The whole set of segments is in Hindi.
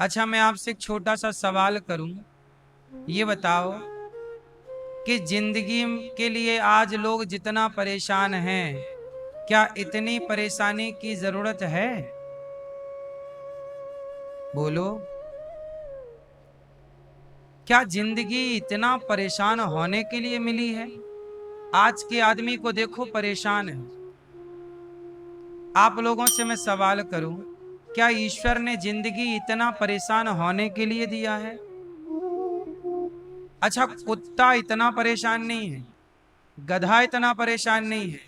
अच्छा, मैं आपसे एक छोटा सा सवाल करूं। ये बताओ कि जिंदगी के लिए आज लोग जितना परेशान हैं, क्या इतनी परेशानी की जरूरत है? बोलो। क्या जिंदगी इतना परेशान होने के लिए मिली है? आज के आदमी को देखो, परेशान है। आप लोगों से मैं सवाल करूं, क्या ईश्वर ने जिंदगी इतना परेशान होने के लिए दिया है? अच्छा, कुत्ता इतना परेशान नहीं है, गधा इतना परेशान नहीं है,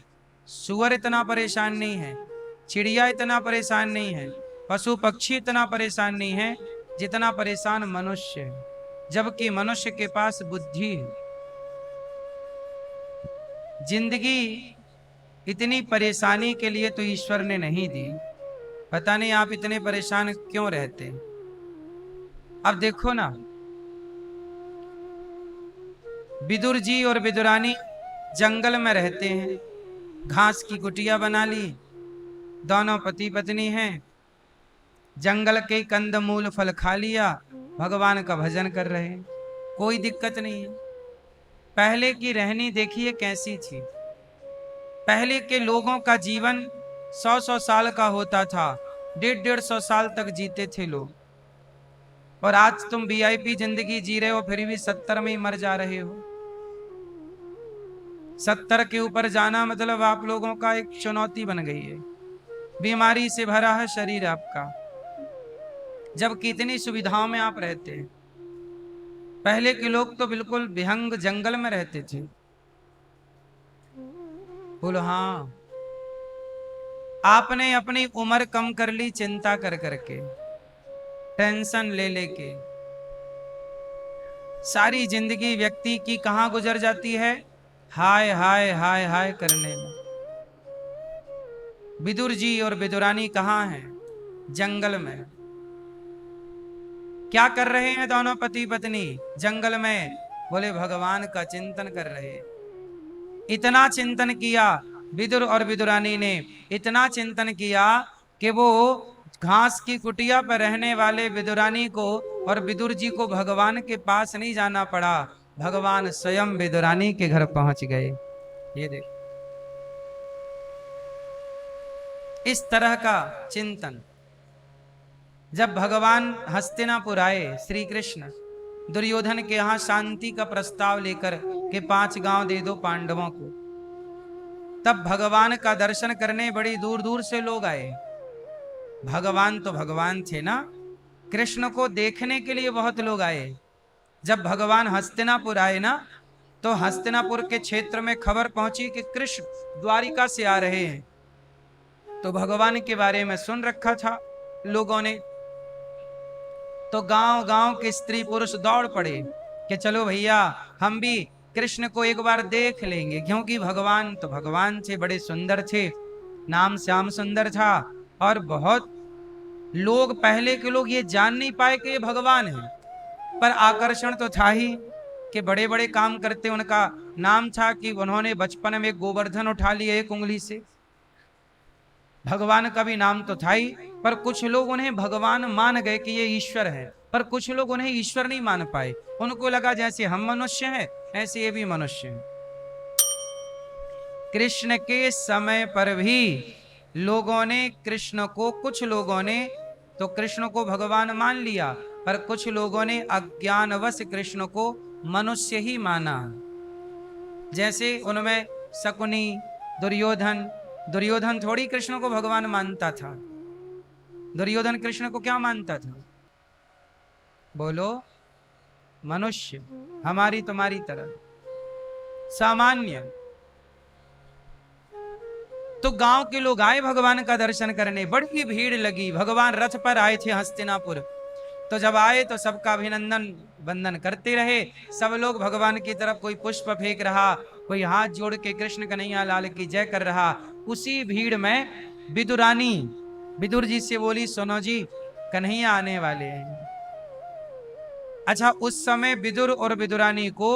सुअर इतना परेशान नहीं है, चिड़िया इतना परेशान नहीं है, पशु पक्षी इतना परेशान नहीं है जितना परेशान मनुष्य है। जबकि मनुष्य के पास बुद्धि है। जिंदगी इतनी परेशानी के लिए तो ईश्वर ने नहीं दी। पता नहीं आप इतने परेशान क्यों रहते हैं। अब देखो ना, विदुर जी और विदुरानी जंगल में रहते हैं, घास की कुटिया बना ली, दोनों पति पत्नी हैं, जंगल के कंद मूल फल खा लिया, भगवान का भजन कर रहे हैं, कोई दिक्कत नहीं है। पहले की रहनी देखिए कैसी थी। पहले के लोगों का जीवन 100-100 साल का होता था, 150-150 साल तक जीते थे लोग। और आज तुम वीआईपी जिंदगी जी रहे हो, फिर भी 70 में ही मर जा रहे हो। 70 के ऊपर जाना मतलब आप लोगों का एक चुनौती बन गई है। बीमारी से भरा है शरीर आपका, जब कितनी सुविधाओं में आप रहते हैं। पहले के लोग तो बिल्कुल विहंग जंगल में रहते थे। बोलो हाँ। आपने अपनी उम्र कम कर ली चिंता कर करके, टेंशन ले लेके। सारी जिंदगी व्यक्ति की कहां गुजर जाती है? हाय हाय हाय हाय करने में। विदुर जी और विदुरानी कहां हैं? जंगल में। क्या कर रहे हैं दोनों पति पत्नी जंगल में? बोले भगवान का चिंतन कर रहे हैं। इतना चिंतन किया विदुर और विदुरानी ने, इतना चिंतन किया कि वो घास की कुटिया पर रहने वाले विदुरानी को और विदुर जी को भगवान के पास नहीं जाना पड़ा, भगवान स्वयं विदुरानी के घर पहुंच गए। ये देख, इस तरह का चिंतन। जब भगवान हस्तिनापुर आए, श्री कृष्ण दुर्योधन के यहां शांति का प्रस्ताव लेकर के 5 गांव दे दो पांडवों को, तब भगवान का दर्शन करने बड़ी दूर दूर से लोग आए। भगवान तो भगवान थे ना, कृष्ण को देखने के लिए बहुत लोग आए। जब भगवान हस्तिनापुर आए ना, तो हस्तिनापुर के क्षेत्र में खबर पहुंची कि कृष्ण द्वारिका से आ रहे हैं। तो भगवान के बारे में सुन रखा था लोगों ने, तो गांव गांव के स्त्री पुरुष दौड़ पड़े कि चलो भैया, हम भी कृष्ण को एक बार देख लेंगे, क्योंकि भगवान तो भगवान थे, बड़े सुंदर थे, नाम श्याम सुंदर था। और बहुत लोग, पहले के लोग ये जान नहीं पाए कि ये भगवान है, पर आकर्षण तो था ही कि बड़े बड़े काम करते। उनका नाम था कि उन्होंने बचपन में गोवर्धन उठा लिया 1 उंगली से। भगवान का भी नाम तो था ही, पर कुछ लोग उन्हें भगवान मान गए कि ये ईश्वर है, पर कुछ लोग उन्हें ईश्वर नहीं मान पाए। उनको लगा जैसे हम मनुष्य हैं ऐसे ये भी मनुष्य हैं। कृष्ण के समय पर भी लोगों ने कृष्ण को, कुछ लोगों ने तो कृष्ण को भगवान मान लिया, पर कुछ लोगों ने अज्ञानवश कृष्ण को मनुष्य ही माना। जैसे उनमें शकुनी, दुर्योधन। दुर्योधन थोड़ी कृष्ण को भगवान मानता था। दुर्योधन कृष्ण को क्या मानता था? बोलो। मनुष्य, हमारी तुम्हारी तरह, सामान्य। तो गांव के लोग आए भगवान का दर्शन करने, बड़ी भीड़ लगी। भगवान रथ पर आए थे हस्तिनापुर, तो जब आए तो सबका अभिनंदन वंदन करते रहे। सब लोग भगवान की तरफ, कोई पुष्प फेंक रहा, कोई हाथ जोड़ के कृष्ण कन्हैया लाल की जय कर रहा। उसी भीड़ में विदुरानी विदुर जी से बोली, सुनो जी, कन्हैया आने वाले हैं। अच्छा, उस समय विदुर और विदुरानी को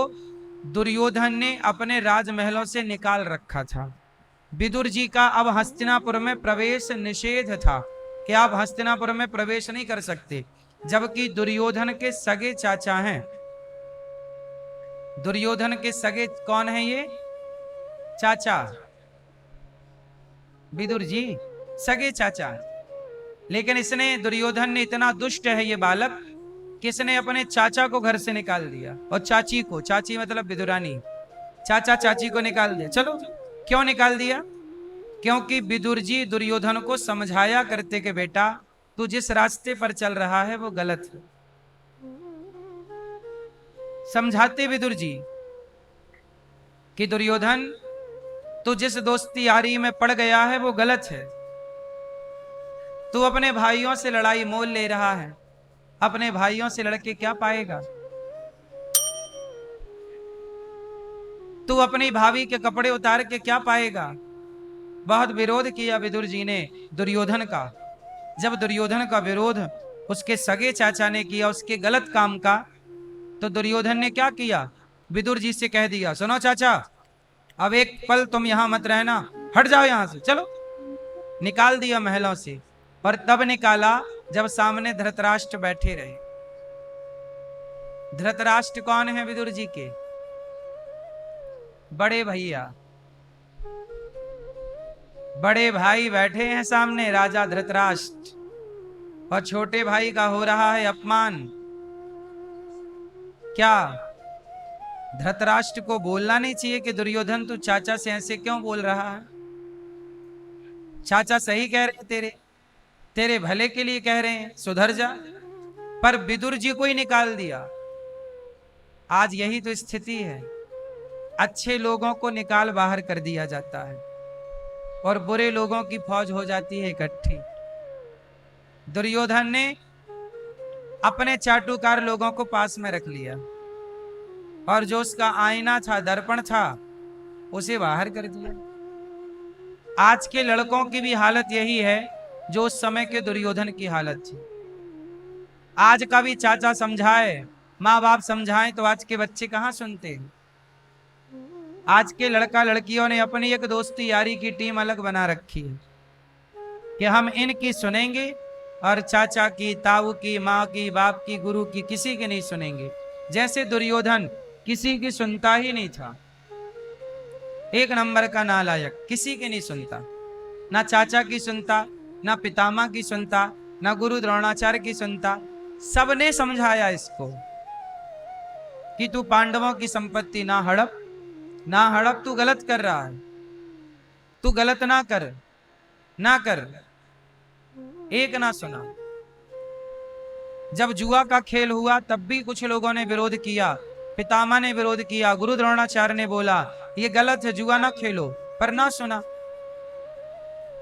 दुर्योधन ने अपने राजमहलों से निकाल रखा था। विदुर जी का अब हस्तिनापुर में प्रवेश निषेध था कि आप हस्तिनापुर में प्रवेश नहीं कर सकते। जबकि दुर्योधन के सगे चाचा हैं। दुर्योधन के सगे कौन है ये? चाचा, विदुर जी सगे चाचा। लेकिन इसने, दुर्योधन ने, इतना दुष्ट है ये बालक कि इसने अपने चाचा को घर से निकाल दिया और चाची को, चाची मतलब विदुरानी, चाचा चाची को निकाल दिया। चलो, क्यों निकाल दिया? क्योंकि विदुर जी दुर्योधन को समझाया करते कि बेटा तू जिस रास्ते पर चल रहा है वो गलत है। समझाते विदुर जी कि दुर्योधन तू जिस दोस्ती यारी में पड़ गया है वो गलत है। तू अपने भाइयों से लड़ाई मोल ले रहा है, अपने भाइयों से लड़के क्या पाएगा? तू अपनी भाभी के कपड़े उतार के क्या पाएगा? बहुत विरोध किया विदुर जी ने दुर्योधन का। जब दुर्योधन का विरोध उसके सगे चाचा ने किया, उसके गलत काम का, तो दुर्योधन ने क्या किया? विदुर जी से कह दिया, सुनो चाचा, अब एक पल तुम यहां मत रहना, हट जाओ यहां से, चलो। निकाल दिया महलों से। और तब निकाला जब सामने धृतराष्ट्र बैठे रहे। धृतराष्ट्र कौन है विदुर जी के? बड़े भैया, बड़े भाई बैठे हैं सामने, राजा धृतराष्ट्र, और छोटे भाई का हो रहा है अपमान। क्या धृतराष्ट्र को बोलना नहीं चाहिए कि दुर्योधन तू चाचा से ऐसे क्यों बोल रहा है? चाचा सही कह रहे हैं, तेरे भले के लिए कह रहे हैं, सुधर जा। पर विदुर जी को ही निकाल दिया। आज यही तो स्थिति है, अच्छे लोगों को निकाल बाहर कर दिया जाता है और बुरे लोगों की फौज हो जाती है इकट्ठी। दुर्योधन ने अपने चाटुकार लोगों को पास में रख लिया और जो उसका आईना था, दर्पण था, उसे बाहर कर दिया। आज के लड़कों की भी हालत यही है जो उस समय के दुर्योधन की हालत थी। आज का भी चाचा समझाए, माँ बाप समझाएं, तो आज के बच्चे कहाँ सुनते हैं। आज के लड़का लड़कियों ने अपनी एक दोस्ती यारी की टीम अलग बना रखी है कि हम इनकी सुनेंगे और चाचा की, ताऊ की, माँ की, बाप की, गुरु की, किसी की नहीं सुनेंगे। जैसे दुर्योधन किसी की सुनता ही नहीं था, एक नंबर का नालायक, किसी की नहीं सुनता, ना चाचा की सुनता, ना पितामह की सुनता, ना गुरु द्रोणाचार्य की सुनता। सबने समझाया इसको कि तू पांडवों की संपत्ति ना हड़प, ना हड़प, तू गलत कर रहा है, तू गलत ना कर, ना कर। एक ना सुना। जब जुआ का खेल हुआ तब भी कुछ लोगों ने विरोध किया, पितामह ने विरोध किया, गुरु द्रोणाचार्य ने बोला ये गलत है, जुआ ना खेलो, पर ना सुना।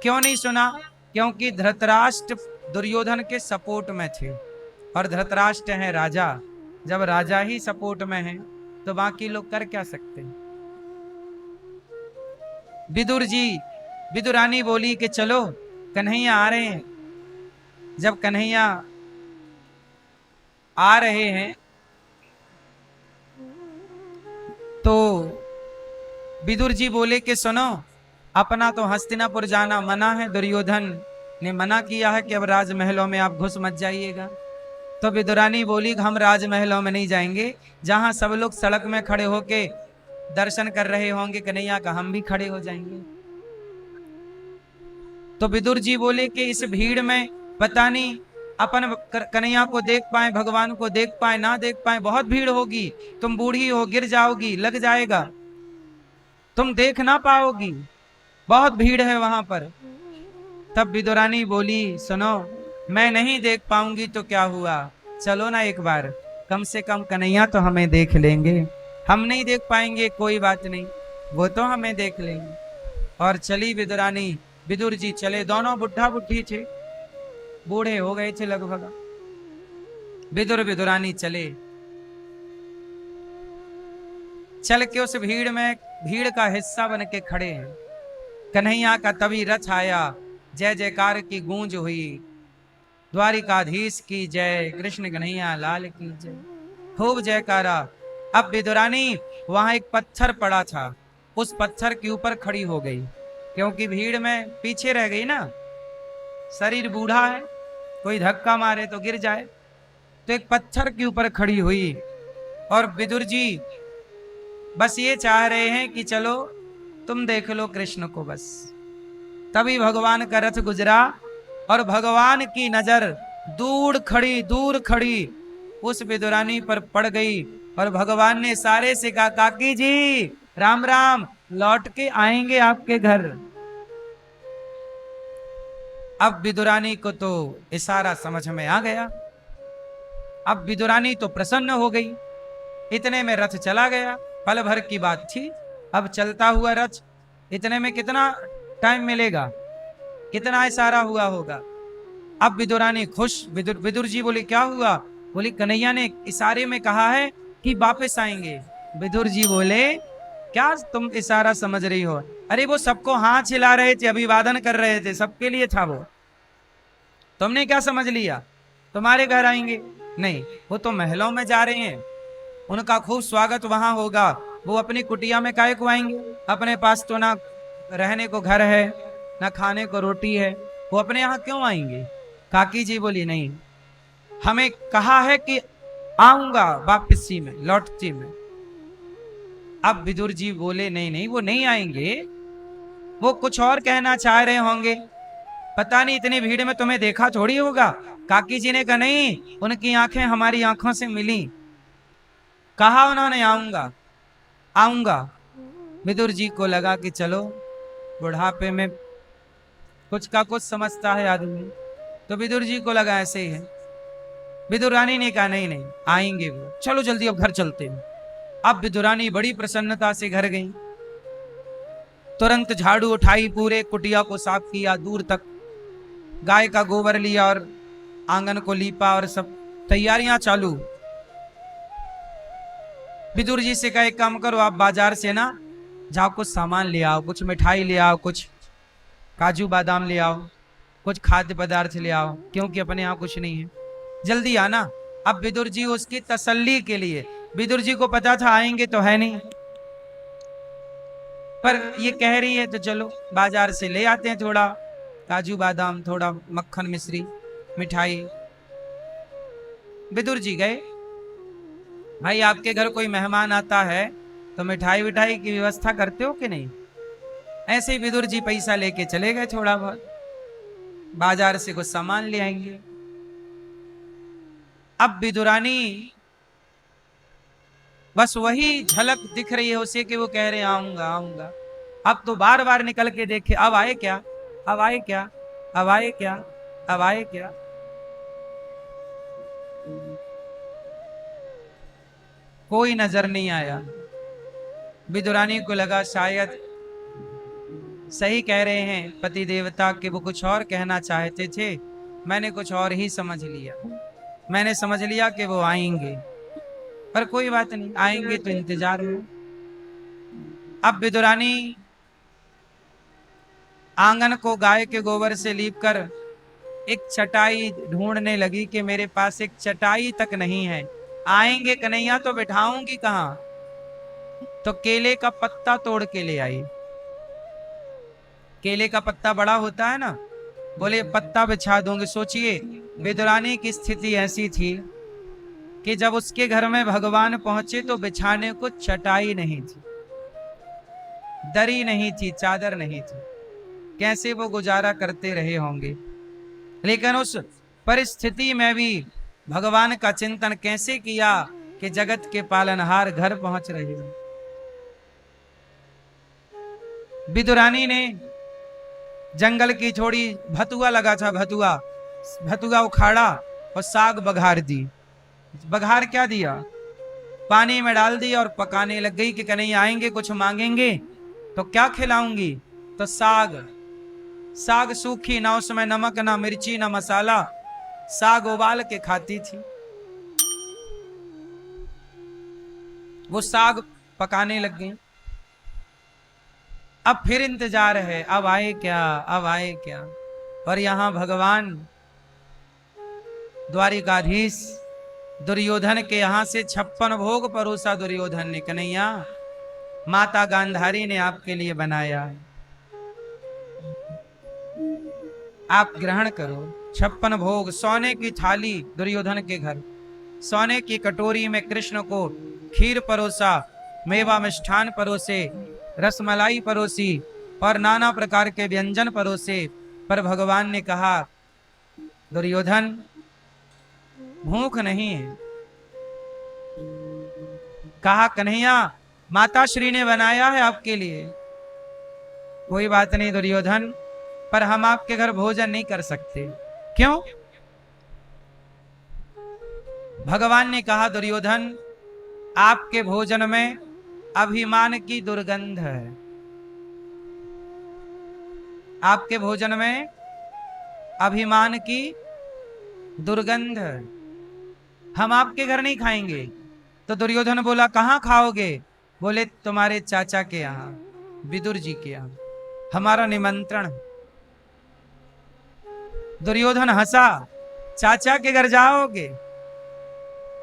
क्यों नहीं सुना? क्योंकि धृतराष्ट्र दुर्योधन के सपोर्ट में थे और धृतराष्ट्र है राजा। जब राजा ही सपोर्ट में है तो बाकी लोग कर क्या सकते हैं। विदुरानी बोली कि चलो कन्हैया आ रहे हैं। जब कन्हैया आ रहे हैं तो विदुर जी बोले कि सुनो, अपना तो हस्तिनापुर जाना मना है, दुर्योधन ने मना किया है कि अब राजमहलों में आप घुस मत जाइएगा। तो विदुरानी बोली हम राजमहलों में नहीं जाएंगे, जहां सब लोग सड़क में खड़े होके दर्शन कर रहे होंगे कन्हैया का, हम भी खड़े हो जाएंगे। तो विदुर जी बोले कि इस भीड़ में पता नहीं अपन कन्हैया को देख पाए, भगवान को देख पाए, ना देख पाए, बहुत भीड़ होगी, तुम बूढ़ी हो, गिर जाओगी, लग जाएगा, तुम देख ना पाओगी, बहुत भीड़ है वहां पर। तब विदुरानी बोली सुनो, मैं नहीं देख पाऊंगी तो क्या हुआ, चलो ना एक बार, कम से कम कन्हैया तो हमें देख लेंगे। हम नहीं देख पाएंगे कोई बात नहीं, वो तो हमें देख लेंगे। और चली विदुरानी, विदुर जी चले, दोनों बुढ़ा बुढ़ी थे, बूढ़े हो गए थे लगभग। विदुरानी चले, चल के उस भीड़ में, भीड़ का हिस्सा बन के खड़े हैं। कन्हैया का तभी रथ आया, जय जयकार की गूंज हुई, द्वारिकाधीश की जय, कृष्ण कन्हैया लाल की जय, खूब जयकारा। अब विदुरानी, वहां एक पत्थर पड़ा था, उस पत्थर के ऊपर खड़ी हो गई, क्योंकि भीड़ में पीछे रह गई ना, शरीर बूढ़ा है, कोई धक्का मारे तो गिर जाए, तो एक पत्थर के ऊपर खड़ी हुई और विदुर जी बस ये चाह रहे हैं कि चलो तुम देख लो कृष्ण को बस। तभी भगवान का रथ गुजरा और भगवान की नजर दूर खड़ी उस विदुरानी पर पड़ गई और भगवान ने इशारे से कहा, काकी जी राम राम, लौट के आएंगे आपके घर। अब विदुरानी को तो इशारा समझ में आ गया। अब विदुरानी तो प्रसन्न हो गई। इतने में रथ चला गया। पल भर की बात थी। अब चलता हुआ रथ, इतने में कितना टाइम मिलेगा, कितना इशारा हुआ होगा। अब विदुरानी खुश। विदुर जी बोले क्या हुआ? बोली कन्हैया ने इशारे में कहा है कि वापस आएंगे। विदुर जी बोले क्या तुम इशारा समझ रही हो? अरे वो सबको हाथ हिला रहे थे, अभिवादन कर रहे थे, सबके लिए था वो। तुमने क्या समझ लिया तुम्हारे घर आएंगे? नहीं, वो तो महलों में जा रहे हैं, उनका खूब स्वागत वहां होगा। वो अपनी कुटिया में काहे को आएंगे? अपने पास तो ना रहने को घर है, ना खाने को रोटी है, वो अपने यहाँ क्यों आएंगे? काकी जी बोली नहीं, हमें कहा है कि आऊंगा वापसी में, लौटती में। अब विदुर जी बोले नहीं नहीं, वो नहीं आएंगे, वो कुछ और कहना चाह रहे होंगे, पता नहीं इतनी भीड़ में तुम्हें देखा थोड़ी होगा। काकी जी ने कहा नहीं, उनकी आंखें हमारी आंखों से मिली, कहा उन्होंने आऊंगा आऊंगा। विदुर जी को लगा कि चलो बुढ़ापे में कुछ का कुछ समझता है आदमी, तो विदुर जी को लगा ऐसे ही है। विदुर रानी ने कहा नहीं नहीं आएंगे वो, चलो जल्दी अब घर चलते हैं। अब विदुरानी बड़ी प्रसन्नता से घर गई, तुरंत झाड़ू उठाई, पूरे कुटिया को साफ किया, दूर तक गाय का गोबर लिया और आंगन को लीपा और सब तैयारियां चालू। विदुर जी से कहा एक काम करो, आप बाजार से ना जाओ कुछ सामान ले आओ, कुछ मिठाई ले आओ, कुछ काजू बादाम ले आओ, कुछ खाद्य पदार्थ ले आओ, क्योंकि अपने यहाँ कुछ नहीं है, जल्दी आना। अब विदुर जी उसकी तसल्ली के लिए, विदुर जी को पता था आएंगे तो है नहीं, पर ये कह रही है तो चलो बाजार से ले आते हैं थोड़ा काजू बादाम, थोड़ा मक्खन मिश्री मिठाई। विदुर जी गए। भाई आपके घर कोई मेहमान आता है तो मिठाई विठाई की व्यवस्था करते हो कि नहीं? ऐसे ही विदुर जी पैसा लेके चले गए, थोड़ा बहुत बाजार से कुछ सामान ले आएंगे। अब विदुरानी बस वही झलक दिख रही है उसे कि वो कह रहे आऊंगा आऊंगा। अब तो बार बार निकल के देखे, अब आए क्या, अब आए क्या, अब आए क्या, अब आए क्या। कोई नजर नहीं आया। विदुरानी को लगा शायद सही कह रहे हैं पति देवता कि वो कुछ और कहना चाहते थे, मैंने कुछ और ही समझ लिया, मैंने समझ लिया कि वो आएंगे, पर कोई बात नहीं, आएंगे तो इंतजार में। अब विदुरानी आंगन को गाय के गोबर से लीपकर एक चटाई ढूंढने लगी कि मेरे पास एक चटाई तक नहीं है, आएंगे कन्हैया तो बिठाऊंगी कहां? तो केले का पत्ता तोड़ के ले आई। केले का पत्ता बड़ा होता है ना, बोले पत्ता बिछा दूंगी। सोचिए विदुरानी की स्थिति ऐसी थी कि जब उसके घर में भगवान पहुंचे तो बिछाने को चटाई नहीं थी, दरी नहीं थी, चादर नहीं थी, कैसे वो गुजारा करते रहे होंगे। लेकिन उस परिस्थिति में भी भगवान का चिंतन कैसे किया कि जगत के पालनहार घर पहुंच रहे हैं। विदुरानी ने जंगल की थोड़ी भतुआ लगा था, भतुआ उखाड़ा और साग बघार दी। बघार क्या दिया, पानी में डाल दी और पकाने लग गई कि कन्हैया आएंगे कुछ मांगेंगे तो क्या खिलाऊंगी? तो साग सूखी, ना उसमें नमक ना मिर्ची ना मसाला, साग उबाल के खाती थी। वो साग पकाने लग गई। अब फिर इंतजार है, अब आए क्या, अब आए क्या। और यहां भगवान द्वारिकाधीश दुर्योधन के यहां से 56 भोग परोसा दुर्योधन ने, कन्हैया माता गांधारी ने आपके लिए बनाया है, आप ग्रहण करो। 56 भोग, सोने की थाली दुर्योधन के घर, सोने की कटोरी में कृष्ण को खीर परोसा, मेवा मिष्ठान परोसे, रसमलाई परोसी और नाना प्रकार के व्यंजन परोसे। पर भगवान ने कहा, दुर्योधन भूख नहीं है। कहा, कन्हैया माता श्री ने बनाया है आपके लिए। कोई बात नहीं दुर्योधन, पर हम आपके घर भोजन नहीं कर सकते। क्यों? भगवान ने कहा, दुर्योधन आपके भोजन में अभिमान की दुर्गंध है। आपके भोजन में अभिमान की दुर्गंध है, हम आपके घर नहीं खाएंगे। तो दुर्योधन बोला, कहां खाओगे? बोले, तुम्हारे चाचा के यहां, विदुर जी के यहां, हमारा निमंत्रण। दुर्योधन हंसा, चाचा के घर जाओगे,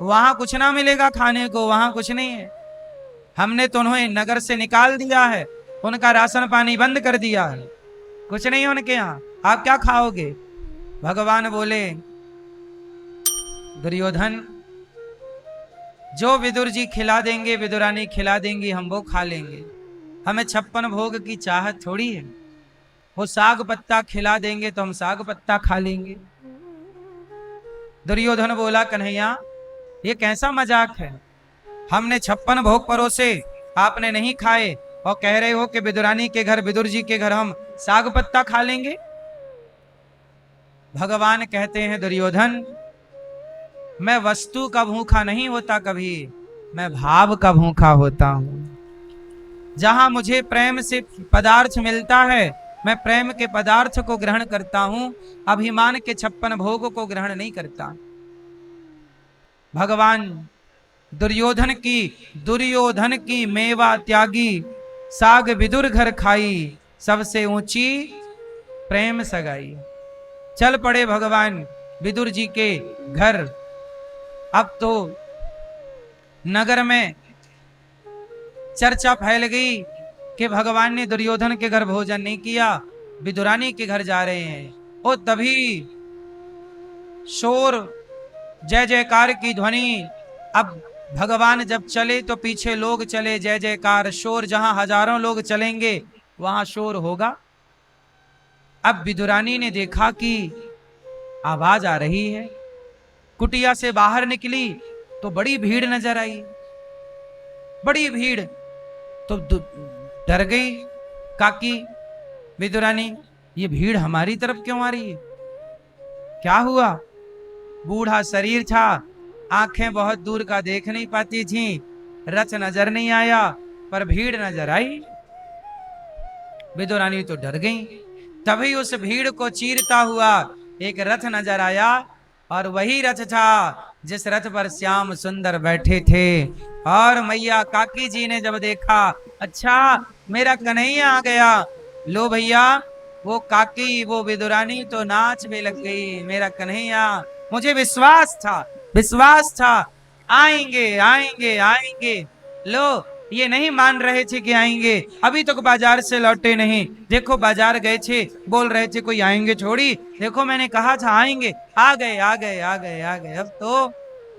वहां कुछ ना मिलेगा खाने को, वहां कुछ नहीं है। हमने तो उन्हें नगर से निकाल दिया है, उनका राशन पानी बंद कर दिया है, कुछ नहीं उनके यहां, आप क्या खाओगे? भगवान बोले, दुर्योधन जो विदुर जी खिला देंगे, विदुरानी खिला देंगी, हम वो खा लेंगे। हमें 56 भोग की चाहत थोड़ी है। वो साग पत्ता खिला देंगे तो हम साग पत्ता खा लेंगे। दुर्योधन बोला, कन्हैया ये कैसा मजाक है? हमने 56 भोग परोसे, आपने नहीं खाए और कह रहे हो कि विदुरानी के घर, विदुर जी के घर हम साग पत्ता खा लेंगे। भगवान कहते हैं, दुर्योधन मैं वस्तु का भूखा नहीं होता कभी, मैं भाव का भूखा होता हूं। जहां मुझे प्रेम से पदार्थ मिलता है, मैं प्रेम के पदार्थ को ग्रहण करता हूं, अभिमान के 56 भोग को ग्रहण नहीं करता। भगवान दुर्योधन की मेवा त्यागी, साग विदुर घर खाई, सबसे ऊंची प्रेम सगाई। चल पड़े भगवान विदुर जी के घर। अब तो नगर में चर्चा फैल गई कि भगवान ने दुर्योधन के घर भोजन नहीं किया, विदुरानी के घर जा रहे हैं। और तभी शोर, जय जयकार की ध्वनि। अब भगवान जब चले तो पीछे लोग चले, जय जयकार शोर। जहां हजारों लोग चलेंगे वहां शोर होगा। अब विदुरानी ने देखा कि आवाज आ रही है, कुटिया से बाहर निकली तो बड़ी भीड़ नजर आई, बड़ी भीड़। तो डर गई काकी विदुरानी, ये भीड़ हमारी तरफ क्यों आ रही है? क्या हुआ? बूढ़ा शरीर था, आंखें बहुत दूर का देख नहीं पाती थी, रथ नजर नहीं आया, पर भीड़ नजर आई। विदुरानी तो डर गई। तभी उस भीड़ को चीरता हुआ एक रथ नजर आया, और वही रथ था जिस रथ पर श्याम सुंदर बैठे थे। और मैया काकी जी ने जब देखा, अच्छा मेरा कन्हैया आ गया, लो भैया वो काकी, वो विदुरानी तो नाच में लग गई। मेरा कन्हैया, मुझे विश्वास था आएंगे आएंगे आएंगे। लो ये नहीं मान रहे थे कि आएंगे, अभी तक बाजार से लौटे नहीं। देखो बाजार गए थे, बोल रहे थे कोई आएंगे छोड़ी, देखो मैंने कहा था आएंगे, आ गए आ गए आ गए आ गए। अब तो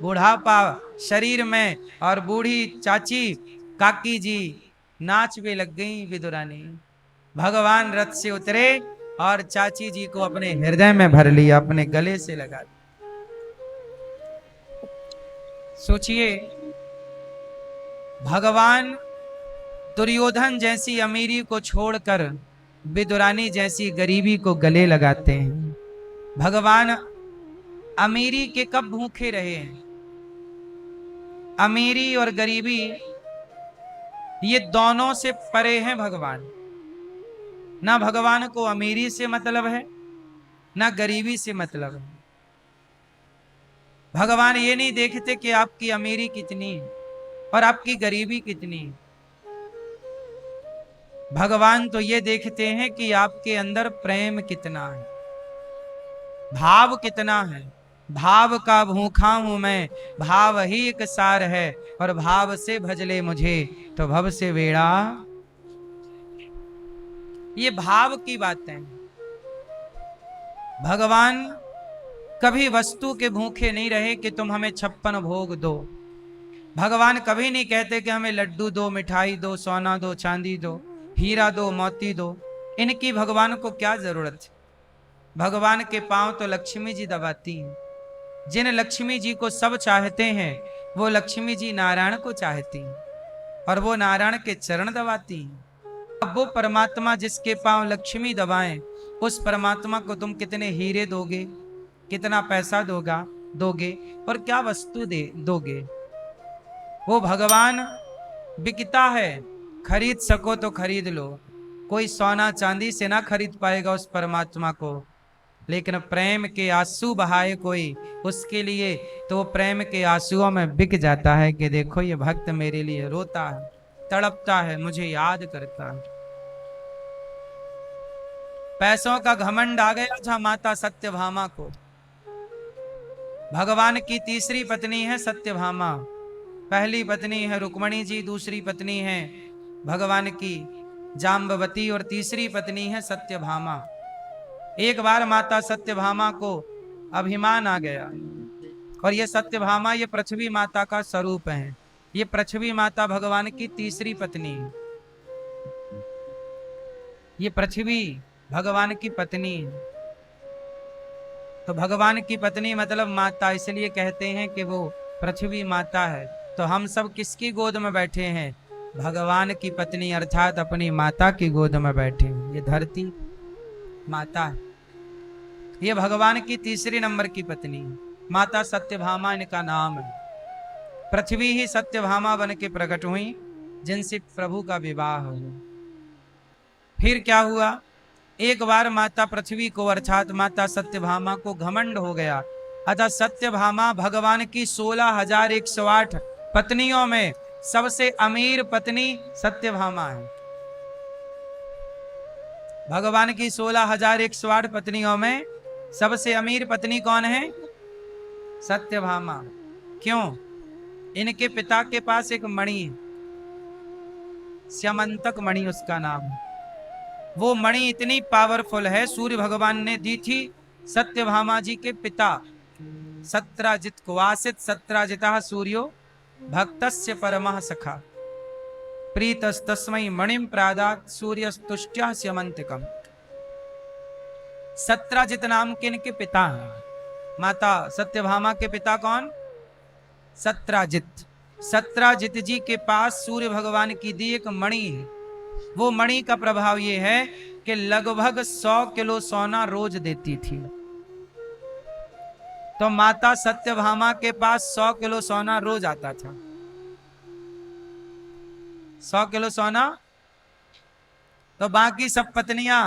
बुढ़ापा शरीर में और बूढ़ी चाची काकी जी नाच में लग गई विदुरानी। भगवान रथ से उतरे और चाची जी को अपने हृदय में भर लिया, अपने गले से लगा दिया। सोचिए, भगवान दुर्योधन जैसी अमीरी को छोड़कर विदुरानी जैसी गरीबी को गले लगाते हैं। भगवान अमीरी के कब भूखे रहे हैं? अमीरी और गरीबी ये दोनों से परे हैं भगवान। ना भगवान को अमीरी से मतलब है, ना गरीबी से मतलब है। भगवान ये नहीं देखते कि आपकी अमीरी कितनी है और आपकी गरीबी कितनी है। भगवान तो ये देखते हैं कि आपके अंदर प्रेम कितना है, भाव कितना है। भाव का भूखा हूं मैं, भाव ही एक सार है, और भाव से भजले मुझे तो भव से बेड़ा। ये भाव की बातें। भगवान कभी वस्तु के भूखे नहीं रहे कि तुम हमें 56 भोग दो। भगवान कभी नहीं कहते कि हमें लड्डू दो, मिठाई दो, सोना दो, चांदी दो, हीरा दो, मोती दो। इनकी भगवान को क्या जरूरत है। भगवान के पांव तो लक्ष्मी जी दबाती हैं। जिन लक्ष्मी जी को सब चाहते हैं वो लक्ष्मी जी नारायण को चाहती हैं और वो नारायण के चरण दबाती हैं। अब वो परमात्मा जिसके पांव लक्ष्मी दबाएं, उस परमात्मा को तुम कितने हीरे दोगे, कितना पैसा दोगे और क्या वस्तु दोगे। वो भगवान बिकता है, खरीद सको तो खरीद लो। कोई सोना चांदी से ना खरीद पाएगा उस परमात्मा को, लेकिन प्रेम के आंसू बहाए कोई, उसके लिए तो प्रेम के आंसुओं में बिक जाता है कि देखो ये भक्त मेरे लिए रोता है, तड़पता है, मुझे याद करता है। पैसों का घमंड आ गया था माता सत्यभामा को। भगवान की तीसरी पत्नी है सत्यभामा। पहली पत्नी है रुक्मणी जी, दूसरी पत्नी है भगवान की जाम्बवती और तीसरी पत्नी है सत्यभामा। एक बार माता सत्यभामा को अभिमान आ गया और ये सत्यभामा ये पृथ्वी माता का स्वरूप है। ये पृथ्वी माता भगवान की तीसरी पत्नी है। ये पृथ्वी भगवान की पत्नी है। तो भगवान की पत्नी मतलब माता, इसलिए कहते हैं कि वो पृथ्वी माता है। तो हम सब किसकी गोद में बैठे हैं? भगवान की पत्नी अर्थात अपनी माता की गोद में बैठे हैं। ये धरती माता है, ये भगवान की तीसरी नंबर की पत्नी है। माता सत्यभामा इनका नाम है। पृथ्वी ही सत्यभामा बन के प्रकट हुई जिनसे प्रभु का विवाह हो। फिर क्या हुआ, एक बार माता पृथ्वी को अर्थात माता सत्यभामा को घमंड हो गया। अतः सत्यभामा भगवान की 16,108 पत्नियों में सबसे अमीर पत्नी सत्यभामा है। भगवान की 16,108 पत्नियों में सबसे अमीर पत्नी कौन है? सत्यभामा। क्यों? इनके पिता के पास एक मणि है, स्यमंतक मणि उसका नाम है। वो मणि इतनी पावरफुल है, सूर्य भगवान ने दी थी सत्यभामा जी के पिता सत्राजित को। आसित सत्राजिता सूर्यो भक्तस्य परमः सखा प्रीतस्तस्मै मणिं प्रादात् सूर्यस्तुष्ट्या स्यमंतिकम्। सत्राजित नाम के इनके पिता हैं। माता सत्यभामा के पिता कौन? सत्राजित। सत्राजित जी के पास सूर्य भगवान की दी एक मणि है। वो मणि का प्रभाव ये है कि लगभग 100 किलो सोना रोज देती थी। तो माता सत्यभामा के पास 100 किलो सोना रोज आता था। 100 किलो सोना। तो बाकी सब पत्नियां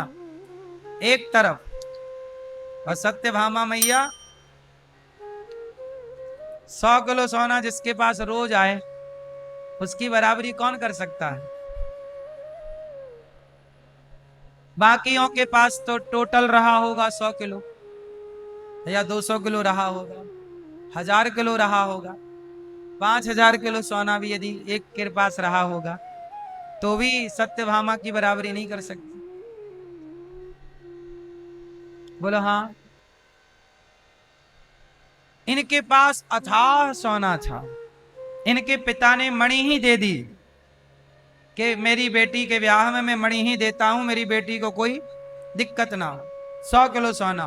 एक तरफ और सत्यभामा मैया 100 किलो सोना जिसके पास रोज आए उसकी बराबरी कौन कर सकता है? बाकियों के पास तो टोटल रहा होगा 100 किलो या 200 किलो रहा होगा, 1000 किलो रहा होगा, 5000 किलो सोना भी यदि एक के पास रहा होगा तो भी सत्यभामा की बराबरी नहीं कर सकती। बोलो हाँ। इनके पास अथाह सोना था। इनके पिता ने मणि ही दे दी कि मेरी बेटी के ब्याह में मैं मणि ही देता हूं, मेरी बेटी को कोई दिक्कत ना हो। 100 किलो सोना।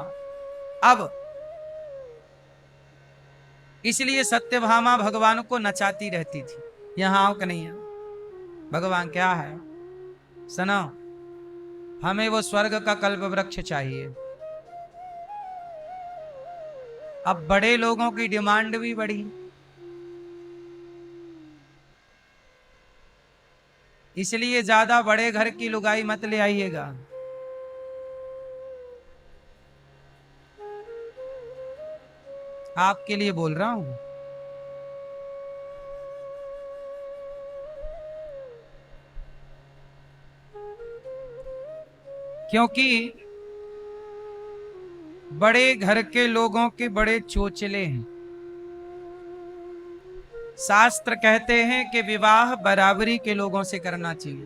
अब इसलिए सत्यभामा भगवान को नचाती रहती थी, यहां आओ कि नहीं आओ। भगवान क्या है सुनो, हमें वो स्वर्ग का कल्प वृक्ष चाहिए। अब बड़े लोगों की डिमांड भी बढ़ी, इसलिए ज्यादा बड़े घर की लुगाई मत ले आइएगा। आपके लिए बोल रहा हूं। क्योंकि बड़े घर के लोगों के बड़े चोचले हैं। शास्त्र कहते हैं कि विवाह बराबरी के लोगों से करना चाहिए।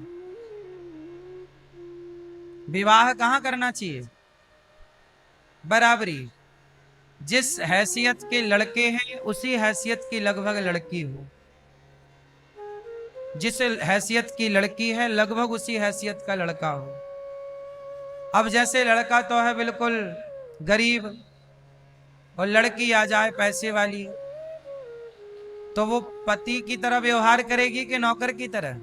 विवाह कहां करना चाहिए? बराबरी। जिस हैसियत के लड़के हैं उसी हैसियत की लगभग लड़की हो, जिस हैसियत की लड़की है लगभग उसी हैसियत का लड़का हो। अब जैसे लड़का तो है बिल्कुल गरीब और लड़की आ जाए पैसे वाली, तो वो पति की तरह व्यवहार करेगी कि नौकर की तरह?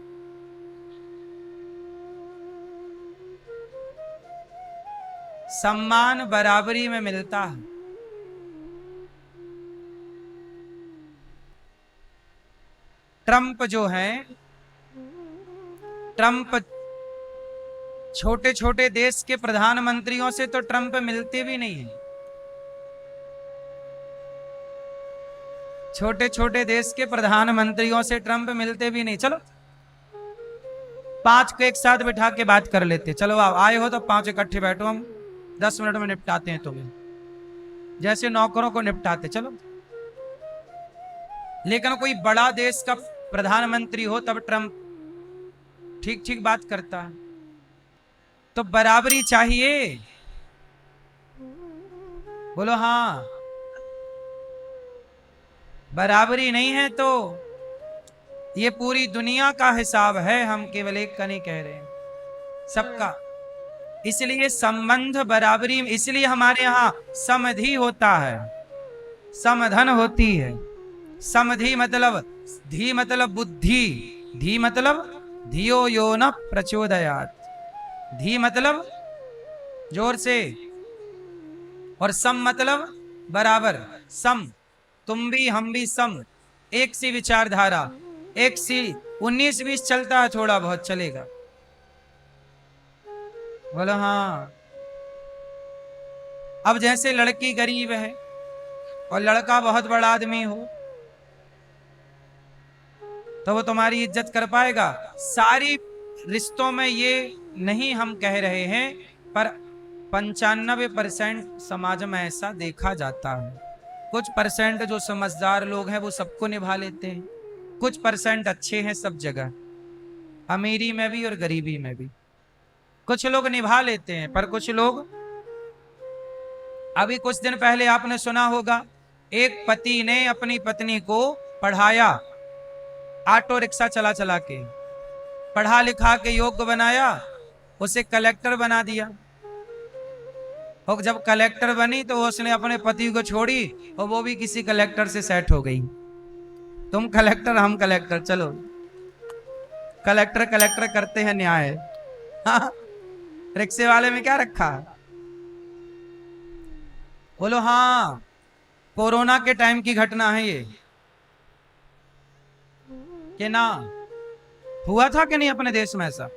सम्मान बराबरी में मिलता है। ट्रंप जो है, ट्रंप छोटे छोटे देश के प्रधानमंत्रियों से तो ट्रंप मिलते भी नहीं है। छोटे छोटे देश के प्रधानमंत्रियों से ट्रंप मिलते भी नहीं। चलो 5 को एक साथ बिठा के बात कर लेते। चलो आप आए हो तो 5 इकट्ठे बैठो, हम 10 मिनट में निपटाते हैं तुम्हें, जैसे नौकरों को निपटाते। चलो, लेकिन कोई बड़ा देश का प्रधानमंत्री हो तब ट्रंप ठीक ठीक बात करता है। तो बराबरी चाहिए, बोलो हाँ। बराबरी नहीं है तो ये पूरी दुनिया का हिसाब है, हम केवल एक का नहीं कह रहे हैं, सबका। इसलिए संबंध बराबरी, इसलिए हमारे यहां समधि होता है, समधन होती है। समधि मतलब, धी मतलब बुद्धि, धी मतलब धियो यो न प्रचोदयात, धी मतलब जोर से, और सम मतलब बराबर। सम, तुम भी हम भी सम, एक सी विचारधारा, एक सी। 19-20 चलता है, थोड़ा बहुत चलेगा, बोलो हाँ। अब जैसे लड़की गरीब है और लड़का बहुत बड़ा आदमी हो, तो वो तुम्हारी इज्जत कर पाएगा? सारी रिश्तों में ये नहीं हम कह रहे हैं, पर 95% समाज में ऐसा देखा जाता है। कुछ परसेंट जो समझदार लोग हैं वो सबको निभा लेते हैं, कुछ परसेंट अच्छे हैं सब जगह, अमीरी में भी और गरीबी में भी कुछ लोग निभा लेते हैं, पर कुछ लोग। अभी कुछ दिन पहले आपने सुना होगा, एक पति ने अपनी पत्नी को पढ़ाया, ऑटो रिक्शा चला चला के पढ़ा लिखा के योग्य बनाया, उसे कलेक्टर बना दिया। और जब कलेक्टर बनी तो उसने अपने पति को छोड़ी और वो भी किसी कलेक्टर से सेट हो गई। तुम कलेक्टर हम कलेक्टर, चलो कलेक्टर कलेक्टर करते हैं न्याय। हाँ, रिक्शे वाले में क्या रखा? बोलो हाँ। कोरोना के टाइम की घटना है ये, कि ना हुआ था कि नहीं अपने देश में ऐसा?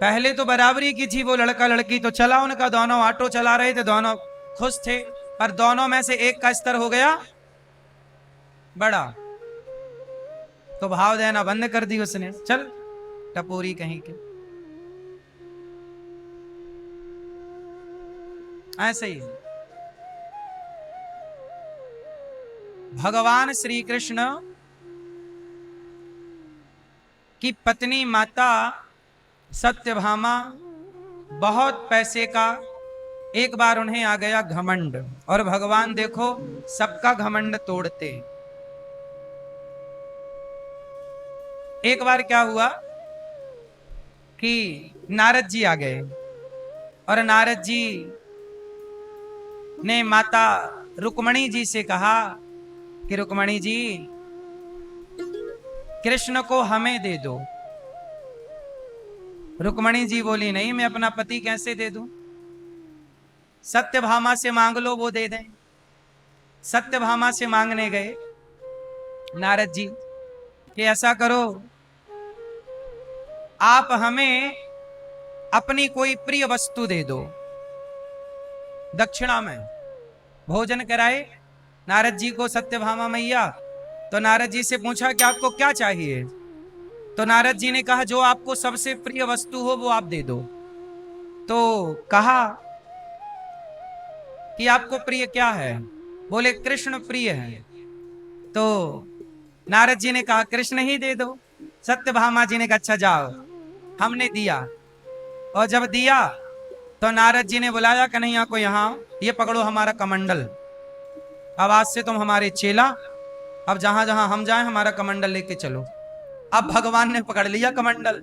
पहले तो बराबरी की थी, वो लड़का लड़की तो चला उनका, दोनों ऑटो चला रहे थे, दोनों खुश थे, पर दोनों में से एक का स्तर हो गया बड़ा, तो भाव देना बंद कर दी उसने। चल टपोरी कहीं के। ऐसे ही भगवान श्री कृष्ण की पत्नी माता सत्यभामा, बहुत पैसे का एक बार उन्हें आ गया घमंड, और भगवान देखो सबका घमंड तोड़ते। एक बार क्या हुआ कि नारद जी आ गए, और नारद जी ने माता रुक्मणी जी से कहा कि रुक्मणी जी, कृष्ण को हमें दे दो। रुक्मणी जी बोली नहीं, मैं अपना पति कैसे दे दूं? सत्यभामा से मांग लो, वो दे दें। सत्यभामा से मांगने गए नारद जी कि ऐसा करो, आप हमें अपनी कोई प्रिय वस्तु दे दो, दक्षिणा में भोजन कराए नारद जी को सत्यभामा मैया। तो नारद जी से पूछा कि आपको क्या चाहिए? तो नारद जी ने कहा जो आपको सबसे प्रिय वस्तु हो वो आप दे दो। तो कहा कि आपको प्रिय क्या है? बोले कृष्ण प्रिय है। तो नारद जी ने कहा कृष्ण ही दे दो। सत्यभामा जी ने कहा अच्छा जाओ। हमने दिया, और जब दिया तो नारद जी ने बुलाया कन्हैया को, यहाँ ये पकड़ो हमारा कमंडल, अब आज से तुम हमारे चेला, अब जहां जहां हम जाएं हमारा कमंडल लेके चलो। अब भगवान ने पकड़ लिया कमंडल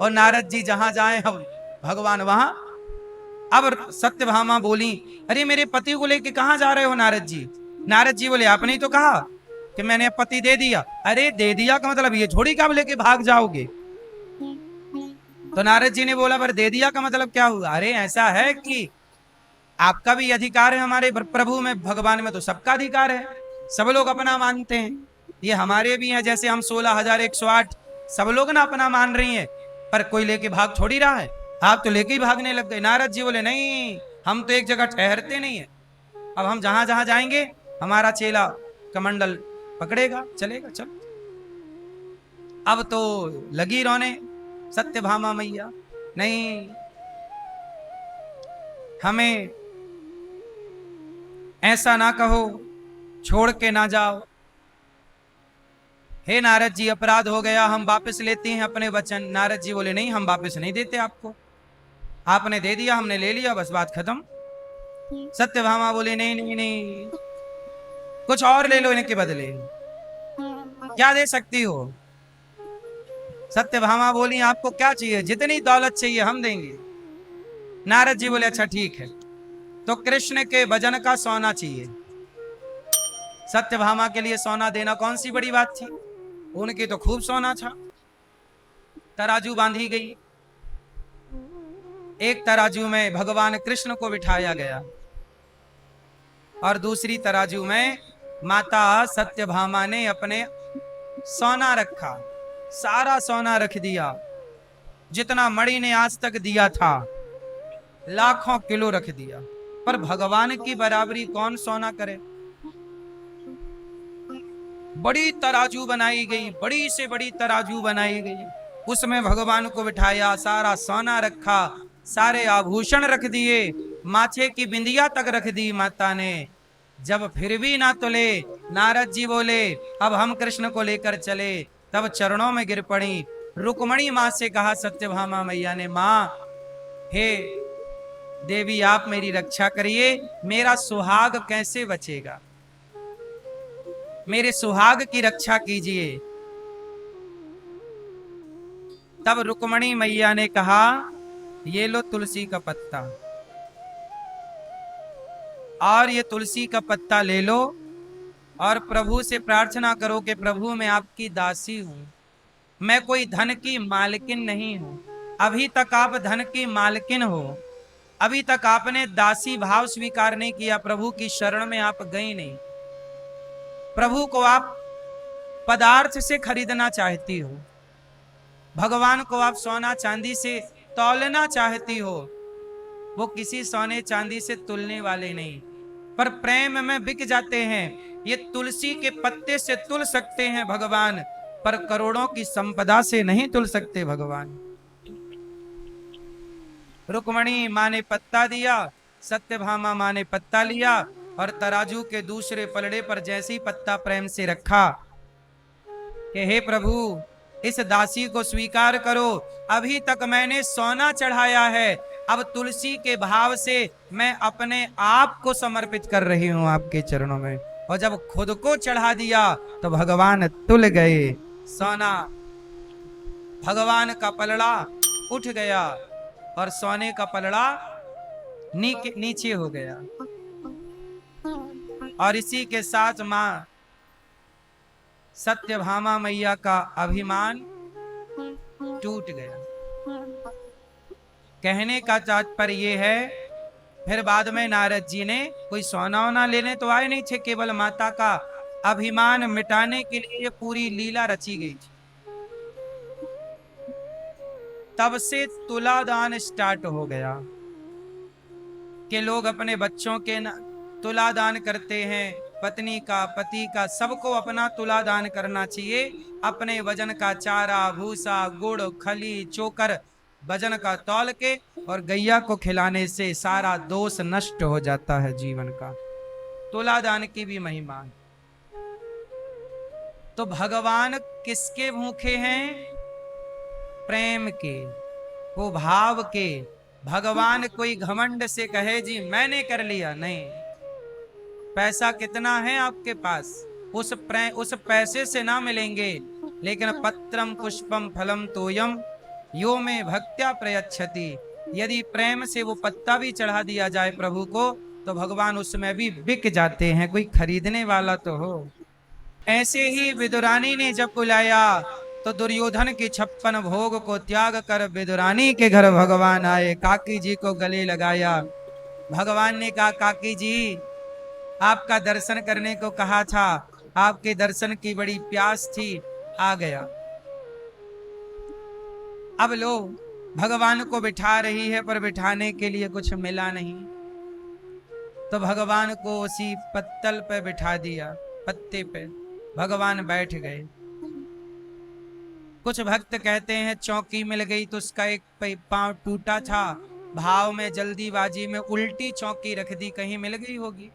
और नारद जी जहां जाएं अब भगवान वहां। अब सत्यभामा बोली, अरे मेरे पति को लेके कहां जा रहे हो नारद जी? नारद जी बोले, आपने ही तो कहा कि मैंने पति दे दिया। अरे दे दिया का मतलब ये थोड़ी कब लेके भाग जाओगे। तो नारद जी ने बोला, पर दे दिया का मतलब क्या हुआ? अरे ऐसा है कि आपका भी अधिकार है हमारे प्रभु में, भगवान में तो सबका अधिकार है, सब लोग अपना मानते हैं, ये हमारे भी हैं। जैसे हम 16,108 सब लोग ना अपना मान रही हैं, पर कोई लेके भाग थोड़ी रहा है, आप तो लेके ही भागने लग गए। नारद जी बोले, नहीं हम तो एक जगह ठहरते नहीं है, अब हम जहां जहां जाएंगे हमारा चेला कमंडल पकड़ेगा, चलेगा। चलो अब तो लगी रोने सत्यभामा मैया, नहीं हमें ऐसा ना कहो, छोड़ के ना जाओ। हे नारद जी अपराध हो गया, हम वापस लेते हैं अपने वचन। नारद जी बोले, नहीं हम वापस नहीं देते आपको, आपने दे दिया हमने ले लिया, बस बात खत्म। सत्यभामा बोले, नहीं नहीं नहीं, कुछ और ले लो इनके बदले, क्या दे सकती हो? सत्यभामा बोली, आपको क्या चाहिए? जितनी दौलत चाहिए हम देंगे। नारद जी बोले, अच्छा ठीक है, तो कृष्ण के भजन का सोना चाहिए। सत्यभामा के लिए सोना देना कौन सी बड़ी बात थी, उनकी तो खूब सोना था। तराजू बांधी गई, एक तराजू में भगवान कृष्ण को बिठाया गया और दूसरी तराजू में माता सत्यभामा ने अपने सोना रखा, सारा सोना रख दिया, जितना मणि ने आज तक दिया था लाखों किलो रख दिया। पर भगवान की बराबरी कौन सोना करे। बड़ी तराजू बनाई गई, बड़ी से बड़ी तराजू बनाई गई, उसमें भगवान को बिठाया, सारा सोना रखा, सारे आभूषण रख दिए, माथे की बिंदिया तक रख दी माता ने। जब फिर भी ना तुले, नारद जी बोले, अब हम कृष्ण को लेकर चले। तब चरणों में गिर पड़ी, रुक्मणी मां से कहा सत्यभामा मैया ने, मां हे देवी आप मेरी रक्षा करिए, मेरा सुहाग कैसे बचेगा, मेरे सुहाग की रक्षा कीजिए। तब रुक्मणी मैया ने कहा, ये लो तुलसी का पत्ता, और ये तुलसी का पत्ता ले लो और प्रभु से प्रार्थना करो कि प्रभु मैं आपकी दासी हूं, मैं कोई धन की मालकिन नहीं हूं। अभी तक आप धन की मालकिन हो, अभी तक आपने दासी भाव स्वीकार नहीं किया, प्रभु की शरण में आप गई नहीं, प्रभु को आप पदार्थ से खरीदना चाहती हो, भगवान को आप सोना चांदी से तौलना चाहती हो, वो किसी सोने चांदी से तुलने वाले नहीं, पर प्रेम में बिक जाते हैं। ये तुलसी के पत्ते से तुल सकते हैं भगवान, पर करोड़ों की संपदा से नहीं तुल सकते भगवान। रुक्मणी मां ने पत्ता दिया, सत्यभामा मां ने पत्ता लिया और तराजू के दूसरे पलड़े पर जैसे ही पत्ता प्रेम से रखा कि हे प्रभु इस दासी को स्वीकार करो, अभी तक मैंने सोना चढ़ाया है, अब तुलसी के भाव से मैं अपने आप को समर्पित कर रही हूं आपके चरणों में। और जब खुद को चढ़ा दिया तो भगवान तुल गए, सोना भगवान का पलड़ा उठ गया और सोने का पलड़ा नीचे हो गया, और इसी के साथ मां सत्यभामा मैया का अभिमान टूट गया। कहने का तात्पर्य ये है, फिर बाद में नारद जी ने कोई सोना वोना लेने तो आए नहीं थे, केवल माता का अभिमान मिटाने के लिए ये पूरी लीला रची गई थी। तब से तुलादान स्टार्ट हो गया कि लोग अपने बच्चों के तुलादान करते हैं, पत्नी का, पति का, सबको अपना तुलादान करना चाहिए। अपने वजन का चारा, भूसा, गुड़, खली, चोकर वजन का तौल के और गैया को खिलाने से सारा दोष नष्ट हो जाता है जीवन का। तुलादान की भी महिमा है। तो भगवान किसके भूखे हैं? प्रेम के, वो भाव के, भगवान कोई घमंड से कहे जी मैंने कर लिया, नहीं। पैसा कितना है आपके पास, उस पैसे से ना मिलेंगे, लेकिन पत्रम पुष्पम फलम तोयम यो में भक्त्या प्रयच्छति। यदि प्रेम से वो पत्ता भी चढ़ा दिया जाए प्रभु को, तो भगवान उसमें भी बिक जाते हैं, कोई खरीदने वाला तो हो। ऐसे ही विदुरानी ने जब बुलाया तो दुर्योधन की 56 भोग को त्याग कर विदुरानी के घर भगवान आए, काकी जी को गले लगाया। भगवान ने कहा काकी जी आपका दर्शन करने को कहा था, आपके दर्शन की बड़ी प्यास थी, आ गया। अब लो, भगवान को बिठा रही है पर बिठाने के लिए कुछ मिला नहीं, तो भगवान को उसी पत्तल पे बिठा दिया, पत्ते पे भगवान बैठ गए। कुछ भक्त कहते हैं चौकी मिल गई तो उसका एक पांव टूटा था, भाव में जल्दीबाजी में उल्टी चौकी रख दी, कहीं मिल गई होगी,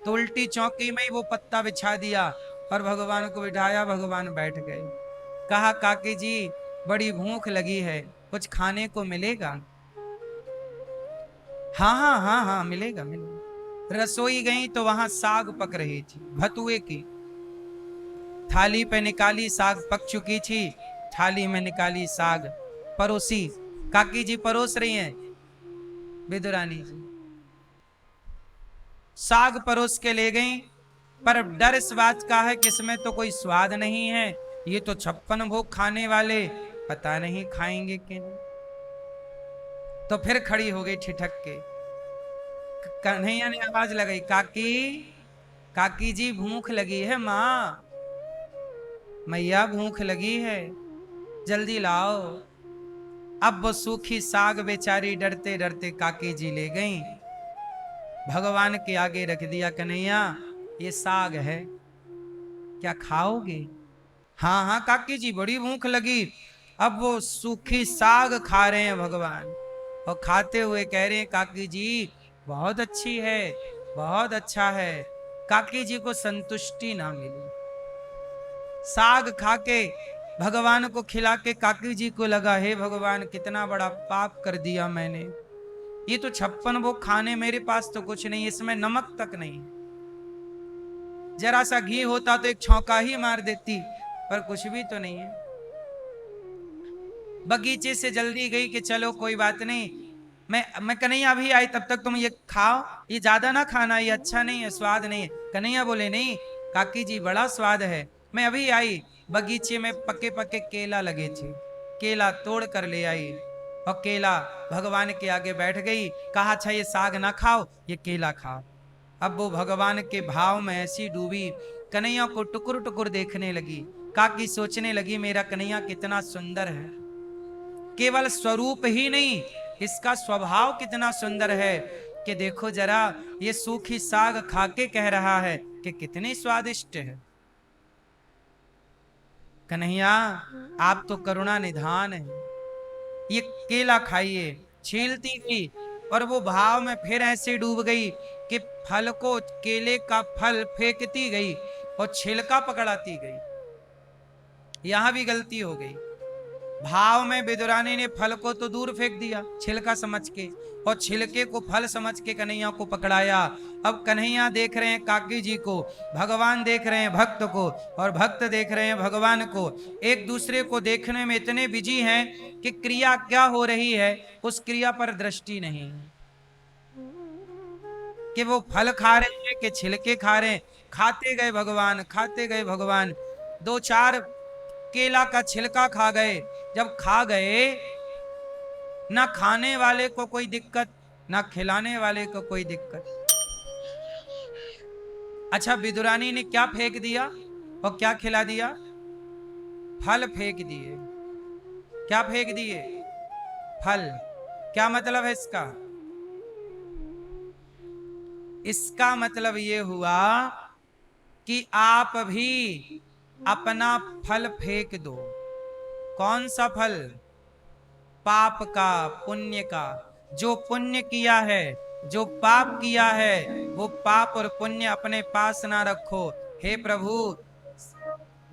तो उल्टी चौकी में ही वो पत्ता बिछा दिया और भगवान को बिठाया, भगवान बैठ गए। कहा काकी जी बड़ी भूख लगी है, कुछ खाने को मिलेगा? हाँ हाँ हाँ हाँ मिलेगा मिलेगा। रसोई गई तो वहां साग पक रही थी, भतुए की थाली पे निकाली, साग पक चुकी थी, थाली में निकाली साग परोसी, काकी जी परोस रही हैं, विदुरानी जी साग परोस के ले गई, पर डर इस बात का है कि इसमें तो कोई स्वाद नहीं है, ये तो 56 भोग खाने वाले पता नहीं खाएंगे कि नहीं। तो फिर खड़ी हो गई ठिठक के। कन्हैया ने आवाज लगाई काकी, काकी जी भूख लगी है, माँ मैया भूख लगी है, जल्दी लाओ। अब वो सूखी साग बेचारी डरते डरते काकी जी ले गई, भगवान के आगे रख दिया, कन्हैया ये साग है, क्या खाओगे? हाँ हाँ काकी जी बड़ी भूख लगी। अब वो सूखी साग खा रहे हैं भगवान, और खाते हुए कह रहे हैं काकी जी बहुत अच्छी है, बहुत अच्छा है। काकी जी को संतुष्टि ना मिली, साग खा के भगवान को खिला के काकी जी को लगा हे भगवान कितना बड़ा पाप कर दिया मैंने, ये तो 56 भोग खाने मेरे पास तो कुछ नहीं, इसमें नमक तक नहीं, जरा सा घी होता तो एक छौंका ही मार देती, पर कुछ भी तो नहीं है। बगीचे से जल्दी गई कि चलो कोई बात नहीं, मैं कन्हैया अभी आई, तब तक तुम ये खाओ, ये ज्यादा ना खाना, ये अच्छा नहीं है, स्वाद नहीं है। कन्हैया बोले नहीं काकी जी बड़ा स्वाद है, मैं अभी आई। बगीचे में पके पके केला लगे थे, केला तोड़ कर ले आई और केला भगवान के आगे बैठ गई, कहा अच्छा ये साग ना खाओ, ये केला खाओ। अब वो भगवान के भाव में ऐसी डूबी, कन्हैया को टुकुर टुकुर देखने लगी। काकी सोचने लगी मेरा कन्हैया कितना सुंदर है, केवल स्वरूप ही नहीं इसका स्वभाव कितना सुंदर है, कि देखो जरा ये सूखी साग खा के कह रहा है कि कितनी स्वादिष्ट है। कन्हैया आप तो करुणा निधान है, ये केला खाइए। छीलती गई और वो भाव में फिर ऐसे डूब गई कि फल को, केले का फल फेंकती गई और छिलका पकड़ाती गई। यहां भी गलती हो गई, भाव में विदुरानी ने फल को तो दूर फेंक दिया छिलका समझ के, और छिलके को फल समझ के कन्हैया को पकड़ाया। अब कन्हैया देख रहे हैं काकी जी को, भगवान देख रहे हैं भक्त को, और भक्त देख रहे हैं भगवान को, एक दूसरे को देखने में इतने बिजी हैं कि क्रिया क्या हो रही है उस क्रिया पर दृष्टि नहीं, कि वो फल खा रहे हैं कि छिलके खा रहे हैं। खाते गए भगवान, खाते गए भगवान, 2-4 केला का छिलका खा गए। जब खा गए, ना खाने वाले को कोई दिक्कत, ना खिलाने वाले को कोई दिक्कत। अच्छा विदुरानी ने क्या फेंक दिया और क्या खिला दिया? फल फेंक दिए। क्या फेंक दिए? फल। क्या मतलब है इसका? इसका मतलब ये हुआ कि आप भी अपना फल फेंक दो। कौन सा फल? पाप का, पुण्य का। जो पुण्य किया है, जो पाप किया है, वो पाप और पुण्य अपने पास ना रखो। हे प्रभु,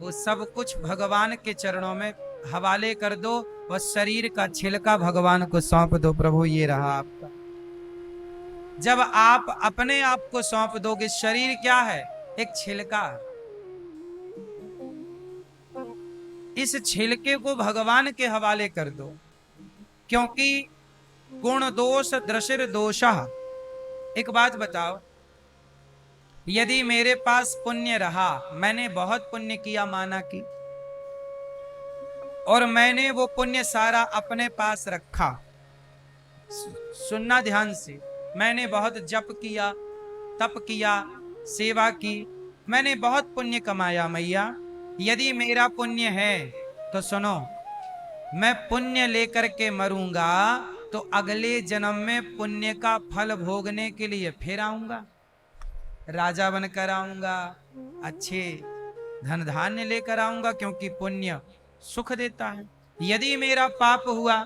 वो सब कुछ भगवान के चरणों में हवाले कर दो, और शरीर का छिलका भगवान को सौंप दो। प्रभु ये रहा आपका। जब आप अपने आप को सौंप दोगे, शरीर क्या है? एक छिलका। इस छिलके को भगवान के हवाले कर दो, क्योंकि गुण दोष दृशिर दोषः। एक बात बताओ, यदि मेरे पास पुण्य रहा, मैंने बहुत पुण्य किया माना कि, और मैंने वो पुण्य सारा अपने पास रखा, सुनना ध्यान से, मैंने बहुत जप किया, तप किया, सेवा की, मैंने बहुत पुण्य कमाया मैया। यदि मेरा पुण्य है तो सुनो, मैं पुण्य लेकर के मरूंगा तो अगले जन्म में पुण्य का फल भोगने के लिए फिर आऊंगा, राजा बनकर आऊंगा, अच्छे धन धान्य लेकर आऊंगा, क्योंकि पुण्य सुख देता है। यदि मेरा पाप हुआ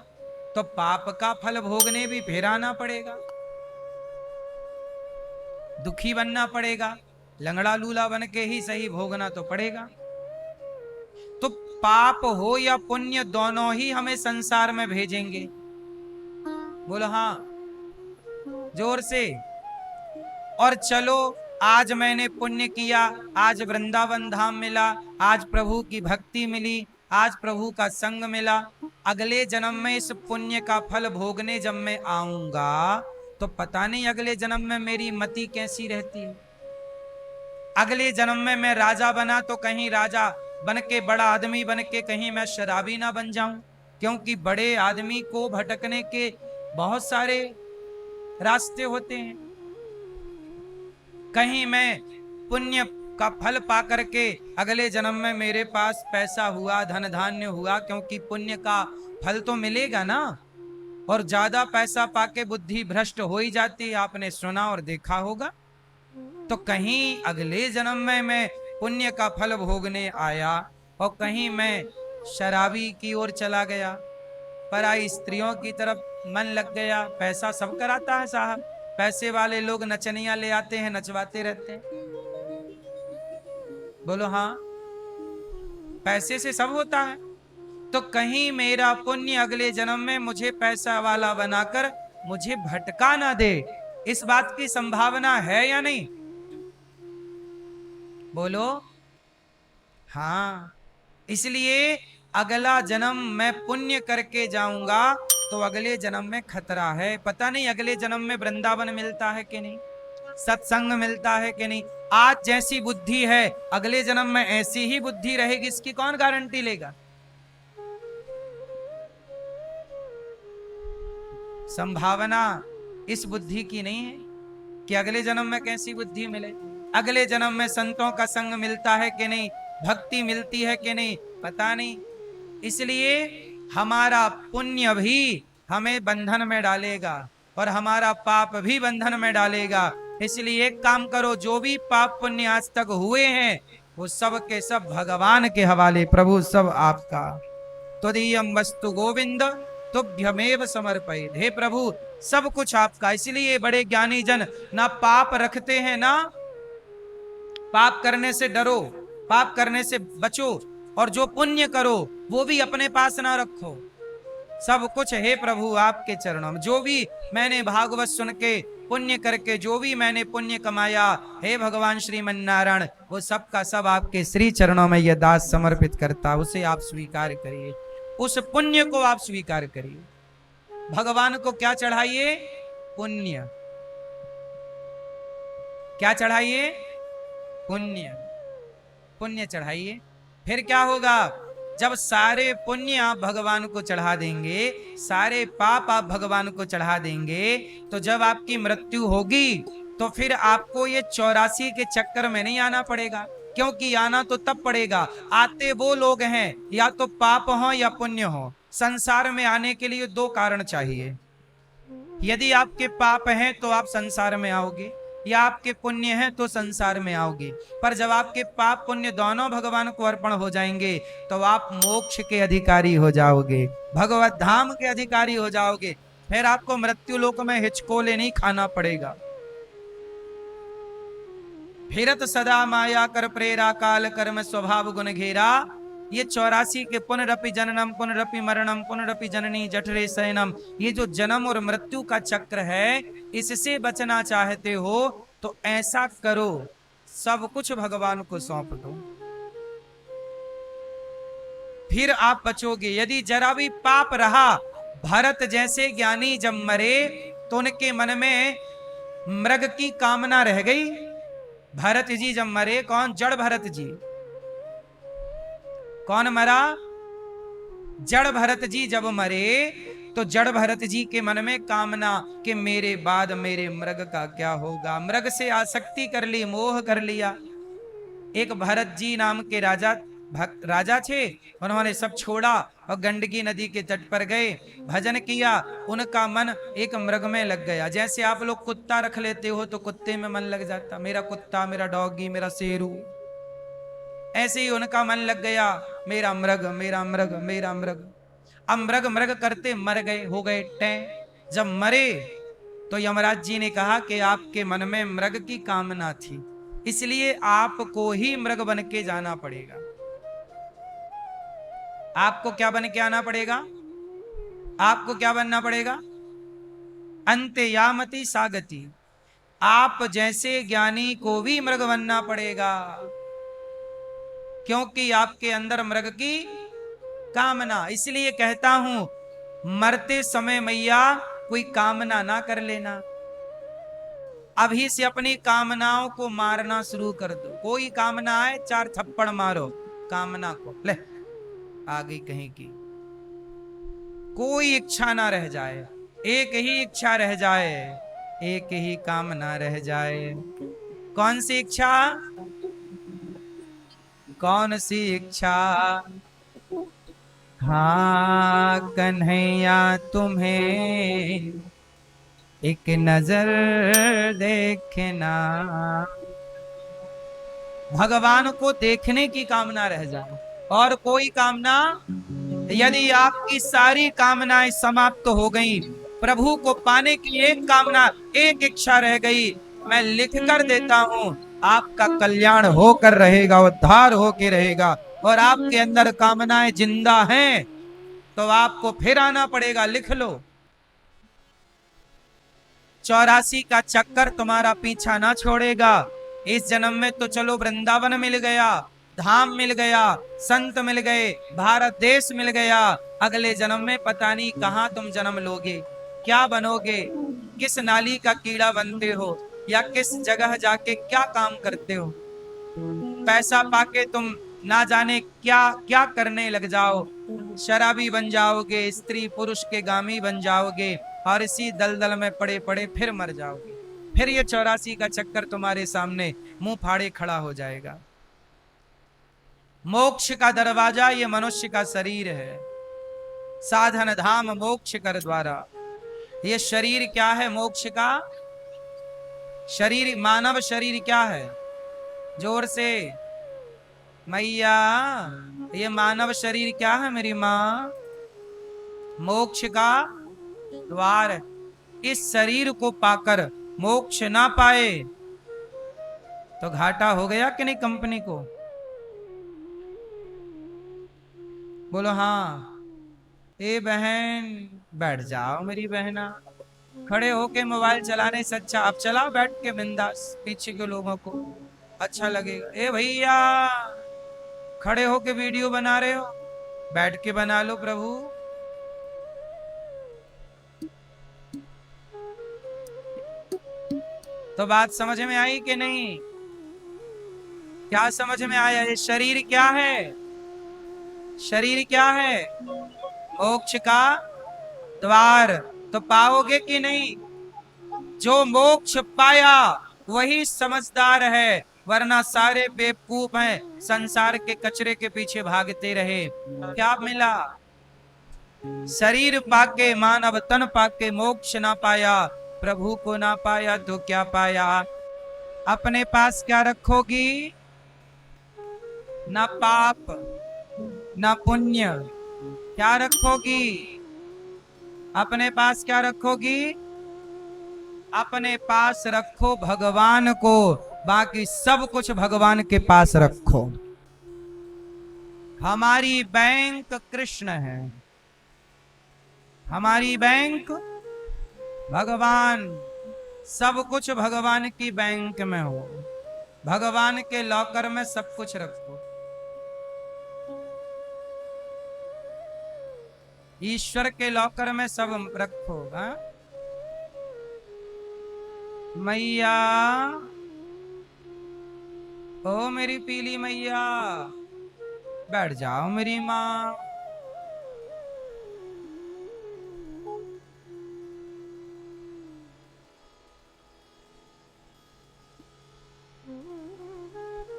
तो पाप का फल भोगने भी फिर आना पड़ेगा, दुखी बनना पड़ेगा, लंगड़ा लूला बन के ही सही भोगना तो पड़ेगा। तो पाप हो या पुण्य, दोनों ही हमें संसार में भेजेंगे। बोलो हाँ जोर से। और चलो, आज मैंने पुण्य किया, आज वृंदावन धाम मिला, आज प्रभु की भक्ति मिली, आज प्रभु का संग मिला। अगले जन्म में इस पुण्य का फल भोगने जब मैं आऊंगा तो पता नहीं अगले जन्म में मेरी मति कैसी रहती है। अगले जन्म में मैं राजा बना तो कहीं राजा बन के, बड़ा आदमी बन के कहीं मैं शराबी ना बन जाऊं, क्योंकि बड़े आदमी को भटकने के बहुत सारे रास्ते होते हैं। कहीं मैं पुण्य का फल पा करके अगले जन्म में मेरे पास पैसा हुआ, धन धान्य हुआ, क्योंकि पुण्य का फल तो मिलेगा ना। और ज्यादा पैसा पाके बुद्धि भ्रष्ट हो ही जाती है, आपने सुना और देखा होगा। तो कहीं अगले जन्म में मैं पुण्य का फल भोगने आया और कहीं मैं शराबी की ओर चला गया, पराई स्त्रियों की तरफ मन लग गया। पैसा सब कराता है साहब, पैसे वाले लोग नचनिया ले आते हैं, नचवाते रहते हैं। बोलो हाँ, पैसे से सब होता है। तो कहीं मेरा पुण्य अगले जन्म में मुझे पैसा वाला बनाकर मुझे भटका ना दे, इस बात की संभावना है या नहीं? बोलो हाँ। इसलिए अगला जन्म मैं पुण्य करके जाऊंगा तो अगले जन्म में खतरा है। पता नहीं अगले जन्म में वृंदावन मिलता है कि नहीं, सत्संग मिलता है कि नहीं। आज जैसी बुद्धि है अगले जन्म में ऐसी ही बुद्धि रहेगी, इसकी कौन गारंटी लेगा? संभावना इस बुद्धि की नहीं है कि अगले जन्म में कैसी बुद्धि मिले। अगले जन्म में संतों का संग मिलता है कि नहीं, भक्ति मिलती है कि नहीं, पता नहीं। इसलिए हमारा पुण्य भी हमें बंधन में डालेगा और हमारा पाप भी बंधन में डालेगा। इसलिए एक काम करो, जो भी पाप पुण्य आज तक हुए हैं वो सब के सब भगवान के हवाले। प्रभु सब आपका, त्वदीयं वस्तु गोविंद तुभ्यमेव समर्पयेत्। हे प्रभु सब कुछ आपका। इसलिए बड़े ज्ञानी जन ना पाप रखते हैं, ना पाप करने से डरो, पाप करने से बचो, और जो पुण्य करो वो भी अपने पास ना रखो। सब कुछ हे प्रभु आपके चरणों में। जो भी मैंने भागवत सुन के पुण्य करके जो भी मैंने पुण्य कमाया, हे भगवान श्रीमन नारायण, वो सब का सब आपके श्री चरणों में यह दास समर्पित करता, उसे आप स्वीकार करिए, उस पुण्य को आप स्वीकार करिए। भगवान को क्या चढ़ाइए? पुण्य। क्या चढ़ाइए? पुण्य। पुण्य चढ़ाइए। फिर क्या होगा? जब सारे पुण्य आप भगवान को चढ़ा देंगे, सारे पाप आप भगवान को चढ़ा देंगे, तो जब आपकी मृत्यु होगी तो फिर आपको ये 84 के चक्कर में नहीं आना पड़ेगा। क्योंकि आना तो तब पड़ेगा, आते वो लोग हैं या तो पाप हो या पुण्य हो। संसार में आने के लिए दो कारण चाहिए। यदि आपके पाप हैं तो आप संसार में आओगे, या आपके पुण्य हैं तो संसार में आओगे। पर जब आपके पाप पुण्य दोनों भगवान को अर्पण हो जाएंगे तो आप मोक्ष के अधिकारी हो जाओगे, भगवत धाम के अधिकारी हो जाओगे। फिर आपको मृत्यु लोक में हिचकोले नहीं खाना पड़ेगा। फिरत सदा माया कर प्रेरा, काल कर्म स्वभाव गुण घेरा, ये 84 के पुनरपि जननम पुनरपि मरणम पुनरपि जननी जठरे शयनम, ये जो जन्म और मृत्यु का चक्र है, इससे बचना चाहते हो तो ऐसा करो, सब कुछ भगवान को सौंप दो, फिर आप बचोगे। यदि जरा भी पाप रहा, भरत जैसे ज्ञानी जब मरे तो उनके मन में मृग की कामना रह गई। भरत जी जब मरे, कौन? जड़ भरत जी। कौन मरा? जड़ भरत जी जब मरे तो जड़ भरत जी के मन में कामना कि मेरे बाद मेरे मृग का क्या होगा। मृग से आसक्ति कर ली, मोह कर लिया। एक भरत जी नाम के राजा थे, उन्होंने सब छोड़ा और गंडकी नदी के तट पर गए, भजन किया, उनका मन एक मृग में लग गया। जैसे आप लोग कुत्ता रख लेते हो तो कुत्ते में मन लग जाता, मेरा कुत्ता, मेरा डॉगी, मेरा शेरू, ऐसे ही उनका मन लग गया, मेरा मृग, मेरा मृग, मेरा मृग। अब मृग मृग करते मर गए, हो गए टैं। जब मरे तो यमराज जी ने कहा कि आपके मन में मृग की कामना थी, इसलिए आपको ही मृग बन के जाना पड़ेगा। आपको क्या बन के आना पड़ेगा? आपको क्या बनना पड़ेगा? अंत्ययामति सागति। आप जैसे ज्ञानी को भी मृग बनना पड़ेगा, क्योंकि आपके अंदर मृग की कामना। इसलिए कहता हूं, मरते समय मैया कोई कामना ना कर लेना, अभी से अपनी कामनाओं को मारना शुरू कर दो। कोई कामना है, 4 थप्पड़ मारो कामना को, ले आ गई कहीं की। कोई इच्छा ना रह जाए, एक ही इच्छा रह जाए, एक ही कामना रह जाए। कौन सी इच्छा? कौन सी इच्छा? हाँ कन्हैया तुम्हें एक नजर देखना, भगवान को देखने की कामना रह जाए, और कोई कामना। यदि आपकी सारी कामनाएं समाप्त हो गई, प्रभु को पाने की एक कामना, एक इच्छा रह गई, मैं लिख कर देता हूं, आपका कल्याण होकर रहेगा, उद्धार होकर रहेगा। और आपके अंदर कामनाएं जिंदा हैं तो आपको फिर आना पड़ेगा, लिख लो। 84 का चक्कर तुम्हारा पीछा ना छोड़ेगा। इस जन्म में तो चलो वृंदावन मिल गया, धाम मिल गया, संत मिल गए, भारत देश मिल गया। अगले जन्म में पता नहीं कहां तुम जन्म लोगे, क्या बनोगे, किस नाली का कीड़ा बनते हो, या किस जगह जाके क्या काम करते हो। पैसा पाके तुम ना जाने क्या क्या करने लग जाओ, शराबी बन जाओगे, स्त्री पुरुष के गामी बन जाओगे, और इसी दलदल में पड़े पड़े फिर मर जाओगे। फिर ये 84 का चक्कर तुम्हारे सामने मुंह फाड़े खड़ा हो जाएगा। मोक्ष का दरवाजा ये मनुष्य का शरीर है, साधन धाम मोक्ष कर द्वारा। ये शरीर क्या है? मोक्ष का शरीर, मानव शरीर क्या है? जोर से मैया, ये मानव शरीर क्या है मेरी माँ? मोक्ष का द्वार। इस शरीर को पाकर मोक्ष ना पाए तो घाटा हो गया कि नहीं कंपनी को? बोलो हाँ। ए बहन बैठ जाओ, मेरी बहना, खड़े होके मोबाइल चलाने से अच्छा आप चलाओ बैठ के बिंदास, पीछे के लोगों को अच्छा लगेगा। ए भैया खड़े होके वीडियो बना रहे हो, बैठ के बना लो प्रभु। तो बात समझ में आई कि नहीं? क्या समझ में आया? ये शरीर क्या है? शरीर क्या है? मोक्ष का द्वार। तो पाओगे कि नहीं? जो मोक्ष पाया वही समझदार है, वरना सारे बेवकूफ हैं, संसार के कचरे के पीछे भागते रहे। क्या मिला? शरीर पाके, मानव तन पाके मोक्ष ना पाया, प्रभु को ना पाया तो क्या पाया? अपने पास क्या रखोगी? ना पाप ना पुण्य। क्या रखोगी? अपने पास क्या रखोगी? अपने पास रखो भगवान को, बाकी सब कुछ भगवान के पास रखो। हमारी बैंक कृष्ण है, हमारी बैंक भगवान। सब कुछ भगवान की बैंक में हो, भगवान के लॉकर में सब कुछ रखो। ईश्वर के लॉकर में सब रखो। हाँ? मैया, ओ मेरी पीली मैया, बैठ जाओ मेरी माँ।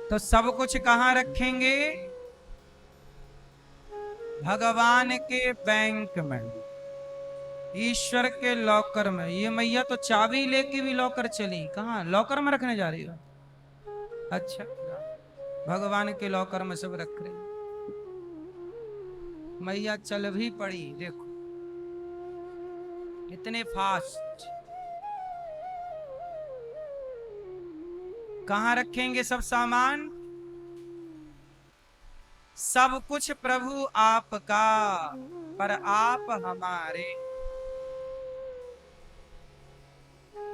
तो सब कुछ कहाँ रखेंगे? भगवान के बैंक में, ईश्वर के लॉकर में। ये मैया तो चाबी लेके भी लॉकर चली, कहाँ लॉकर में रखने जा रही हो? अच्छा, भगवान के लॉकर में सब रख रहे। मैया चल भी पड़ी, देखो इतने फास्ट। कहाँ रखेंगे सब सामान? सब कुछ प्रभु आपका, पर आप हमारे।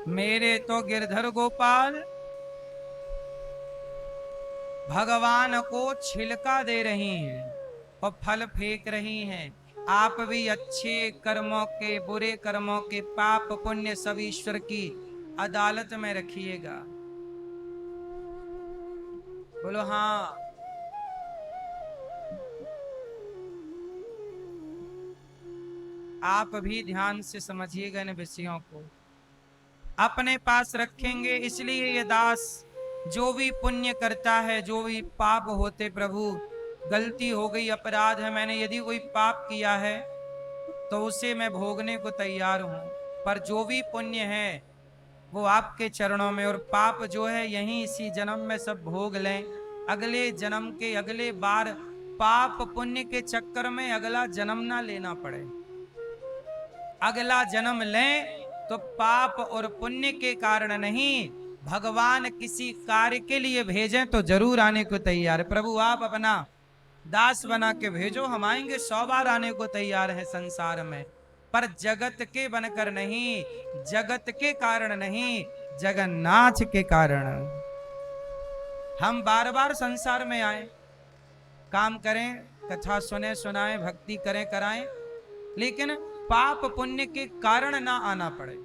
मेरे तो गिरधर गोपाल भगवान को छिलका दे रही हैं और फल फेंक रही हैं। आप भी अच्छे कर्मों के, बुरे कर्मों के, पाप पुण्य सब ईश्वर की अदालत में रखिएगा। बोलो हाँ। आप भी ध्यान से समझिएगा इन विषयों को, अपने पास रखेंगे। इसलिए ये दास जो भी पुण्य करता है, जो भी पाप होते, प्रभु गलती हो गई, अपराध है, मैंने यदि कोई पाप किया है तो उसे मैं भोगने को तैयार हूं, पर जो भी पुण्य है वो आपके चरणों में। और पाप जो है यहीं इसी जन्म में सब भोग लें, अगले जन्म के, अगले बार पाप पुण्य के चक्कर में अगला जन्म ना लेना पड़े। अगला जन्म लें तो पाप और पुण्य के कारण नहीं, भगवान किसी कार्य के लिए भेजें तो जरूर आने को तैयार है। प्रभु आप अपना दास बना के भेजो, हम आएंगे, 100 बार आने को तैयार है संसार में, पर जगत के बनकर नहीं, जगत के कारण नहीं, जगन्नाथ के कारण। हम बार बार संसार में आए, काम करें, कथा सुने सुनाएं, भक्ति करें कराएं, लेकिन पाप पुण्य के कारण ना आना पड़े।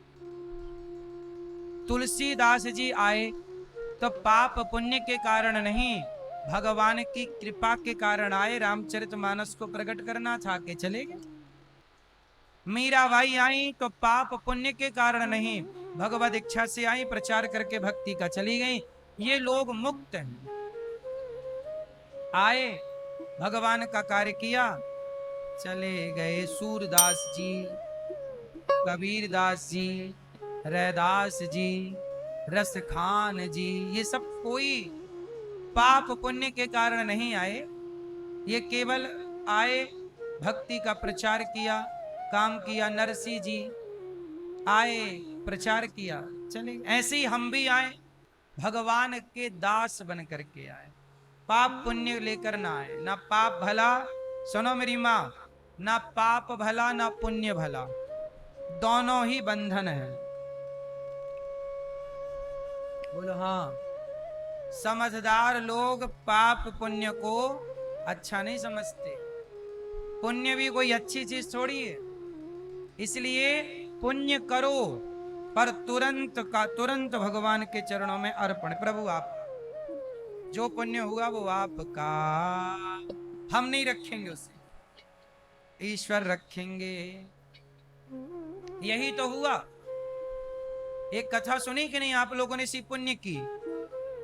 तुलसीदास जी आए तो पाप पुण्य के कारण नहीं, भगवान की कृपा के कारण आए। रामचरितमानस को प्रकट करना था के चले गए। मीराबाई आई तो पाप पुण्य के कारण नहीं, भगवत इच्छा से आई, प्रचार करके भक्ति का चली गई। ये लोग मुक्त हैं, आए भगवान का कार्य किया, चले गए। सूरदास जी, कबीरदास जी, रैदास जी, रसखान जी, ये सब कोई पाप पुण्य के कारण नहीं आए, ये केवल आए, भक्ति का प्रचार किया, काम किया। नरसिंह जी आए, प्रचार किया, चले। ऐसे ही हम भी आए, भगवान के दास बन करके आए, पाप पुण्य लेकर ना आए। ना पाप भला, सुनो मेरी माँ, ना पाप भला ना पुण्य भला, दोनों ही बंधन है। बोलो हाँ। समझदार लोग पाप पुण्य को अच्छा नहीं समझते। पुण्य भी कोई अच्छी चीज थोड़ी है, इसलिए पुण्य करो, पर तुरंत का तुरंत भगवान के चरणों में अर्पण। प्रभु आप, जो पुण्य हुआ वो आपका, हम नहीं रखेंगे उसे, ईश्वर रखेंगे। यही तो हुआ। एक कथा सुनी कि नहीं आप लोगों ने इसी पुण्य की?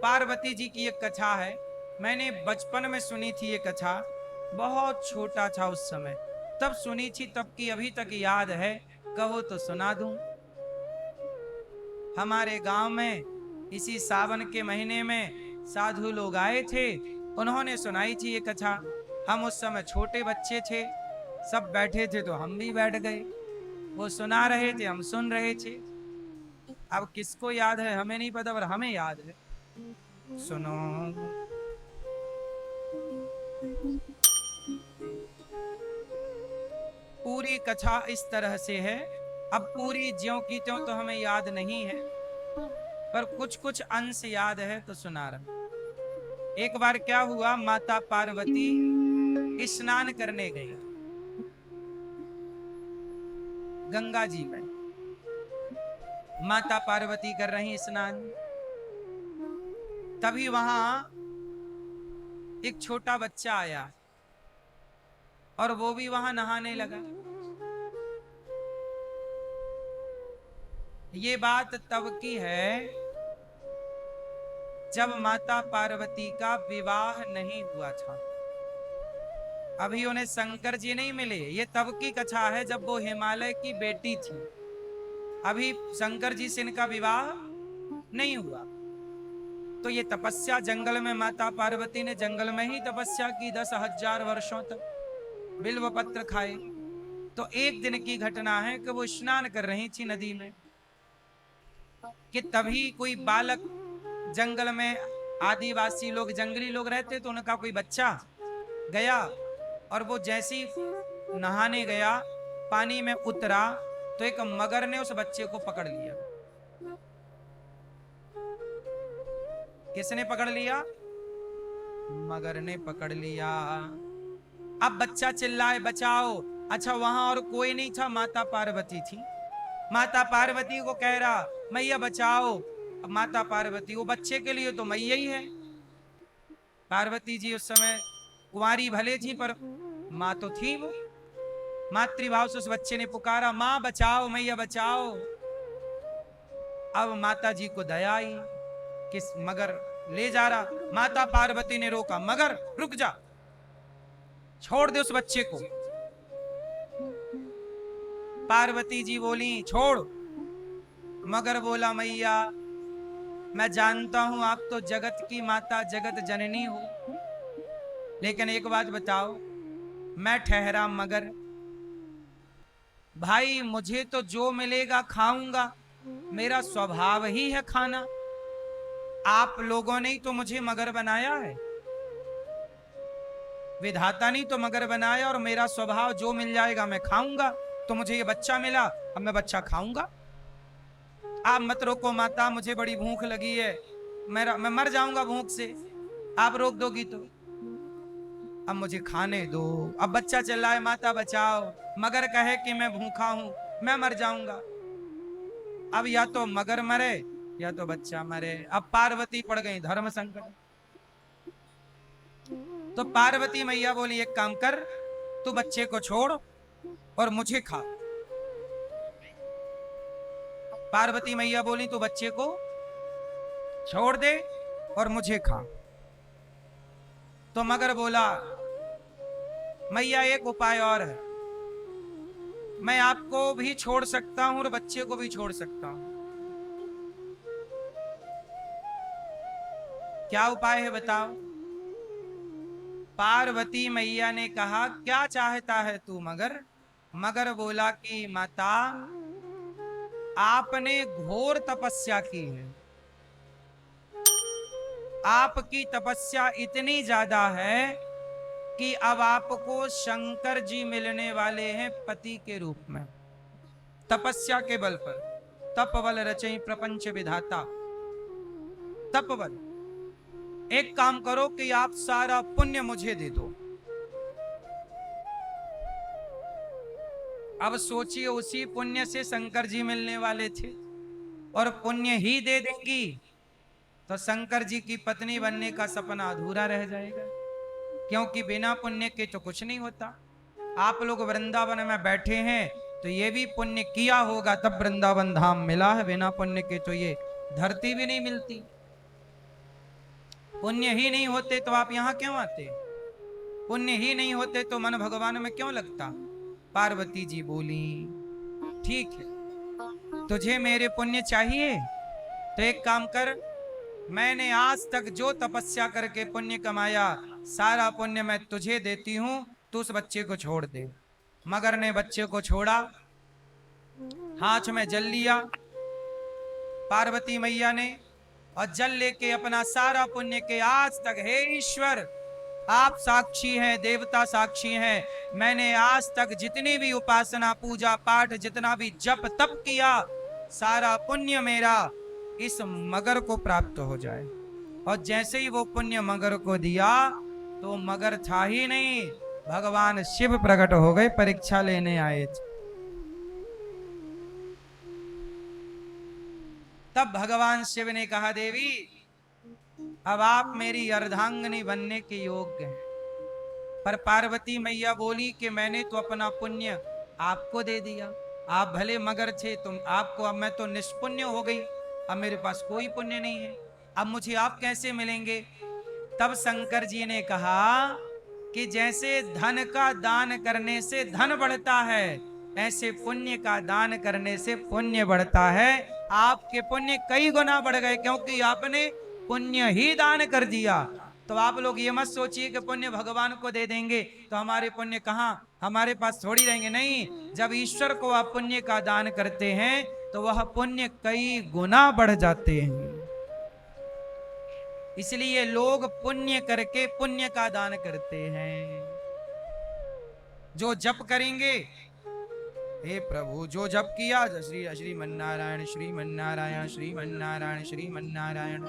पार्वती जी की एक कथा है, मैंने बचपन में सुनी थी ये कथा, बहुत छोटा था उस समय, तब सुनी थी, तब की अभी तक याद है। कहो तो सुना दूं। हमारे गांव में इसी सावन के महीने में साधु लोग आए थे, उन्होंने सुनाई थी ये कथा। हम उस समय छोटे बच्चे थे, सब बैठे थे तो हम भी बैठ गए, वो सुना रहे थे, हम सुन रहे थे। अब किसको याद है हमें नहीं पता, पर हमें याद है। सुनो। पूरी कथा इस तरह से है। अब पूरी ज्यों की त्यों तो हमें याद नहीं है, पर कुछ कुछ अंश याद है तो सुना रहा। एक बार क्या हुआ, माता पार्वती स्नान करने गई गंगा जी में। माता पार्वती कर रही स्नान, तभी वहां एक छोटा बच्चा आया और वो भी वहां नहाने लगा। ये बात तब की है जब माता पार्वती का विवाह नहीं हुआ था। अभी उन्हें शंकर जी नहीं मिले। ये तब की कथा है जब वो हिमालय की बेटी थी। अभी शंकर जी से इनका विवाह नहीं हुआ। तो ये तपस्या जंगल में, माता पार्वती ने जंगल में ही तपस्या की 10,000 वर्षों तक, बिल्व पत्र खाए। तो एक दिन की घटना है कि वो स्नान कर रही थी नदी में, कि तभी कोई बालक, जंगल में आदिवासी लोग, जंगली लोग रहते, तो उनका कोई बच्चा गया और वो जैसे ही नहाने गया, पानी में उतरा, तो एक मगर ने उस बच्चे को पकड़ लिया। किसने पकड़ लिया? मगर ने पकड़ लिया। अब बच्चा चिल्लाए बचाओ। अच्छा, वहां और कोई नहीं था, माता पार्वती थी। माता पार्वती को कह रहा मैया बचाओ। अब माता पार्वती, वो बच्चे के लिए तो मैया ही है। पार्वती जी उस समय कुंवारी भले थी, पर माँ तो थी। वो मातृभाव से उस बच्चे ने पुकारा, माँ बचाओ, मैया बचाओ। अब माता जी को दया आई, किस मगर ले जा रहा। माता पार्वती ने रोका, मगर रुक जा, छोड़ दे उस बच्चे को। पार्वती जी बोली छोड़। मगर बोला मैया, मैं जानता हूं आप तो जगत की माता, जगत जननी हो, लेकिन एक बात बताओ, मैं ठहरा मगर, भाई मुझे तो जो मिलेगा खाऊंगा, मेरा स्वभाव ही है खाना। आप लोगों ने ही तो मुझे मगर बनाया है, विधाता नहीं तो मगर बनाया, और मेरा स्वभाव जो मिल जाएगा मैं खाऊंगा। तो मुझे ये बच्चा मिला, अब मैं बच्चा खाऊंगा। आप मत रोको माता, मुझे बड़ी भूख लगी है, मैं मर जाऊंगा भूख से, आप रोक दोगी तो। अब मुझे खाने दो। अब बच्चा चिल्लाए माता बचाओ, मगर कहे कि मैं भूखा हूं, मैं मर जाऊंगा। अब या तो मगर मरे या तो बच्चा मरे। अब पार्वती पड़ गई धर्म संकट। तो पार्वती मैया बोली एक काम कर, तू बच्चे को छोड़ और मुझे खा। पार्वती मैया बोली तू बच्चे को छोड़ दे और मुझे खा। तो मगर बोला मैया एक उपाय और है, मैं आपको भी छोड़ सकता हूं और बच्चे को भी छोड़ सकता हूं। क्या उपाय है बताओ? पार्वती मैया ने कहा क्या चाहता है तू मगर? मगर बोला कि माता आपने घोर तपस्या की है, आपकी तपस्या इतनी ज्यादा है कि अब आपको शंकर जी मिलने वाले हैं पति के रूप में। तपस्या के बल पर, तपबल रचई प्रपंच विधाता। तपबल, एक काम करो कि आप सारा पुण्य मुझे दे दो। अब सोचिए, उसी पुण्य से शंकर जी मिलने वाले थे, और पुण्य ही दे देंगी तो शंकर जी की पत्नी बनने का सपना अधूरा रह जाएगा, क्योंकि बिना पुण्य के तो कुछ नहीं होता। आप लोग वृंदावन में बैठे हैं तो ये भी पुण्य किया होगा तब वृंदावन धाम मिला है, बिना पुण्य के तो ये धरती भी नहीं मिलती। पुण्य ही नहीं होते तो आप यहां क्यों आते? पुण्य ही नहीं होते तो मन भगवान में क्यों लगता? पार्वती जी बोली ठीक है, तुझे मेरे पुण्य चाहिए तो एक काम कर, मैंने आज तक जो तपस्या करके पुण्य कमाया सारा पुण्य मैं तुझे देती हूं, तू उस बच्चे को छोड़ दे। मगर ने बच्चे को छोड़ा, हाथ में जल लिया पार्वती मैया ने, और जल लेके अपना सारा पुण्य के आज तक, हे ईश्वर आप साक्षी हैं, देवता साक्षी हैं, मैंने आज तक जितनी भी उपासना पूजा पाठ जितना भी जप तप किया, सारा पुण्य मेरा इस मगर को प्राप्त हो जाए। और जैसे ही वो पुण्य मगर को दिया तो मगर था ही नहीं, भगवान शिव प्रकट हो गए, परीक्षा लेने आए थे। तब भगवान शिव ने कहा, देवी अब आप मेरी अर्धांगिनी बनने के योग्य हैं। पर पार्वती मैया बोली कि मैंने तो अपना पुण्य आपको दे दिया, आप भले मगर थे, तुम आपको, अब मैं तो निष्पुण्य हो गई, अब मेरे पास कोई पुण्य नहीं है, अब मुझे आप कैसे मिलेंगे। तब शंकर जी ने कहा कि जैसे धन का दान करने से धन बढ़ता है, ऐसे पुण्य का दान करने से पुण्य बढ़ता है। आपके पुण्य कई गुना बढ़ गए, क्योंकि आपने पुण्य ही दान कर दिया। तो आप लोग ये मत सोचिए कि पुण्य भगवान को दे देंगे तो हमारे पुण्य कहाँ हमारे पास थोड़ी रहेंगे। नहीं, जब ईश्वर को आप पुण्य का दान करते हैं तो वह पुण्य कई गुना बढ़ जाते हैं। इसलिए लोग पुण्य करके पुण्य का दान करते हैं। जो जप करेंगे, हे प्रभु, जो जप किया, श्रीमन्नारायण श्रीमन्नारायण श्रीमन्नारायण श्रीमन्नारायण,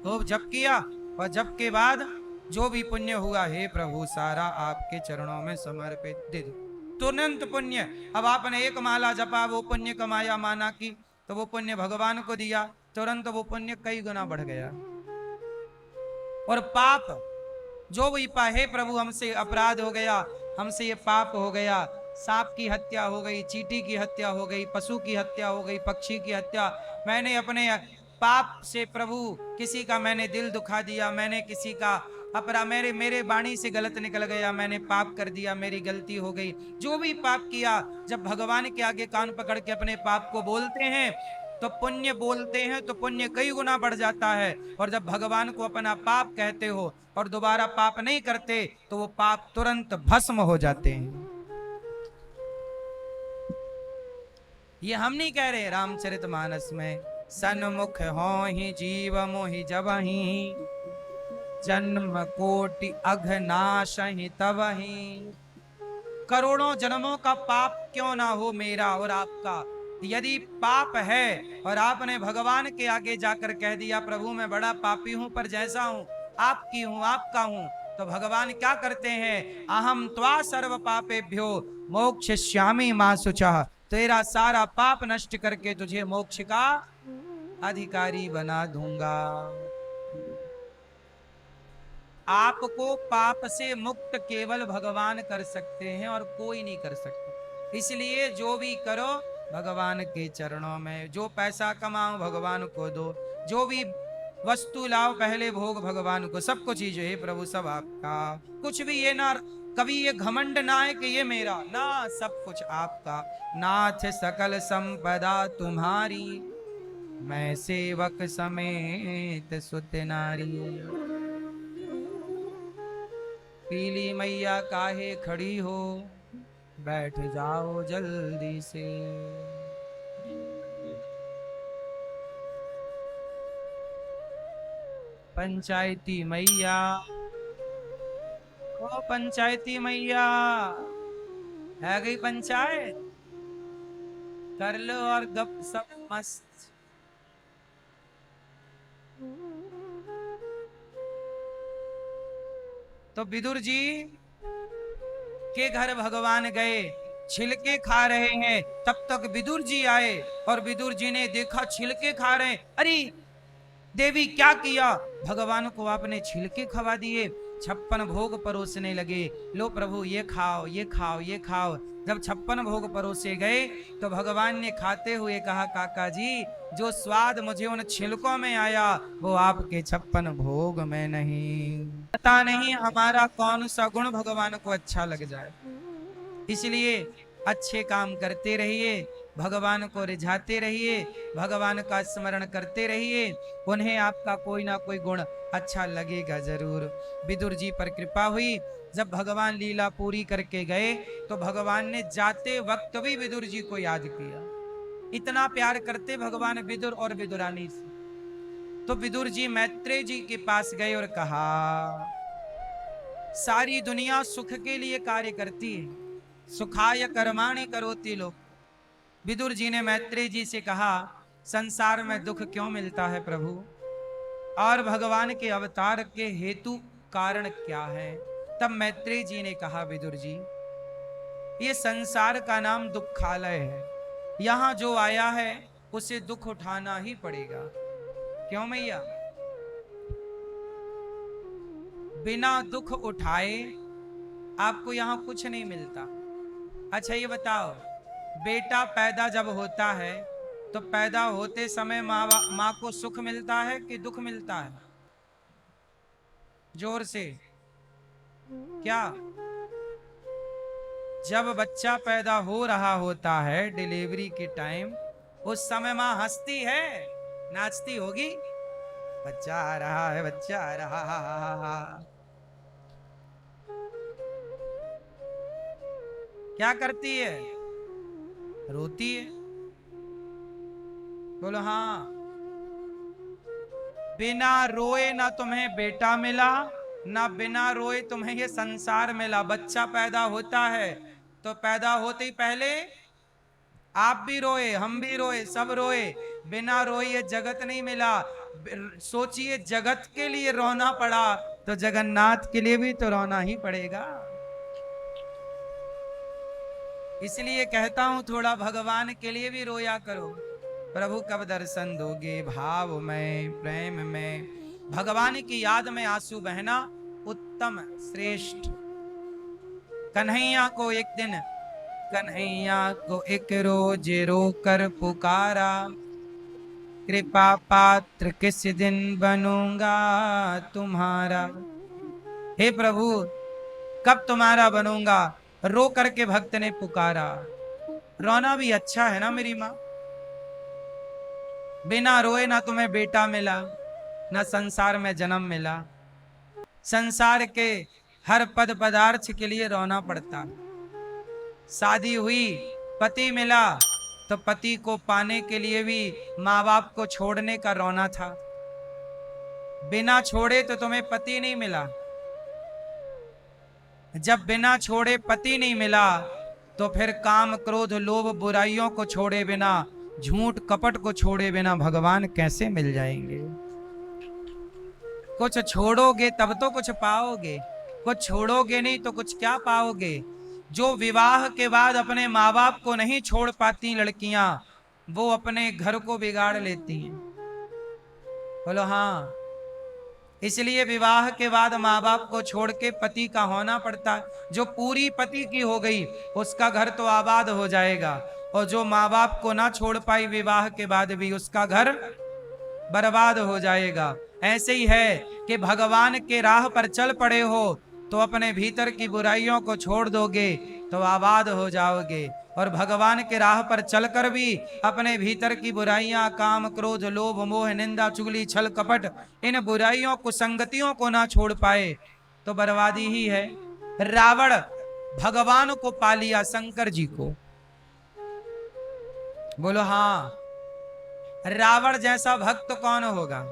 खूब जप किया, और जप के बाद जो भी पुण्य हुआ, हे प्रभु सारा आपके चरणों में समर्पित दे दो, तुरंत पुण्य। अब आपने एक माला जपा, वो पुण्य कमाया, माना की, तो वो पुण्य भगवान को दिया, तुरंत वो पुण्य कई गुना बढ़ गया। और पाप जो भी हे प्रभु हमसे अपराध हो गया, हमसे ये पाप हो गया, सांप की हत्या हो गई, चींटी की हत्या हो गई, पशु की हत्या हो गई, पक्षी की हत्या, मैंने अपने पाप से प्रभु किसी का मैंने दिल दुखा दिया, मैंने किसी का मेरे वाणी से गलत निकल गया, मैंने पाप कर दिया, मेरी गलती हो गई, जो भी पाप किया, जब भगवान के आगे कान पकड़ के अपने पाप को बोलते हैं तो पुण्य बोलते हैं तो पुण्य कई गुना बढ़ जाता है। और जब भगवान को अपना पाप कहते हो और दोबारा पाप नहीं करते तो वो पाप तुरंत भस्म हो जाते हैं। ये हम नहीं कह रहे, रामचरितमानस में, सन्मुख हो ही जीव मोहि जबहि, जन्म कोटि अघनाश ही तबहि। करोड़ों जन्मों का पाप क्यों ना हो मेरा और आपका, यदि पाप है और आपने भगवान के आगे जाकर कह दिया प्रभु मैं बड़ा पापी हूं, पर जैसा हूं आपकी हूं, आपका हूं, तो भगवान क्या करते हैं, अहम त्वा सर्व पापेभ्यो मोक्षयिष्यामि मा शुचः, तेरा सारा पाप नष्ट करके तुझे मोक्ष का अधिकारी बना दूंगा। आपको पाप से मुक्त केवल भगवान कर सकते हैं और कोई नहीं कर सकता। इसलिए जो भी करो भगवान के चरणों में, जो पैसा कमाओ भगवान को दो, जो भी वस्तु लाओ पहले भोग भगवान को, सब कुछ ही जो है प्रभु सब आपका, कुछ भी ये ना, कभी ये घमंड ना है कि ये मेरा, ना, सब कुछ आपका। नाथ सकल संपदा तुम्हारी, मैं सेवक समेत सुत नारी। पीली मैया काहे खड़ी हो, बैठ जाओ जल्दी से। पंचायती मैया, ओ पंचायती मैया, है गई पंचायत, कर लो और गप सप मस्त। तो विदुर जी के घर भगवान गए, छिलके खा रहे हैं, तब तक विदुर जी आए और विदुर जी ने देखा छिलके खा रहे, अरे देवी क्या किया, भगवान को आपने छिलके खवा दिए। 56 भोग परोसने लगे, लो प्रभु ये खाओ ये खाओ ये खाओ। जब 56 भोग परोसे गए तो भगवान ने खाते हुए कहा, काका जी जो स्वाद मुझे उन छिलकों में आया वो आपके 56 भोग में नहीं। पता नहीं हमारा कौन सा गुण भगवान को अच्छा लग जाए, इसलिए अच्छे काम करते रहिए, भगवान को रिझाते रहिए, भगवान का स्मरण करते रहिए, उन्हें आपका कोई ना कोई गुण अच्छा लगेगा जरूर। विदुर जी पर कृपा हुई, जब भगवान लीला पूरी करके गए तो भगवान ने जाते वक्त भी विदुर जी को याद किया। इतना प्यार करते भगवान विदुर और विदुरानी से। तो विदुर जी मैत्रेय जी के पास गए और कहा, सारी दुनिया सुख के लिए कार्य करती है, सुखाय कर्माणि करोति लोक। विदुर जी ने मैत्रेय जी से कहा, संसार में दुख क्यों मिलता है प्रभु, और भगवान के अवतार के हेतु कारण क्या है। तब मैत्रेय जी ने कहा, विदुर जी, ये संसार का नाम दुखालय है, यहां जो आया है उसे दुख उठाना ही पड़ेगा। क्यों मैया? बिना दुख उठाए आपको यहां कुछ नहीं मिलता। अच्छा ये बताओ, बेटा पैदा जब होता है तो पैदा होते समय माँ को सुख मिलता है कि दुख मिलता है? जोर से क्या? जब बच्चा पैदा हो रहा होता है डिलीवरी के टाइम, उस समय माँ हंसती है, नाचती होगी, बच्चा आ रहा है, बच्चा आ रहा। क्या करती है? रोती है। बोलो हाँ। बिना रोए ना तुम्हें बेटा मिला, ना बिना रोए तुम्हें ये संसार मिला। बच्चा पैदा होता है तो पैदा होते ही पहले आप भी रोए, हम भी रोए, सब रोए। बिना रोए ये जगत नहीं मिला। सोचिए, जगत के लिए रोना पड़ा तो जगन्नाथ के लिए भी तो रोना ही पड़ेगा। इसलिए कहता हूं, थोड़ा भगवान के लिए भी रोया करो। प्रभु कब दर्शन दोगे, भाव में, प्रेम में, भगवान की याद में आंसू बहना उत्तम श्रेष्ठ। कन्हैया को एक दिन, कन्हैया को एक रोज रोकर पुकारा, कृपा पात्र किस दिन बनूंगा तुम्हारा। हे प्रभु, कब तुम्हारा बनूंगा, रो करके भक्त ने पुकारा। रोना भी अच्छा है ना मेरी माँ? बिना रोए ना तुम्हें बेटा मिला, ना संसार में जन्म मिला। संसार के हर पद पदार्थ के लिए रोना पड़ता। शादी हुई, पति मिला, तो पति को पाने के लिए भी माँ बाप को छोड़ने का रोना था। बिना छोड़े तो तुम्हें पति नहीं मिला। जब बिना छोड़े पति नहीं मिला तो फिर काम क्रोध लोभ बुराइयों को छोड़े बिना, झूठ कपट को छोड़े बिना भगवान कैसे मिल जाएंगे? कुछ छोड़ोगे तब तो कुछ पाओगे, कुछ छोड़ोगे नहीं तो कुछ क्या पाओगे। जो विवाह के बाद अपने माँ बाप को नहीं छोड़ पाती लड़कियां, वो अपने घर को बिगाड़ लेती हैं। बोलो हाँ। इसलिए विवाह के बाद माँ बाप को छोड़ के पति का होना पड़ता है। जो पूरी पति की हो गई उसका घर तो आबाद हो जाएगा, और जो माँ बाप को ना छोड़ पाई विवाह के बाद भी, उसका घर बर्बाद हो जाएगा। ऐसे ही है कि भगवान के राह पर चल पड़े हो तो अपने भीतर की बुराइयों को छोड़ दोगे तो आबाद हो जाओगे, और भगवान के राह पर चलकर भी अपने भीतर की बुराइयां, काम क्रोध लोभ मोह निंदा चुगली छल कपट, इन बुराइयों को संगतियों को ना छोड़ पाए तो बर्बादी ही है। रावण भगवान को पा लिया, शंकर जी को। बोलो हाँ। रावण जैसा भक्त कौन होगा?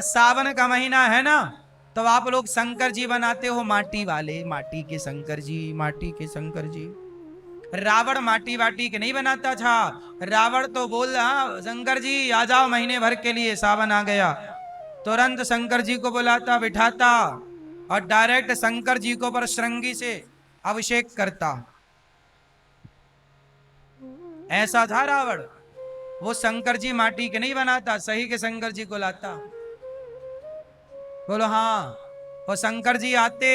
सावन का महीना है ना, तो आप लोग शंकर जी बनाते हो माटी वाले, माटी के शंकर जी, माटी के शंकर जी। रावण माटी वाटी के नहीं बनाता था। रावण तो बोल रहा, शंकर जी आ जाओ महीने भर के लिए, सावन आ गया, तुरंत शंकर जी को बुलाता, बिठाता और डायरेक्ट शंकर जी को पर श्रृंगी से अभिषेक करता। ऐसा था रावण। वो शंकर जी माटी के नहीं बनाता, सही के शंकर जी को लाता। बोलो हाँ। और शंकर जी आते,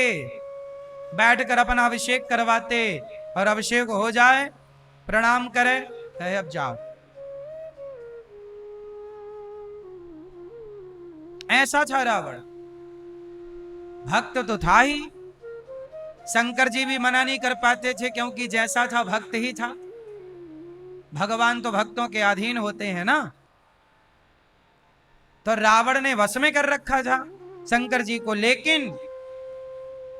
बैठकर अपना अभिषेक करवाते, और अभिषेक हो जाए, प्रणाम करे, कहे अब जाओ। ऐसा था रावण। भक्त तो था ही, शंकर जी भी मना नहीं कर पाते थे, क्योंकि जैसा था भक्त ही था। भगवान तो भक्तों के अधीन होते हैं ना। तो रावण ने वश में कर रखा था शंकर जी को। लेकिन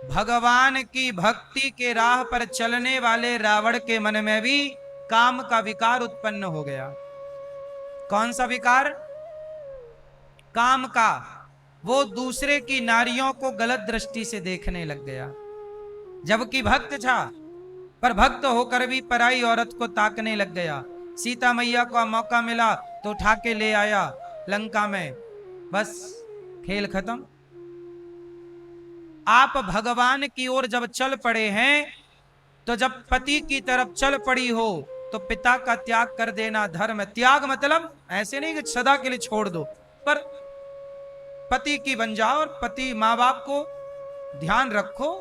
भगवान की भक्ति के राह पर चलने वाले रावण के मन में भी काम का विकार उत्पन्न हो गया। कौन सा विकार? काम का। वो दूसरे की नारियों को गलत दृष्टि से देखने लग गया, जबकि भक्त था, पर भक्त होकर भी पराई औरत को ताकने लग गया। सीता मैया को मौका मिला तो उठा के ले आया लंका में, बस खेल खत्म। आप भगवान की ओर जब चल पड़े हैं, तो जब पति की तरफ चल पड़ी हो तो पिता का त्याग कर देना धर्म। त्याग मतलब ऐसे नहीं कि सदा के लिए छोड़ दो, पर पति की बन जाओ और पति माँ बाप को ध्यान रखो,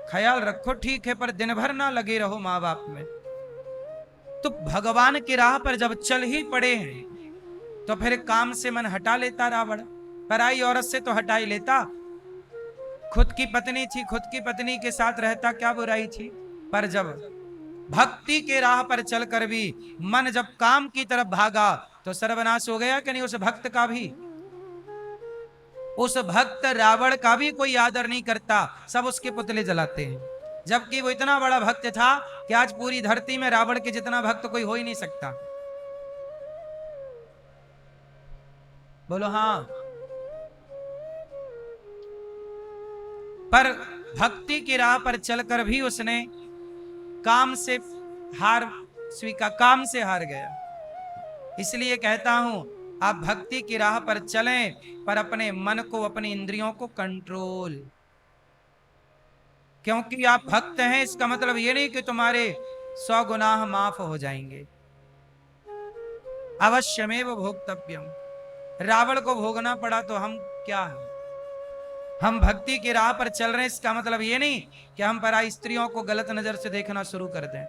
ख्याल रखो, ठीक है, पर दिन भर ना लगे रहो माँ बाप में। तो भगवान की राह पर जब चल ही पड़े हैं तो फिर काम से मन हटा लेता रावण। पराई औरत से तो हटा ही लेता, खुद की पत्नी थी, खुद की पत्नी के साथ रहता, क्या बुराई थी। पर जब भक्ति के राह पर चलकर भी मन जब काम की तरफ भागा तो सर्वनाश हो गया कि नहीं। उस भक्त का भी, उस भक्त रावण का भी कोई आदर नहीं करता, सब उसके पुतले जलाते हैं। जबकि वो इतना बड़ा भक्त था कि आज पूरी धरती में रावण के जितना भक्त कोई हो ही नहीं सकता। बोलो हाँ। पर भक्ति की राह पर चलकर भी उसने काम से हार गया। इसलिए कहता हूं, आप भक्ति की राह पर चलें, पर अपने मन को, अपनी इंद्रियों को कंट्रोल। क्योंकि आप भक्त हैं इसका मतलब ये नहीं कि तुम्हारे 100 गुनाह माफ हो जाएंगे। अवश्यमेव भोक्तव्यम। रावण को भोगना पड़ा तो हम क्या हैं? हम भक्ति की राह पर चल रहे हैं, इसका मतलब ये नहीं कि हम पराई स्त्रियों को गलत नजर से देखना शुरू कर दें।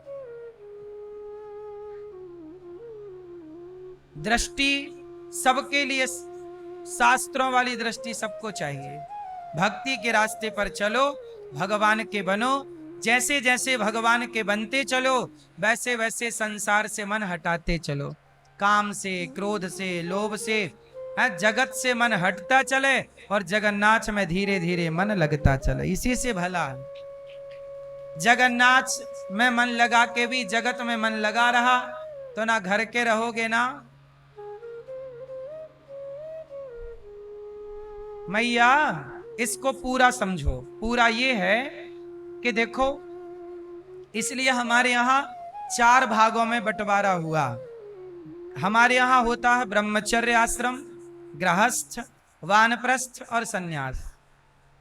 दृष्टि सबके लिए, शास्त्रों वाली दृष्टि सबको चाहिए। भक्ति के रास्ते पर चलो, भगवान के बनो। जैसे जैसे भगवान के बनते चलो, वैसे वैसे संसार से मन हटाते चलो। काम से, क्रोध से, लोभ से, जगत से मन हटता चले और जगन्नाथ में धीरे धीरे मन लगता चले। इसी से भला है। जगन्नाथ में मन लगा के भी जगत में मन लगा रहा तो ना घर के रहोगे ना मैया। इसको पूरा समझो। पूरा ये है कि देखो, इसलिए हमारे यहां 4 भागों में बंटवारा हुआ। हमारे यहां होता है ब्रह्मचर्य आश्रम, गृहस्थ, वानप्रस्थ और सन्यास।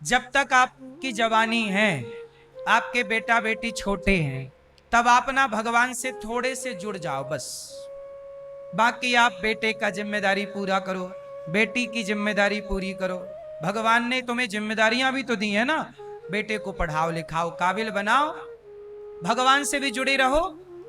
जब तक आपकी जवानी है, आपके बेटा बेटी छोटे हैं, तब आप ना भगवान से थोड़े से जुड़ जाओ बस। बाकी आप बेटे का जिम्मेदारी पूरा करो, बेटी की जिम्मेदारी पूरी करो। भगवान ने तुम्हें जिम्मेदारियां भी तो दी है ना। बेटे को पढ़ाओ लिखाओ, काबिल बनाओ, भगवान से भी जुड़े रहो,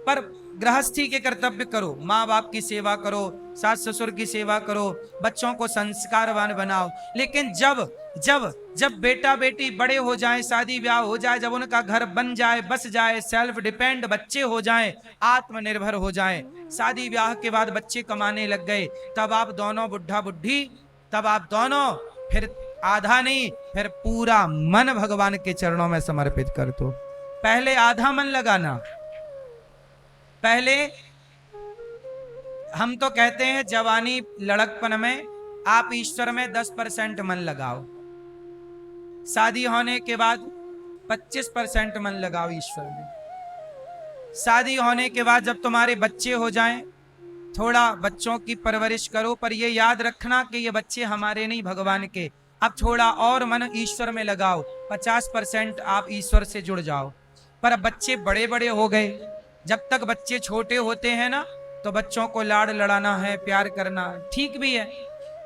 पर गृहस्थी के कर्तव्य करो। माँ बाप की सेवा करो, सास ससुर की सेवा करो, बच्चों को संस्कारवान बनाओ। लेकिन जब जब जब बेटा बेटी बड़े हो जाए, शादी ब्याह हो जाए, जब उनका घर बन जाए, बस जाए, सेल्फ डिपेंड बच्चे हो जाएं, आत्मनिर्भर हो जाएं, शादी ब्याह के बाद बच्चे कमाने लग गए, तब आप दोनों बुढ़ा बुढ़ी, तब आप दोनों फिर आधा नहीं, फिर पूरा मन भगवान के चरणों में समर्पित कर दो। पहले आधा मन लगाना। पहले हम तो कहते हैं जवानी लड़कपन में आप ईश्वर में 10% मन लगाओ, शादी होने के बाद 25% मन लगाओ ईश्वर में। शादी होने के बाद जब तुम्हारे बच्चे हो जाएं, थोड़ा बच्चों की परवरिश करो, पर ये याद रखना कि ये बच्चे हमारे नहीं, भगवान के। अब थोड़ा और मन ईश्वर में लगाओ, 50% आप ईश्वर से जुड़ जाओ। पर अब बच्चे बड़े बड़े हो गए, जब तक बच्चे छोटे होते हैं ना, तो बच्चों को लाड़ लड़ाना है, प्यार करना ठीक भी है,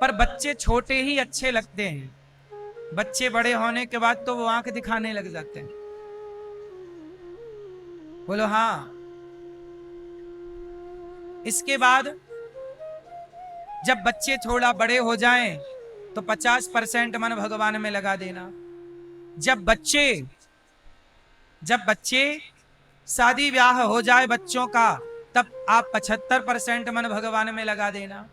पर बच्चे छोटे ही अच्छे लगते हैं। बच्चे बड़े होने के बाद तो वो आंख दिखाने लग जाते हैं। बोलो हाँ। इसके बाद जब बच्चे थोड़ा बड़े हो जाएं, तो 50% मन भगवान में लगा देना। जब बच्चे शादी ब्याह हो जाए बच्चों का, तब आप 75% मन भगवान में लगा देना।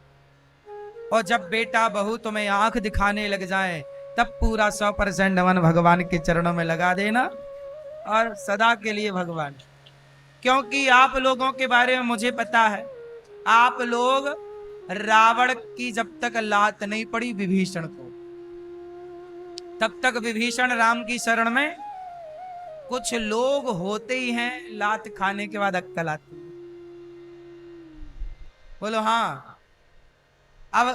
और जब बेटा बहू तुम्हें आंख दिखाने लग जाए, तब पूरा 100% मन भगवान के चरणों में लगा देना, और सदा के लिए भगवान। क्योंकि आप लोगों के बारे में मुझे पता है, आप लोग रावण की जब तक लात नहीं पड़ी विभीषण को, तब तक विभीषण राम की शरण में। कुछ लोग होते ही हैं लात खाने के बाद अक्कल आती है। बोलो हाँ। अब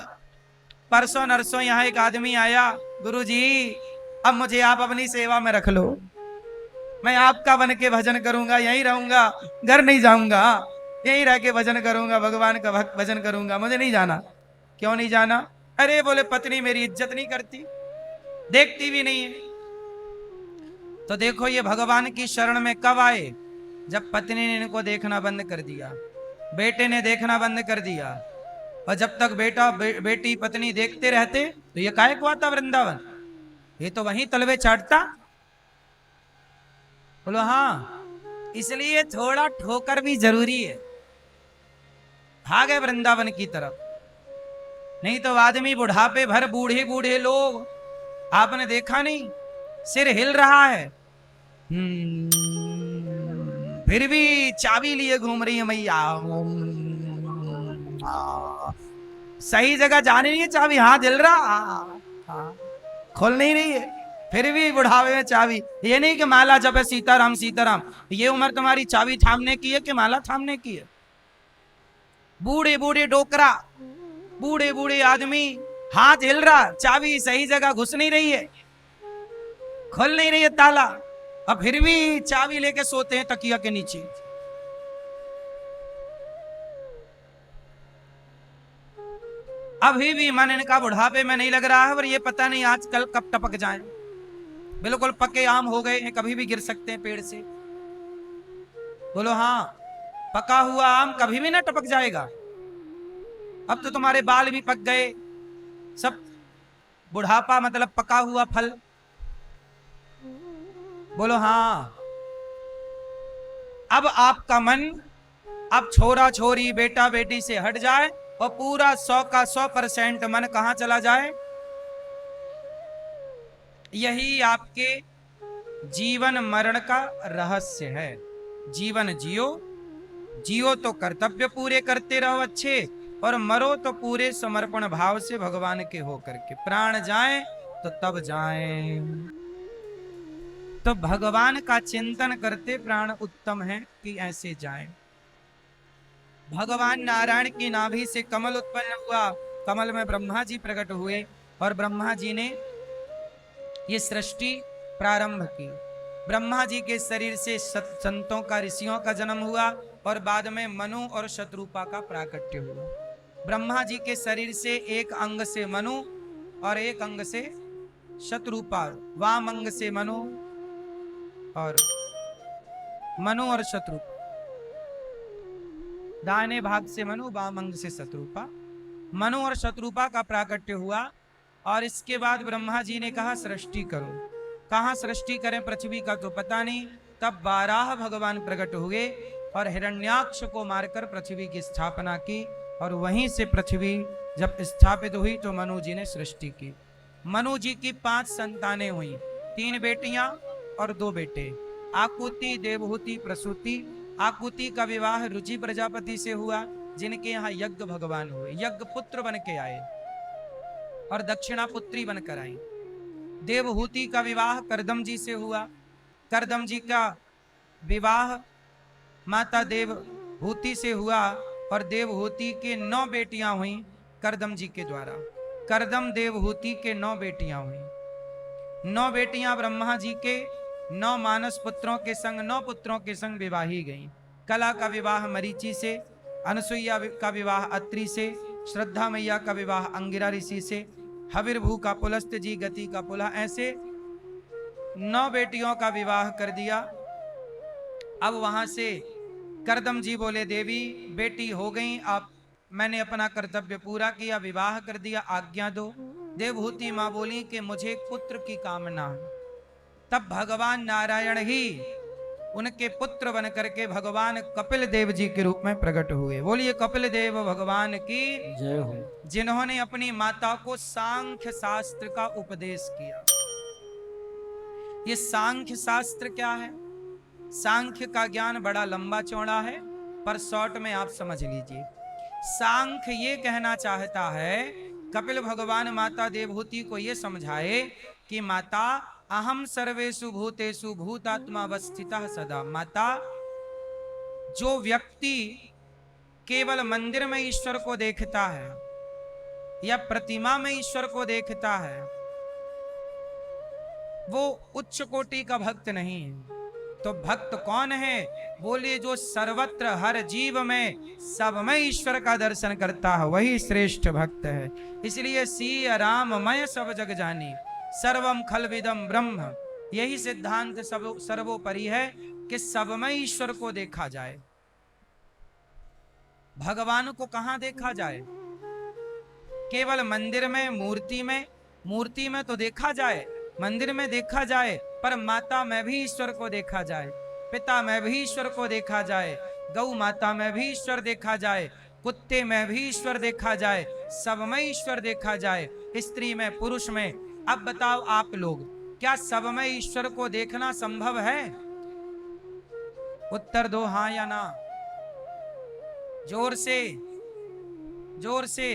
परसों नरसों यहाँ एक आदमी आया, गुरुजी अब मुझे आप अपनी सेवा में रख लो, मैं आपका बन के भजन करूंगा, यहीं रहूंगा, घर नहीं जाऊंगा, यहीं रह के भजन करूंगा, भगवान का भजन करूंगा, मुझे नहीं जाना। क्यों नहीं जाना? अरे बोले पत्नी मेरी इज्जत नहीं करती, देखती भी नहीं है। तो देखो ये भगवान की शरण में कब आए? जब पत्नी ने इनको देखना बंद कर दिया, बेटे ने देखना बंद कर दिया। और जब तक बेटी पत्नी देखते रहते तो ये काहे को आता वृंदावन? ये तो वहीं तलवे चाटता। बोलो हाँ। इसलिए थोड़ा ठोकर भी जरूरी है। भागे वृंदावन की तरफ, नहीं तो आदमी बुढ़ापे भर, बूढ़े बूढ़े लोग, आपने देखा नहीं, सिर हिल रहा है, फिर भी चाबी लिए घूम रही है मैया, सही जगह जाने नहीं है, चाबी हाथ हिल रहा, खोल नहीं रही है, फिर भी बुढ़ावे में चाबी। ये नहीं कि माला जपे सीताराम सीताराम, ये उम्र तुम्हारी चाबी थामने की है कि माला थामने की है? बूढ़े बूढ़े डोकरा, बूढ़े बूढ़े आदमी, हाथ हिल रहा, चाबी सही जगह घुस नहीं रही है, खोल नहीं रही है ताला, और फिर भी चाबी लेके सोते हैं तकिया के नीचे। अभी भी मन इनका बुढ़ापे में नहीं लग रहा है, और ये पता नहीं आजकल कब टपक जाए। बिल्कुल पके आम हो गए हैं, कभी भी गिर सकते हैं पेड़ से। बोलो हाँ। पका हुआ आम कभी भी ना टपक जाएगा। अब तो तुम्हारे बाल भी पक गए, सब बुढ़ापा मतलब पका हुआ फल। बोलो हाँ। अब आपका मन अब छोरा छोरी बेटा बेटी से हट जाए और पूरा 100 का 100% मन कहां चला जाए? यही आपके जीवन मरण का रहस्य है। जीवन जियो, जियो तो कर्तव्य पूरे करते रहो अच्छे, और मरो तो पूरे समर्पण भाव से भगवान के होकर के। प्राण जाए तो तब जाए। तो भगवान का चिंतन करते प्राण उत्तम है कि ऐसे जाए। भगवान नारायण की नाभि से कमल उत्पन्न हुआ, कमल में ब्रह्मा जी प्रकट हुए, और ब्रह्मा जी ने ये सृष्टि प्रारंभ की। ब्रह्मा जी के शरीर से संतों का, ऋषियों का जन्म हुआ, और बाद में मनु और शत्रुपा का प्राकट्य हुआ। ब्रह्मा जी के शरीर से एक अंग से मनु और एक अंग से शत्रुपा, वाम अंग से मनु और शत्रुपा, दाहिने भाग से मनु, वाम अंग से शत्रुपा। मनु और शत्रुपा का प्राकट्य हुआ, और इसके बाद ब्रह्मा जी ने कहा सृष्टि करो। कहाँ सृष्टि करें पृथ्वी का तो पता नहीं। तब 12 भगवान प्रकट हुए और हिरण्याक्ष को मारकर पृथ्वी की स्थापना की, और वहीं से पृथ्वी जब स्थापित हुई तो मनु जी ने सृष्टि की। मनु जी की 5 संतानें हुई, 3 बेटियां और 2 बेटे, आकुति, देवहूति, प्रसूति। आकुति का विवाह रुचि प्रजापति से हुआ, जिनके यहाँ यज्ञ भगवान हुए, यज्ञ पुत्र बन के आए और दक्षिणा पुत्री बनकर आई। देवहूति का विवाह करदम जी से हुआ, करदम जी का विवाह माता देवहूति से हुआ, और देवहूति के 9 बेटियां हुई करदम जी के द्वारा। करदम देवहूति के 9 बेटियां हुई। 9 बेटियां ब्रह्मा जी के 9 मानस पुत्रों के संग, 9 पुत्रों के संग विवाही गई। कला का विवाह मरीचि से, अनसुईया का विवाह अत्रि से, श्रद्धा मैया का विवाह अंगिरा ऋषि से, हविर्भू का पुलस्त जी, गति का पुलह, ऐसे 9 बेटियों का विवाह कर दिया। अब वहां से करदम जी बोले देवी बेटी हो गई, आप मैंने अपना कर्तव्य पूरा किया, विवाह कर दिया, आज्ञा दो। देवहूति मां बोली कि मुझे पुत्र की कामना है। तब भगवान नारायण ही उनके पुत्र बन करके भगवान कपिल देव जी के रूप में प्रकट हुए। बोलिए कपिल देव भगवान की जय हो, जिन्होंने अपनी माता को सांख्य शास्त्र का उपदेश किया। ये सांख्य शास्त्र क्या है? सांख्य का ज्ञान बड़ा लंबा चौड़ा है, पर शॉर्ट में आप समझ लीजिए। सांख्य ये कहना चाहता है, कपिल भगवान माता देवहूति को ये समझाए कि माता अहम सर्वेषु भूतेषु भूतात्मा अवस्थितः सदा। माता, जो व्यक्ति केवल मंदिर में ईश्वर को देखता है या प्रतिमा में ईश्वर को देखता है, वो उच्च कोटि का भक्त नहीं है। तो भक्त कौन है? बोले जो सर्वत्र हर जीव में सब में ईश्वर का दर्शन करता है, वही श्रेष्ठ भक्त है। इसलिए सिय राम मय सब जग जानी, सर्वम खलविदम ब्रह्म। यही सिद्धांत सर्वोपरि है कि सब में ईश्वर को देखा जाए। भगवान को कहां देखा जाए? केवल मंदिर में, मूर्ति में? मूर्ति में तो देखा जाए, मंदिर में देखा जाए, पर माता में भी ईश्वर को देखा जाए, पिता में भी ईश्वर को देखा जाए, गौ माता में भी ईश्वर देखा जाए, कुत्ते में भी ईश्वर देखा जाए, सब में ईश्वर देखा जाए, स्त्री में, पुरुष में। अब बताओ आप लोग, क्या सब में ईश्वर को देखना संभव है? उत्तर दो, हां या ना। जोर से, जोर से।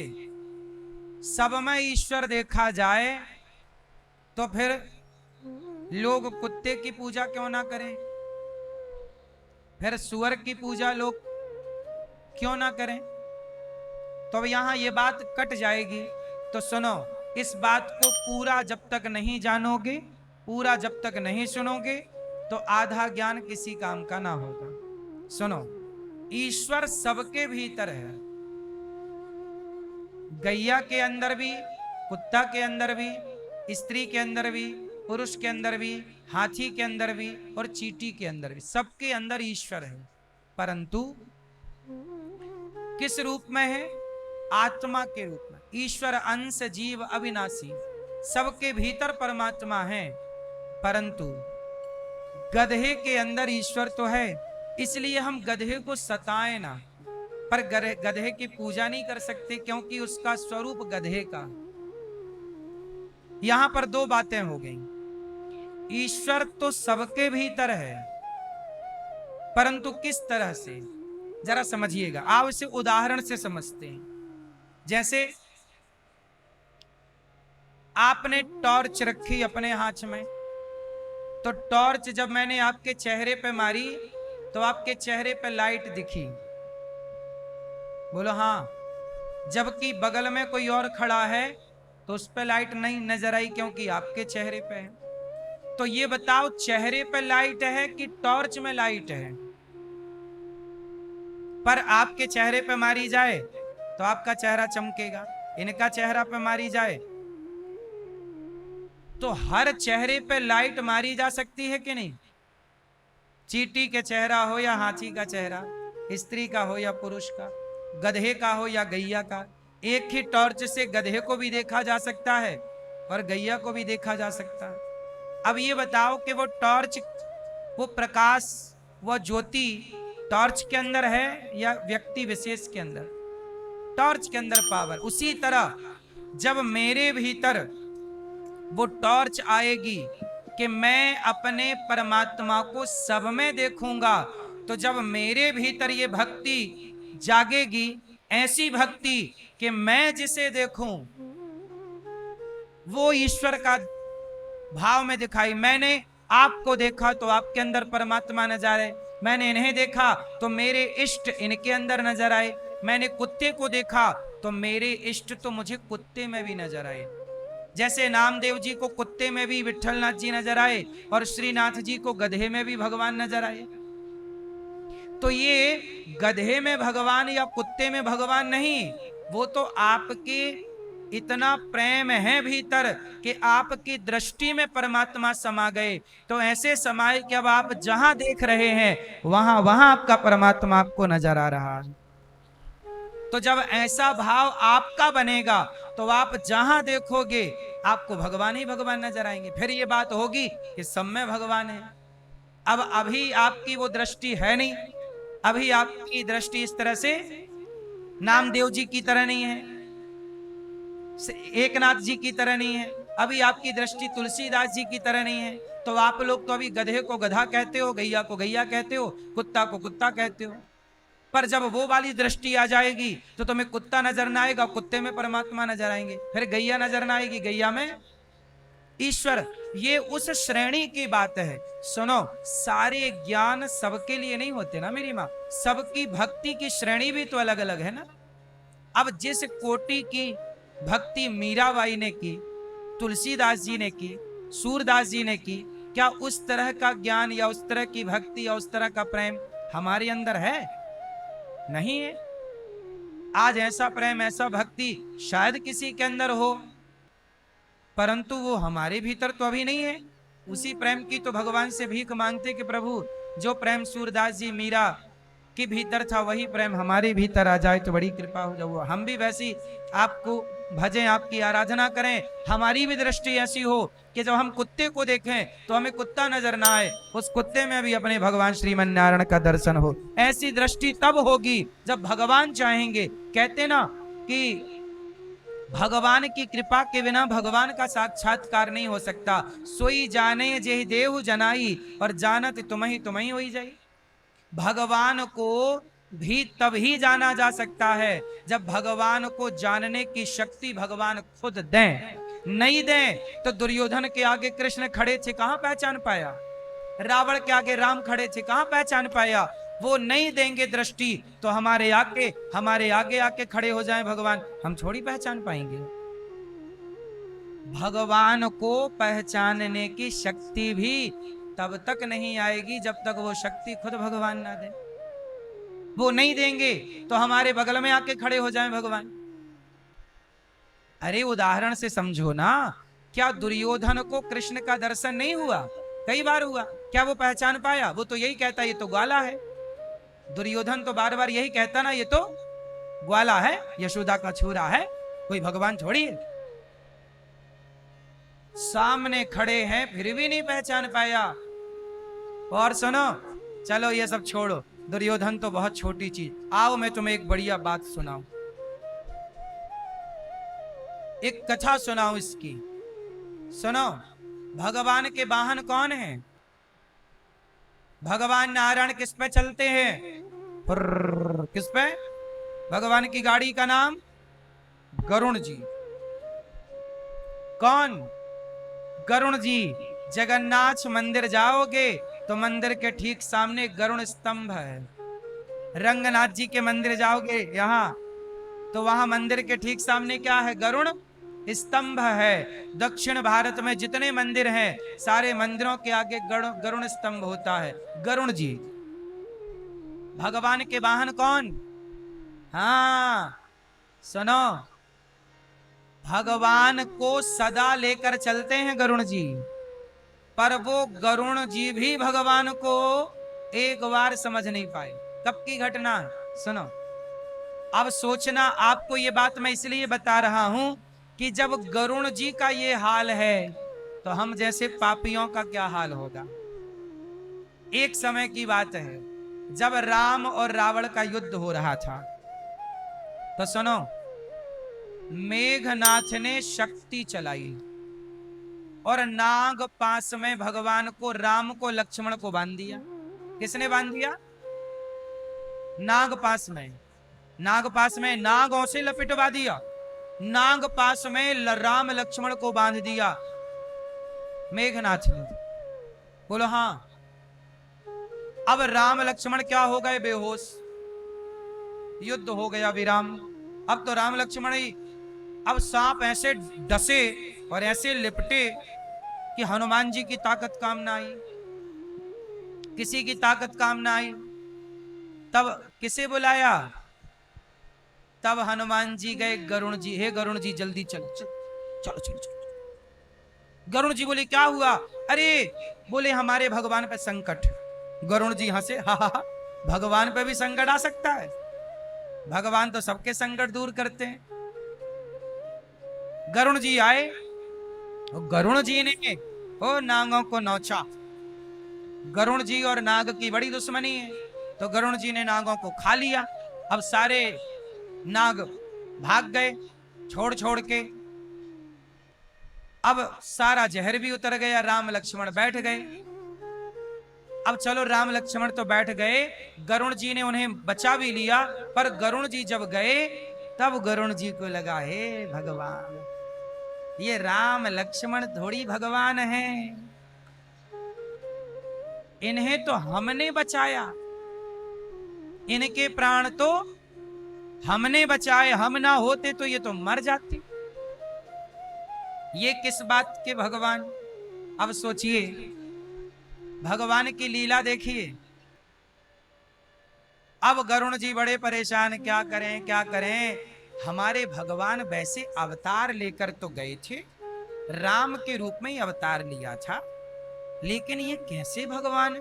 सब में ईश्वर देखा जाए तो फिर लोग कुत्ते की पूजा क्यों ना करें? फिर सुअर की पूजा लोग क्यों ना करें? तो यहां ये बात कट जाएगी। तो सुनो, इस बात को पूरा जब तक नहीं जानोगे, पूरा जब तक नहीं सुनोगे, तो आधा ज्ञान किसी काम का ना होगा। सुनो, ईश्वर सबके भीतर है, गैया के अंदर भी, कुत्ता के अंदर भी, स्त्री के अंदर भी, पुरुष के अंदर भी, हाथी के अंदर भी और चींटी के अंदर भी, सबके अंदर ईश्वर है। परंतु किस रूप में है? आत्मा के रूप में। ईश्वर अंश जीव अविनाशी, सबके भीतर परमात्मा है। परंतु गधे के अंदर ईश्वर तो है, इसलिए हम गधे को सताएं ना, पर गधे की पूजा नहीं कर सकते, क्योंकि उसका स्वरूप गधे का। यहां पर दो बातें हो गई। ईश्वर तो सबके भीतर है, परंतु किस तरह से, जरा समझिएगा। आप इसे उदाहरण से समझते हैं। जैसे आपने टॉर्च रखी अपने हाथ में, तो टॉर्च जब मैंने आपके चेहरे पे मारी तो आपके चेहरे पे लाइट दिखी, बोलो हाँ। जबकि बगल में कोई और खड़ा है तो उस पे लाइट नहीं नजर आई, क्योंकि आपके चेहरे पे है। तो ये बताओ, चेहरे पे लाइट है कि टॉर्च में लाइट है? पर आपके चेहरे पे मारी जाए तो आपका चेहरा चमकेगा, इनका चेहरा पे मारी जाए तो हर चेहरे पे लाइट मारी जा सकती है कि नहीं? चींटी के चेहरा हो या हाथी का चेहरा, स्त्री का हो या पुरुष का, गधे का हो या गैया का, एक ही टॉर्च से गधे को भी देखा जा सकता है और गैया को भी देखा जा सकता है। अब ये बताओ कि वो टॉर्च, वो प्रकाश, वो ज्योति टॉर्च के अंदर है या व्यक्ति विशेष के अंदर? टॉर्च के अंदर पावर। उसी तरह जब मेरे भीतर वो टॉर्च आएगी कि मैं अपने परमात्मा को सब में देखूंगा, तो जब मेरे भीतर ये भक्ति जागेगी, ऐसी भक्ति कि मैं जिसे देखूं वो ईश्वर का भाव में दिखाई। मैंने आपको देखा तो आपके अंदर परमात्मा नजर आए, मैंने इन्हें देखा तो मेरे इष्ट इनके अंदर नजर आए, मैंने कुत्ते को देखा तो मेरे इष्ट तो मुझे कुत्ते में भी नजर आए। जैसे नामदेव जी को कुत्ते में भी विठलनाथ जी नजर आए और श्रीनाथ जी को गधे में भी भगवान नजर आए। तो ये गधे में भगवान या कुत्ते में भगवान नहीं, वो तो आपके इतना प्रेम है भीतर कि आपकी दृष्टि में परमात्मा समा गए। तो ऐसे समाये कि अब आप जहां देख रहे हैं वहां वहां आपका परमात्मा आपको नजर आ रहा है। तो जब ऐसा भाव आपका बनेगा तो आप जहां देखोगे आपको भगवान ही भगवान नजर आएंगे। फिर ये बात होगी कि सब में भगवान है। अब अभी आपकी वो दृष्टि है नहीं, अभी आपकी दृष्टि इस तरह से नामदेव जी की तरह नहीं है, एकनाथ जी की तरह नहीं है, अभी आपकी दृष्टि तुलसीदास जी की तरह नहीं है। तो आप लोग तो अभी गधे को गधा कहते हो, गैया को गैया कहते हो, कुत्ता को कुत्ता कहते हो। पर जब वो वाली दृष्टि आ जाएगी तो तुम्हें कुत्ता नजर ना आएगा, कुत्ते में परमात्मा नजर आएंगे। फिर गैया नजर ना आएगी, गैया में ईश्वर, ये उस श्रेणी की बात है। सुनो, सारे ज्ञान सबके लिए नहीं होते ना मेरी माँ, सबकी भक्ति की श्रेणी भी तो अलग अलग है ना। अब जिस कोटि की भक्ति मीराबाई ने की, तुलसीदास जी ने की, सूरदास जी ने की, क्या उस तरह का ज्ञान या उस तरह की भक्ति या उस तरह का प्रेम हमारे अंदर है? नहीं है। आज ऐसा प्रेम, ऐसा भक्ति शायद किसी के अंदर हो, परंतु वो हमारे भीतर तो अभी नहीं है। उसी प्रेम की तो भगवान से भीख मांगते कि प्रभु, जो प्रेम सूरदास जी मीरा के भीतर था वही प्रेम हमारे भीतर आ जाए तो बड़ी कृपा हो जाए। हम भी वैसी आपको भजें, आपकी आराधना करें, हमारी भी दृष्टि ऐसी हो कि जब हम कुत्ते को देखें तो हमें कुत्ता नजर ना आए, उस कुत्ते में भी अपने भगवान श्रीमन नारायण का दर्शन हो। ऐसी दृष्टि तब होगी जब भगवान चाहेंगे। कहते ना कि भगवान की कृपा के बिना भगवान का साक्षात्कार नहीं हो सकता। सोई जाने जेहि देहु जनाई, और जानत तुम्ही होई जाई। भगवान को भी तभी जाना जा सकता है जब भगवान को जानने की शक्ति भगवान खुद दें। नहीं दें तो दुर्योधन के आगे कृष्ण खड़े थे, कहां पहचान पाया? रावण के आगे राम खड़े थे, कहां पहचान पाया? वो नहीं देंगे दृष्टि तो हमारे आगे आके खड़े हो जाएं भगवान, हम थोड़ी पहचान पाएंगे। भगवान को पहचानने की शक्ति भी तब तक नहीं आएगी जब तक वो शक्ति खुद भगवान ना दे। वो नहीं देंगे तो हमारे बगल में आके खड़े हो जाएं भगवान। अरे उदाहरण से समझो ना, क्या दुर्योधन को कृष्ण का दर्शन नहीं हुआ? कई बार हुआ। क्या वो पहचान पाया? वो तो यही कहता ये तो ग्वाला है। दुर्योधन तो बार बार यही कहता ना, ये तो ग्वाला है, यशोदा का छुरा है, कोई भगवान थोड़ी है। सामने खड़े हैं फिर भी नहीं पहचान पाया। और सुनो, चलो ये सब छोड़ो, दुर्योधन तो बहुत छोटी चीज। आओ मैं तुम्हें एक बढ़िया बात सुनाऊं, एक कथा सुनाऊं इसकी। सुनो, भगवान के वाहन कौन है? भगवान नारायण किस पे चलते हैं? किस पे? भगवान की गाड़ी का नाम गरुण जी। कौन? गरुण जी। जगन्नाथ मंदिर जाओगे तो मंदिर के ठीक सामने गरुण स्तंभ है। रंगनाथ जी के मंदिर जाओगे यहां तो वहां मंदिर के ठीक सामने क्या है? गरुण स्तंभ है। दक्षिण भारत में जितने मंदिर हैं सारे मंदिरों के आगे गरुण स्तंभ होता है। गरुण जी भगवान के वाहन कौन? हाँ सुनो, भगवान को सदा लेकर चलते हैं गरुण जी, पर वो गरुण जी भी भगवान को एक बार समझ नहीं पाए। कब की घटना? सुनो, अब सोचना, आपको ये बात मैं इसलिए बता रहा हूं कि जब गरुण जी का ये हाल है तो हम जैसे पापियों का क्या हाल होगा। एक समय की बात है जब राम और रावण का युद्ध हो रहा था, तो सुनो, मेघनाथ ने शक्ति चलाई और नाग पास में भगवान को, राम को, लक्ष्मण को बांध दिया। किसने बांध दिया? नाग पास में। नाग पास में नागों से लपेटवा दिया। नाग पास में राम लक्ष्मण को बांध दिया मेघनाथ ने। बोलो हाँ। अब राम लक्ष्मण क्या हो गए? बेहोश। युद्ध हो गया विराम। अब तो राम लक्ष्मण ही, अब सांप ऐसे डसे और ऐसे लिपटे कि हनुमान जी की ताकत काम ना आई, किसी की ताकत काम ना आई। तब किसे बुलाया? तब हनुमान जी गए गरुण जी, हे गरुण जी जल्दी चलो चलो चलो चलो। गरुण जी बोले क्या हुआ? अरे बोले हमारे भगवान पे संकट। गरुण जी हंसे, हा हा, भगवान पे भी संकट आ सकता है? भगवान तो सबके संकट दूर करते हैं। गरुण जी आए, गरुण जी ने ओ नागों को नौचा। गरुण जी और नाग की बड़ी दुश्मनी है, तो गरुण जी ने नागों को खा लिया। अब सारे नाग भाग गए छोड़ छोड़ के। अब सारा जहर भी उतर गया। राम लक्ष्मण बैठ गए। अब चलो राम लक्ष्मण तो बैठ गए, गरुण जी ने उन्हें बचा भी लिया। पर गरुण जी जब गए तब गरुण जी को लगा, हे भगवान, ये राम लक्ष्मण थोड़ी भगवान हैं, इन्हें तो हमने बचाया, इनके प्राण तो हमने बचाए, हम ना होते तो ये तो मर जाते। ये किस बात के भगवान? अब सोचिए, भगवान की लीला देखिए। अब गरुण जी बड़े परेशान, क्या करें क्या करें। हमारे भगवान वैसे अवतार लेकर तो गए थे, राम के रूप में ही अवतार लिया था, लेकिन ये कैसे भगवान?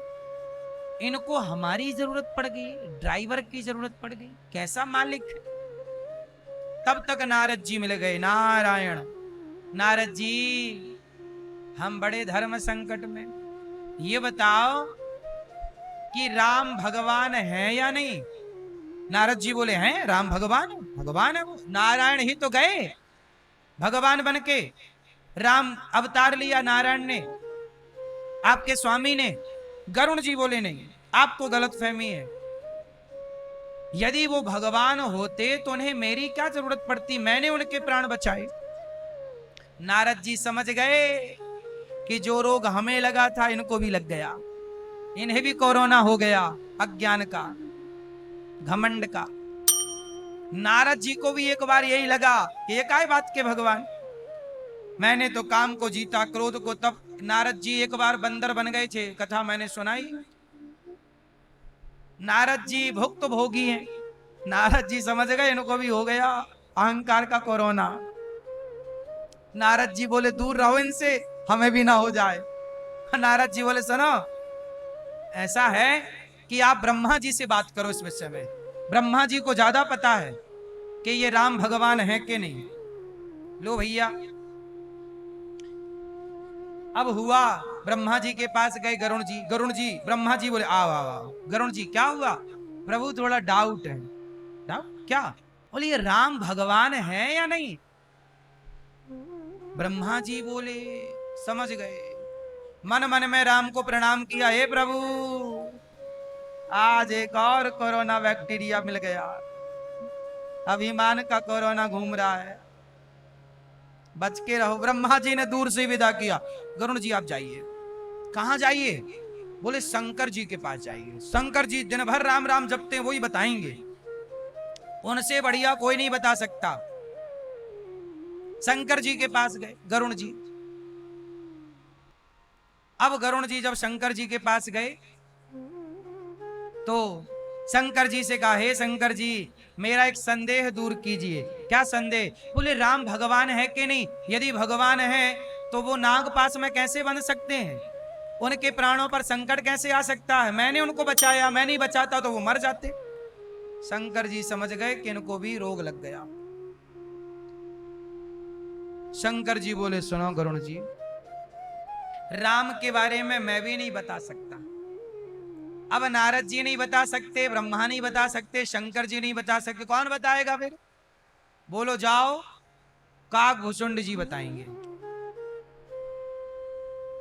इनको हमारी जरूरत पड़ गई, ड्राइवर की जरूरत पड़ गई, कैसा मालिक? तब तक नारद जी मिल गए। नारायण, नारद जी हम बड़े धर्म संकट में, ये बताओ कि राम भगवान है या नहीं? नारद जी बोले हैं, राम भगवान, भगवान है वो, नारायण ही तो गए भगवान बन के, राम अवतार लिया नारायण ने, आपके स्वामी ने। गरुण जी बोले नहीं, आपको गलत फहमी है, यदि वो भगवान होते तो उन्हें मेरी क्या जरूरत पड़ती, मैंने उनके प्राण बचाए। नारद जी समझ गए कि जो रोग हमें लगा था इनको भी लग गया, इन्हें भी कोरोना हो गया, अज्ञान का, घमंड का। नारद जी को भी एक बार यही लगा कि ये काय बात के भगवान, मैंने तो काम को जीता, क्रोध को। तब नारद जी एक बार बंदर बन गए थे, कथा मैंने सुनाई। नारद जी भुक्त भोगी हैं, नारद जी समझ गए इनको भी हो गया अहंकार का कोरोना। नारद जी बोले दूर रहो इनसे, हमें भी ना हो जाए। नारद जी बोले सुनो, ऐसा है कि आप ब्रह्मा जी से बात करो इस विषय में, ब्रह्मा जी को ज्यादा पता है कि ये राम भगवान है कि नहीं। लो भैया, अब हुआ, ब्रह्मा जी के पास गए गरुण जी। गरुण जी, ब्रह्मा जी बोले आओ आओ आओ। गरुण जी क्या हुआ? प्रभु थोड़ा डाउट है। डाउट क्या? बोले ये राम भगवान है या नहीं? ब्रह्मा जी बोले, समझ गए, मन मन में राम को प्रणाम किया, हे प्रभु आज एक और कोरोना बैक्टीरिया मिल गया, अभिमान का कोरोना घूम रहा है, बच के रहो। ब्रह्मा जी ने दूर से विदा किया, गरुण जी आप जाइए। कहां जाइए? बोले शंकर जी के पास जाइए, शंकर जी दिन भर राम राम जपते हैं, वही बताएंगे, उनसे बढ़िया कोई नहीं बता सकता। शंकर जी के पास गए गरुण जी। अब गरुण जी जब शंकर जी के पास गए तो शंकर जी से कहा, हे शंकर जी मेरा एक संदेह दूर कीजिए। क्या संदेह? बोले राम भगवान है कि नहीं? यदि भगवान है तो वो नाग पास में कैसे बन सकते हैं? उनके प्राणों पर संकट कैसे आ सकता है? मैंने उनको बचाया, मैं नहीं बचाता तो वो मर जाते। शंकर जी समझ गए कि इनको भी रोग लग गया। शंकर जी बोले सुनो गरुण जी, राम के बारे में मैं भी नहीं बता सकता। अब नारद जी नहीं बता सकते, ब्रह्मा नहीं बता सकते, शंकर जी नहीं बता सकते, कौन बताएगा फिर? बोलो जाओ, काकभूषुंड जी बताएंगे।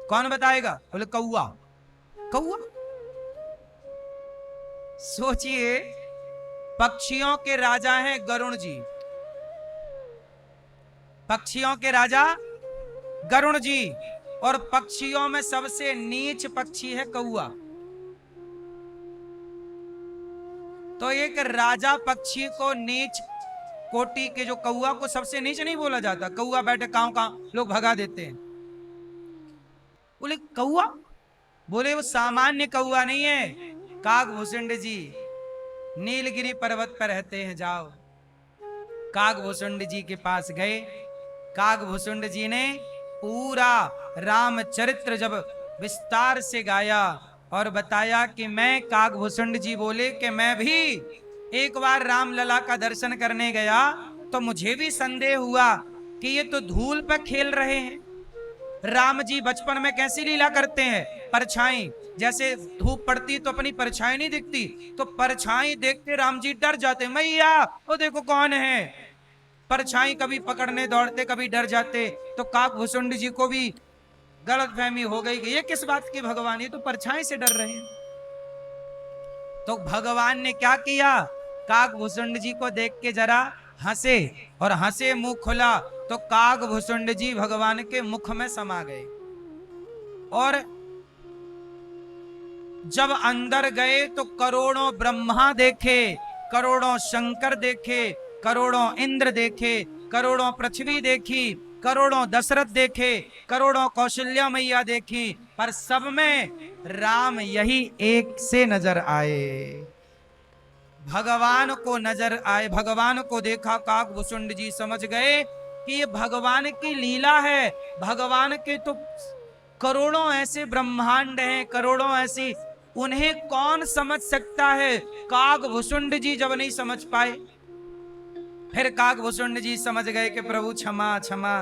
कौन बताएगा? बोले कौआ। कौआ? सोचिए, पक्षियों के राजा हैं गरुण जी, पक्षियों के राजा गरुण जी, और पक्षियों में सबसे नीच पक्षी है कौआ। तो एक राजा पक्षी को नीच कोटि के जो कौआ को सबसे नीच नहीं बोला जाता? कौआ बैठे काव काव, लोग भगा देते हैं। बोले कौआ? बोले वो सामान्य कौआ नहीं है, काकभूषुंड जी नीलगिरी पर्वत पर रहते हैं, जाओ। काकभूषुंड जी के पास गए। काकभूषुंड जी ने पूरा रामचरित्र जब विस्तार से गाया और बताया कि मैं, काकभूषुंड जी बोले कि मैं भी एक बार रामलला का दर्शन करने गया तो मुझे भी संदेह हुआ कि ये तो धूल पर खेल रहे हैं। राम जी बचपन में कैसी लीला करते हैं, परछाई, जैसे धूप पड़ती तो अपनी परछाई नहीं दिखती, तो परछाई देख के राम जी डर जाते, मैया वो देखो कौन है। परछाई कभी पकड़ने दौड़ते, कभी डर जाते। तो काकभूषुंड जी को भी गलतफहमी हो गई कि ये किस बात की भगवान, ये तो परछाई से डर रहे हैं। तो भगवान ने क्या किया, काकभूषुंड जी को देख के जरा हंसे, और हंसे मुंह खुला तो कागभूषुंड जी भगवान के मुख में समा गए। और जब अंदर गए तो करोड़ों ब्रह्मा देखे, करोड़ों शंकर देखे, करोड़ों इंद्र देखे, करोड़ों पृथ्वी देखी, करोड़ों दशरथ देखे, करोड़ों कौशल्या मैया देखी, पर सब में राम यही एक से नजर आए। भगवान को नजर आए, भगवान को देखा काकभूषुंड जी समझ गए कि ये भगवान की लीला है। भगवान के तो करोड़ों ऐसे ब्रह्मांड हैं, करोड़ों ऐसी, उन्हें कौन समझ सकता है। काकभूषुंड जी जब नहीं समझ पाए, फिर काकभूषुंड जी समझ गए कि प्रभु क्षमा क्षमा।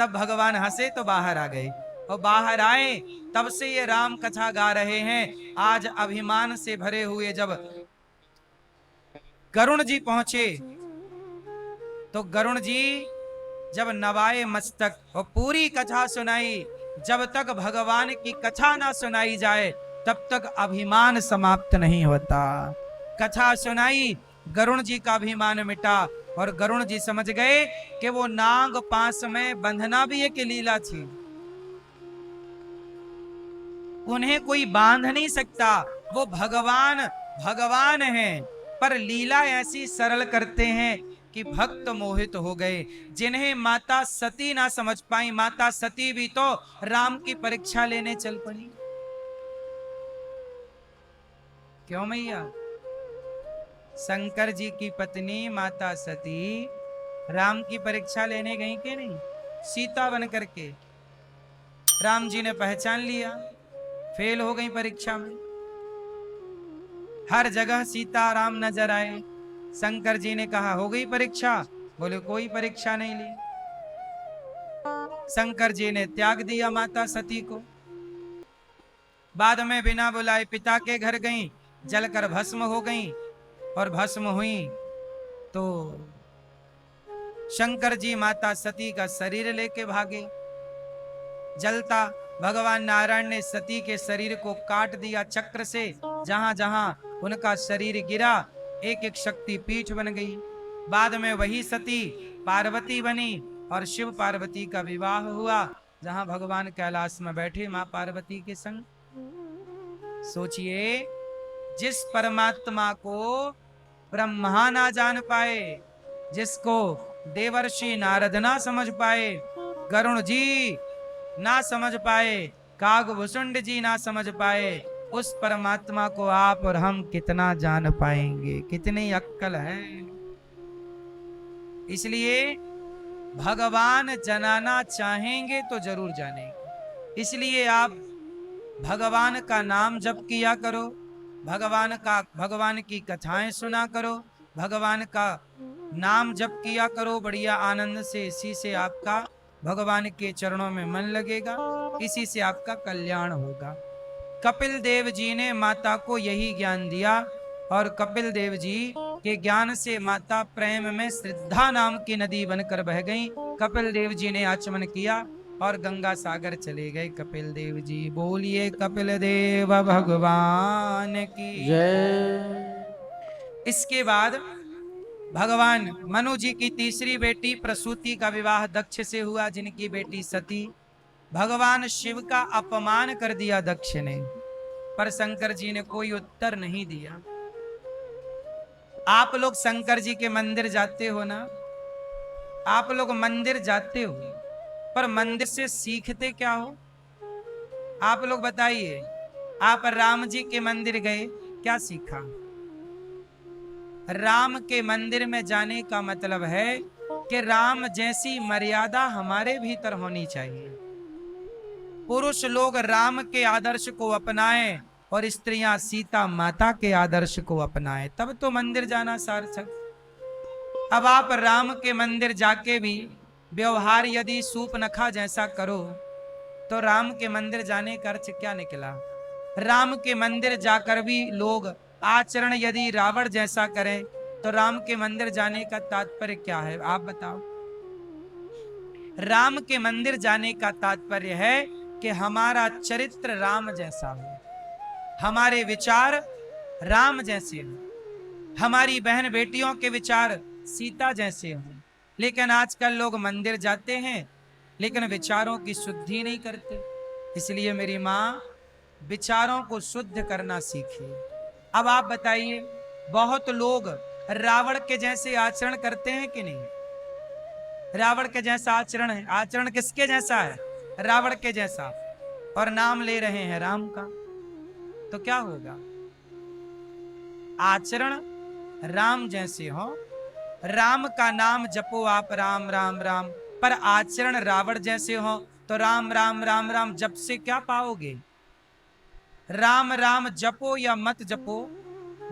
तब भगवान हंसे तो बाहर आ गए, और बाहर आए तब से ये राम कथा गा रहे हैं। आज अभिमान से भरे हुए जब गरुण जी पहुंचे, तो गरुण जी जब नवाए मस्तक और पूरी कथा सुनाई, जब तक भगवान की कथा ना सुनाई जाए तब तक अभिमान समाप्त नहीं होता। कथा सुनाई, गरुण जी का अभिमान मिटा, और गरुण जी समझ गए कि वो नाग पास में बंधना भी एक लीला थी, उन्हें कोई बांध नहीं सकता। वो भगवान भगवान हैं, पर लीला ऐसी सरल करते हैं कि भक्त मोहित हो गए। जिन्हें माता सती ना समझ पाई, माता सती भी तो राम की परीक्षा लेने चल पड़ी। क्यों मैया? शंकर जी की पत्नी माता सती राम की परीक्षा लेने गई कि नहीं? सीता बन करके राम जी ने पहचान लिया, फेल हो गई परीक्षा में। हर जगह सीता राम नजर आए। शंकर जी ने कहा हो गई परीक्षा? बोले कोई परीक्षा नहीं ली। शंकर जी ने त्याग दिया माता सती को। बाद में बिना बुलाए पिता के घर गई, जलकर भस्म हो गई, और भस्म हुई तो शंकर जी माता सती का शरीर लेके भागे। जलता भगवान नारायण ने सती के शरीर को काट दिया चक्र से। जहां जहां उनका शरीर गिरा एक एक शक्ति पीठ बन गई। बाद में वही सती पार्वती बनी और शिव पार्वती का विवाह हुआ, जहां भगवान कैलाश में बैठे मां पार्वती के संग। सोचिए, जिस परमात्मा को ब्रह्मा ना जान पाए, जिसको देवर्षि नारद ना समझ पाए, गरुण जी ना समझ पाए, कागभूषुंड जी ना समझ पाए, उस परमात्मा को आप और हम कितना जान पाएंगे? कितनी अक्कल है। इसलिए भगवान जनाना चाहेंगे तो जरूर जानेंगे। इसलिए आप भगवान का नाम जप किया करो, भगवान की कथाएं सुना करो, भगवान का नाम जप किया करो बढ़िया आनंद से। इसी से आपका भगवान के चरणों में मन लगेगा, इसी से आपका कल्याण होगा। कपिल देव जी ने माता को यही ज्ञान दिया, और कपिल देव जी के ज्ञान से माता प्रेम में श्रद्धा नाम की नदी बनकर बह गई। कपिल देव जी ने आचमन किया और गंगा सागर चले गए। कपिल देव जी बोलिए कपिल देव भगवान की जय। इसके बाद भगवान मनु जी की तीसरी बेटी प्रसूति का विवाह दक्ष से हुआ, जिनकी बेटी सती। भगवान शिव का अपमान कर दिया दक्ष ने, पर शंकर जी ने कोई उत्तर नहीं दिया। आप लोग शंकर जी के मंदिर जाते हो ना, आप लोग मंदिर जाते हो, पर मंदिर से सीखते क्या हो? आप लोग बताइए। आप राम जी के मंदिर गए, क्या सीखा? राम के मंदिर में जाने का मतलब है कि राम जैसी मर्यादा हमारे भीतर होनी चाहिए। पुरुष लोग राम के आदर्श को अपनाएं और स्त्रियां सीता माता के आदर्श को अपनाएं, तब तो मंदिर जाना सार्थक। अब आप राम के मंदिर जाके भी व्यवहार यदि सूपनखा जैसा करो, तो राम के मंदिर जाने का अर्थ क्या निकला? राम के मंदिर जाकर भी लोग आचरण यदि रावण जैसा करें, तो राम के मंदिर जाने का तात्पर्य क्या है? आप बताओ। राम के मंदिर जाने का तात्पर्य है कि हमारा चरित्र राम जैसा हो, हमारे विचार राम जैसे हो, हमारी बहन बेटियों के विचार सीता जैसे हो। लेकिन आजकल लोग मंदिर जाते हैं लेकिन विचारों की शुद्धि नहीं करते। इसलिए मेरी माँ, विचारों को शुद्ध करना सीखिए। अब आप बताइए, बहुत लोग रावण के जैसे आचरण करते हैं कि नहीं? रावण के जैसा आचरण है। आचरण किसके जैसा है? रावण के जैसा। और नाम ले रहे हैं राम का, तो क्या होगा? आचरण राम जैसे हो, राम का नाम जपो आप, राम राम राम, पर आचरण रावण जैसे हो तो राम राम राम राम जप से क्या पाओगे? राम राम जपो या मत जपो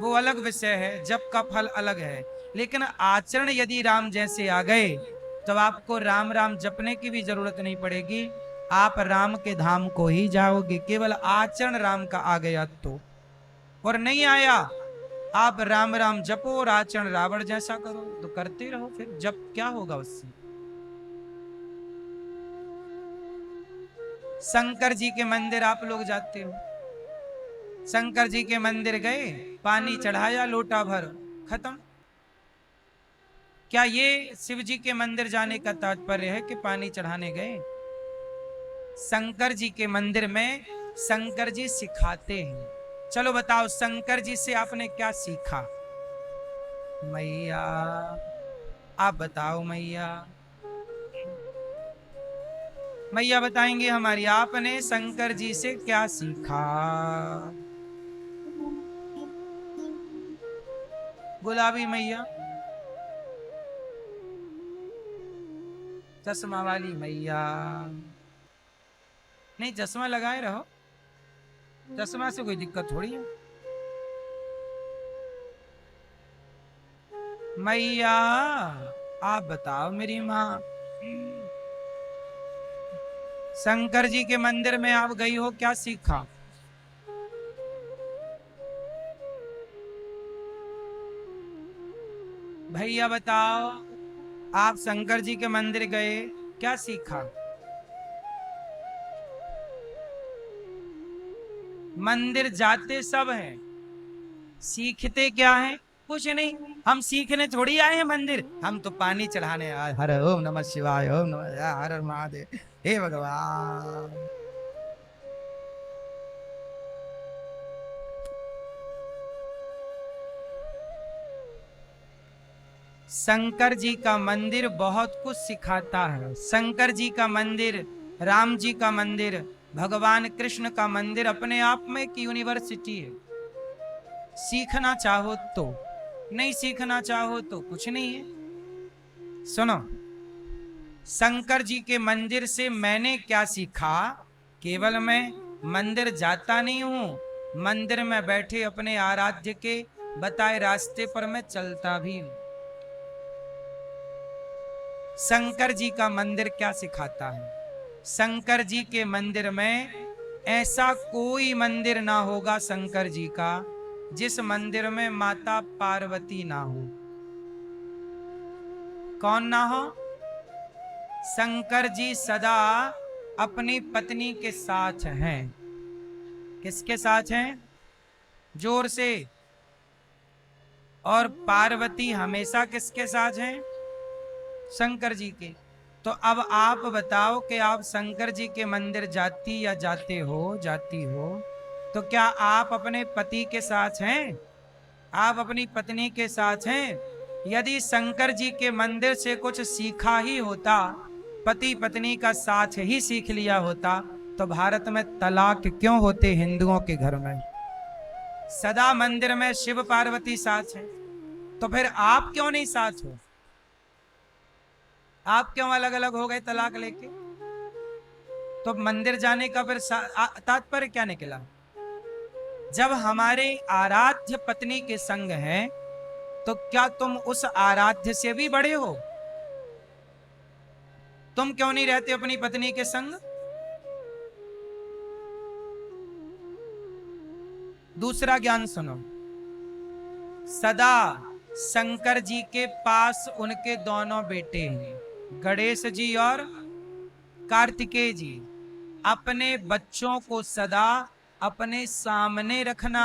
वो अलग विषय है, जप का फल अलग है। लेकिन आचरण यदि राम जैसे आ गए तो आपको राम राम जपने की भी जरूरत नहीं पड़ेगी, आप राम के धाम को ही जाओगे। केवल आचरण राम का आ गया तो, और नहीं आया, आप राम राम जपो और आचरण रावण जैसा करो तो करते रहो, फिर जब क्या होगा उससे? शंकर जी के मंदिर आप लोग जाते हो, शंकर जी के मंदिर गए, पानी चढ़ाया लोटा भर, खत्म। क्या ये शिव जी के मंदिर जाने का तात्पर्य है कि पानी चढ़ाने गए? शंकर जी के मंदिर में शंकर जी सिखाते हैं। चलो बताओ, शंकर जी से आपने क्या सीखा? मैया आप बताओ, मैया मैया बताएंगे हमारी, आपने शंकर जी से क्या सीखा? गुलाबी मैया, चश्मा वाली मैया, नहीं चश्मा लगाए रहो, चश्मा से कोई दिक्कत थोड़ी है। मैया आप बताओ मेरी माँ, शंकर जी के मंदिर में आप गई हो, क्या सीखा? भैया बताओ, आप शंकर जी के मंदिर गए, क्या सीखा? मंदिर जाते सब हैं, सीखते क्या है? कुछ नहीं। हम सीखने थोड़ी आए हैं मंदिर, हम तो पानी चढ़ाने आए। हर ओम नमः शिवाय, ओम नमः हर हर महादेव, हे भगवान। शंकर जी का मंदिर बहुत कुछ सिखाता है। शंकर जी का मंदिर, राम जी का मंदिर, भगवान कृष्ण का मंदिर अपने आप में एक यूनिवर्सिटी है। सीखना चाहो तो, नहीं सीखना चाहो तो कुछ नहीं है। सुनो, शंकर जी के मंदिर से मैंने क्या सीखा? केवल मैं मंदिर जाता नहीं हूं, मंदिर में बैठे अपने आराध्य के बताए रास्ते पर मैं चलता भी हूं। शंकर जी का मंदिर क्या सिखाता है? शंकर जी के मंदिर में ऐसा कोई मंदिर ना होगा शंकर जी का जिस मंदिर में माता पार्वती ना हो। कौन ना हो? शंकर जी सदा अपनी पत्नी के साथ हैं। किसके साथ हैं? जोर से। और पार्वती हमेशा किसके साथ हैं? शंकर जी के। तो अब आप बताओ कि आप शंकर जी के मंदिर जाती या जाते हो, जाती हो, तो क्या आप अपने पति के साथ हैं? आप अपनी पत्नी के साथ हैं? यदि शंकर जी के मंदिर से कुछ सीखा ही होता, पति पत्नी का साथ ही सीख लिया होता, तो भारत में तलाक क्यों होते हिंदुओं के घर में? सदा मंदिर में शिव पार्वती साथ है, तो फिर आप क्यों नहीं साथ हो? आप क्यों अलग अलग हो गए तलाक लेके? तो मंदिर जाने का फिर तात्पर्य क्या निकला? जब हमारे आराध्य पत्नी के संग है तो क्या तुम उस आराध्य से भी बड़े हो? तुम क्यों नहीं रहते अपनी पत्नी के संग? दूसरा ज्ञान सुनो, सदा शंकर जी के पास उनके दोनों बेटे हैं, गणेश जी और कार्तिकेय जी। अपने बच्चों को सदा अपने सामने रखना,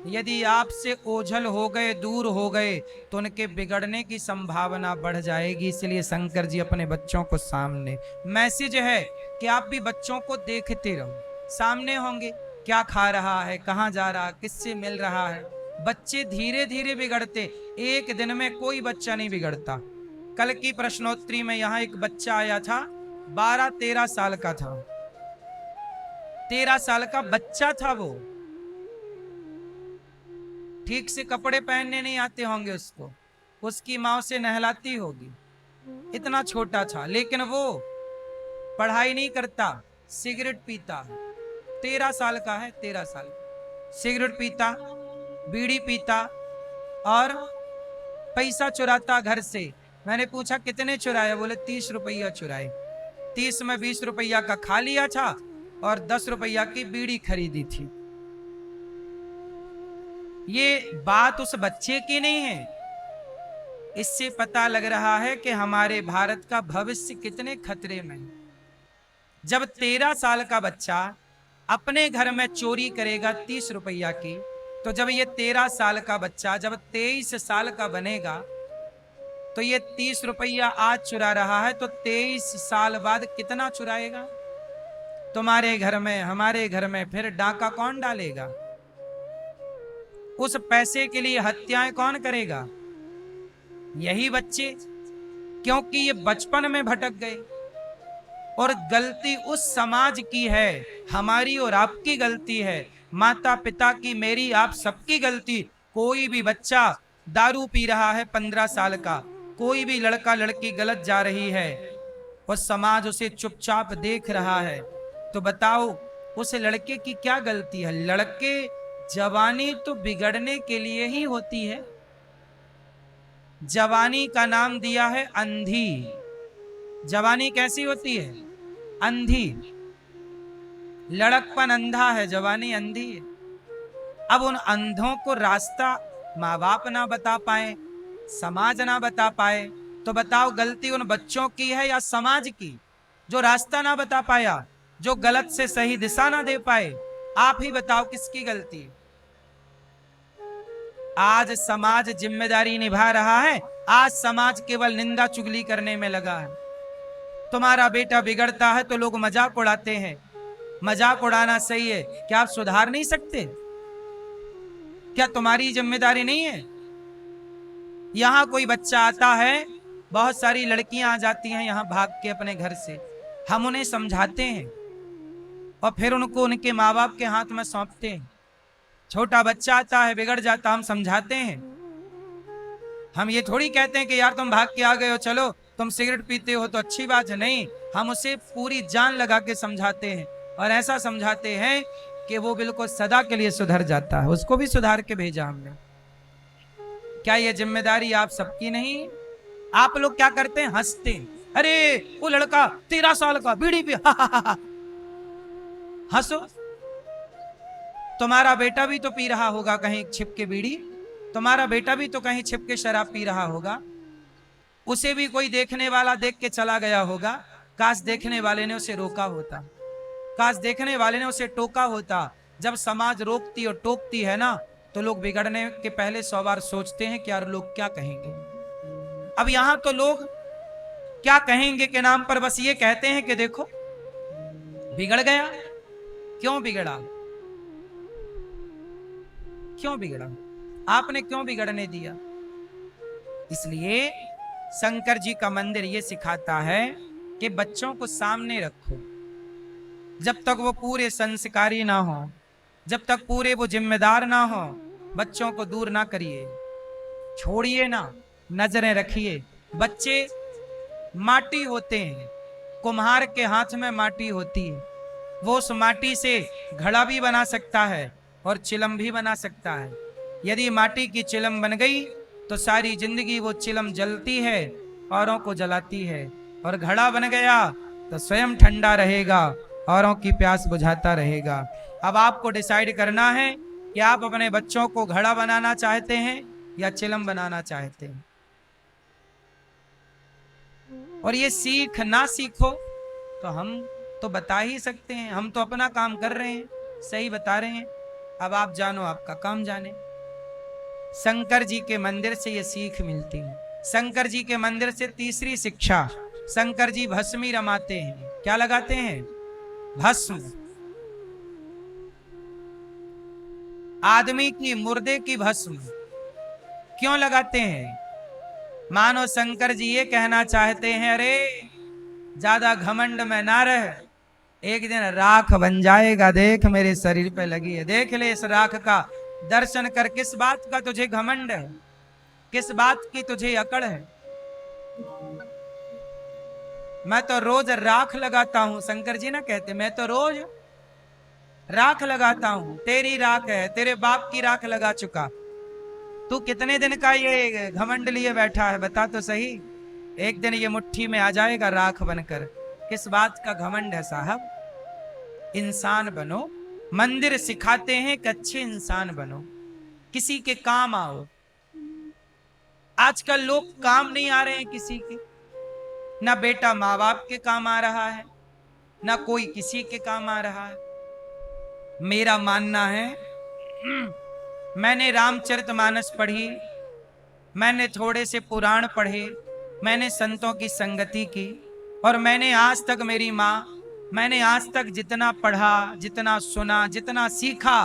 यदि आपसे ओझल हो गए, दूर हो गए, तो उनके बिगड़ने की संभावना बढ़ जाएगी। इसलिए शंकर जी अपने बच्चों को सामने, मैसेज है कि आप भी बच्चों को देखते रहो, सामने होंगे, क्या खा रहा है, कहाँ जा रहा है, किससे मिल रहा है। बच्चे धीरे धीरे बिगड़ते, एक दिन में कोई बच्चा नहीं बिगड़ता। कल की प्रश्नोत्तरी में यहां एक बच्चा आया था, 12-13 साल का था, 13 साल का बच्चा था वो। ठीक से कपड़े पहनने नहीं आते होंगे उसको, उसकी माँ उसे नहलाती होगी, इतना छोटा था। लेकिन वो पढ़ाई नहीं करता, सिगरेट पीता। 13 साल का है, 13 साल, सिगरेट पीता, बीड़ी पीता और पैसा चुराता घर से। मैंने पूछा कितने चुराए, बोले 30 रुपया चुराए। 30 में 20 रुपया का खा लिया था और 10 रुपया की बीड़ी खरीदी थी। ये बात उस बच्चे की नहीं है, इससे पता लग रहा है कि हमारे भारत का भविष्य कितने खतरे में है। जब 13 साल का बच्चा अपने घर में चोरी करेगा 30 रुपया की, तो जब ये 13 साल का बच्चा जब 23 साल का बनेगा, तो ये 30 रुपया आज चुरा रहा है, तो 23 साल बाद कितना चुराएगा। तुम्हारे घर में, हमारे घर में फिर डाका कौन डालेगा, उस पैसे के लिए हत्याएं कौन करेगा, यही बच्चे। क्योंकि ये बचपन में भटक गए। और गलती उस समाज की है, हमारी और आपकी गलती है, माता पिता की, मेरी, आप सबकी गलती। कोई भी बच्चा दारू पी रहा है 15 साल का, कोई भी लड़का लड़की गलत जा रही है और समाज उसे चुपचाप देख रहा है, तो बताओ उस लड़के की क्या गलती है। लड़के, जवानी तो बिगड़ने के लिए ही होती है। जवानी का नाम दिया है अंधी। जवानी कैसी होती है, अंधी। लड़कपन अंधा है, जवानी अंधी है। अब उन अंधों को रास्ता माँ बाप ना बता पाए, समाज ना बता पाए, तो बताओ गलती उन बच्चों की है या समाज की, जो रास्ता ना बता पाया, जो गलत से सही दिशा ना दे पाए। आप ही बताओ किसकी गलती है। आज समाज जिम्मेदारी निभा रहा है, आज समाज केवल निंदा चुगली करने में लगा है। तुम्हारा बेटा बिगड़ता है तो लोग मजाक उड़ाते हैं। मजाक उड़ाना सही है, क्या आप सुधार नहीं सकते? क्या तुम्हारी जिम्मेदारी नहीं है? यहां कोई बच्चा आता है, बहुत सारी लड़कियां आ जाती हैं यहां भाग के अपने घर से, हम उन्हें समझाते हैं और फिर उनको उनके माँ बाप के हाथ में सौंपते हैं। छोटा बच्चा आता है, बिगड़ जाता, हम समझाते हैं। हम ये थोड़ी कहते हैं कि यार तुम भाग के आ गए हो, चलो तुम सिगरेट पीते हो तो अच्छी बात है, नहीं। हम उसे पूरी जान लगा के समझाते हैं और ऐसा समझाते हैं कि वो बिल्कुल सदा के लिए सुधर जाता है। उसको भी सुधार के भेजा हमने। क्या ये जिम्मेदारी आप सबकी नहीं? आप लोग क्या करते हैं, हंसते हैं, अरे वो लड़का 13 साल का बीड़ी पी, हंसो। तुम्हारा बेटा भी तो पी रहा होगा कहीं छिप के बीड़ी, तुम्हारा बेटा भी तो कहीं छिप के शराब पी रहा होगा, उसे भी कोई देखने वाला देख के चला गया होगा। काश देखने वाले ने उसे रोका होता, काश देखने वाले ने उसे टोका होता। जब समाज रोकती और टोकती है ना, तो लोग बिगड़ने के पहले 100 बार सोचते हैं कि यार लोग क्या कहेंगे। अब यहां तो लोग क्या कहेंगे के नाम पर बस ये कहते हैं कि देखो बिगड़ गया। क्यों बिगड़ा, क्यों बिगड़ा, आपने क्यों बिगड़ने दिया? इसलिए शंकर जी का मंदिर ये सिखाता है कि बच्चों को सामने रखो। जब तक वो पूरे संस्कारी ना हो, जब तक पूरे वो जिम्मेदार ना हो, बच्चों को दूर ना करिए, छोड़िए ना, नजरें रखिए। बच्चे माटी होते हैं, कुम्हार के हाथ में माटी होती है, वो उस माटी से घड़ा भी बना सकता है और चिलम भी बना सकता है। यदि माटी की चिलम बन गई तो सारी जिंदगी वो चिलम जलती है, औरों को जलाती है, और घड़ा बन गया तो स्वयं ठंडा रहेगा, औरों की प्यास बुझाता रहेगा। अब आपको डिसाइड करना है कि आप अपने बच्चों को घड़ा बनाना चाहते हैं या चिलम बनाना चाहते हैं। और ये सीख ना सीखो तो हम तो बता ही सकते हैं, हम तो अपना काम कर रहे हैं, सही बता रहे हैं। अब आप जानो, आपका काम जाने। शंकर जी के मंदिर से ये सीख मिलती है। शंकर जी के मंदिर से तीसरी शिक्षा, शंकर जी भस्मी रमाते हैं। क्या लगाते हैं? भस्म। आदमी की, मुर्दे की भस्म क्यों लगाते हैं? मानो शंकर जी ये कहना चाहते हैं, अरे ज्यादा घमंड में ना रह, एक दिन राख बन जाएगा, देख मेरे शरीर पे लगी है, देख ले इस राख का दर्शन कर। किस बात का तुझे घमंड है? किस बात की तुझे अकड़ है? मैं तो रोज राख लगाता हूं। शंकर जी ना कहते, मैं तो रोज राख लगाता हूं। तेरी राख है, तेरे बाप की राख लगा चुका। तू कितने दिन का ये घमंड लिए बैठा है, बता तो सही। एक दिन ये मुट्ठी में आ जाएगा राख बनकर। किस बात का घमंड है साहब? इंसान बनो। मंदिर सिखाते हैं कि अच्छे इंसान बनो, किसी के काम आओ। आजकल लोग काम नहीं आ रहे हैं किसी के। ना बेटा माँ बाप के काम आ रहा है, ना कोई किसी के काम आ रहा है। मेरा मानना है, मैंने रामचरितमानस पढ़ी, मैंने थोड़े से पुराण पढ़े, मैंने संतों की संगति की, और मैंने आज तक, मेरी माँ, मैंने आज तक जितना पढ़ा, जितना सुना, जितना सीखा,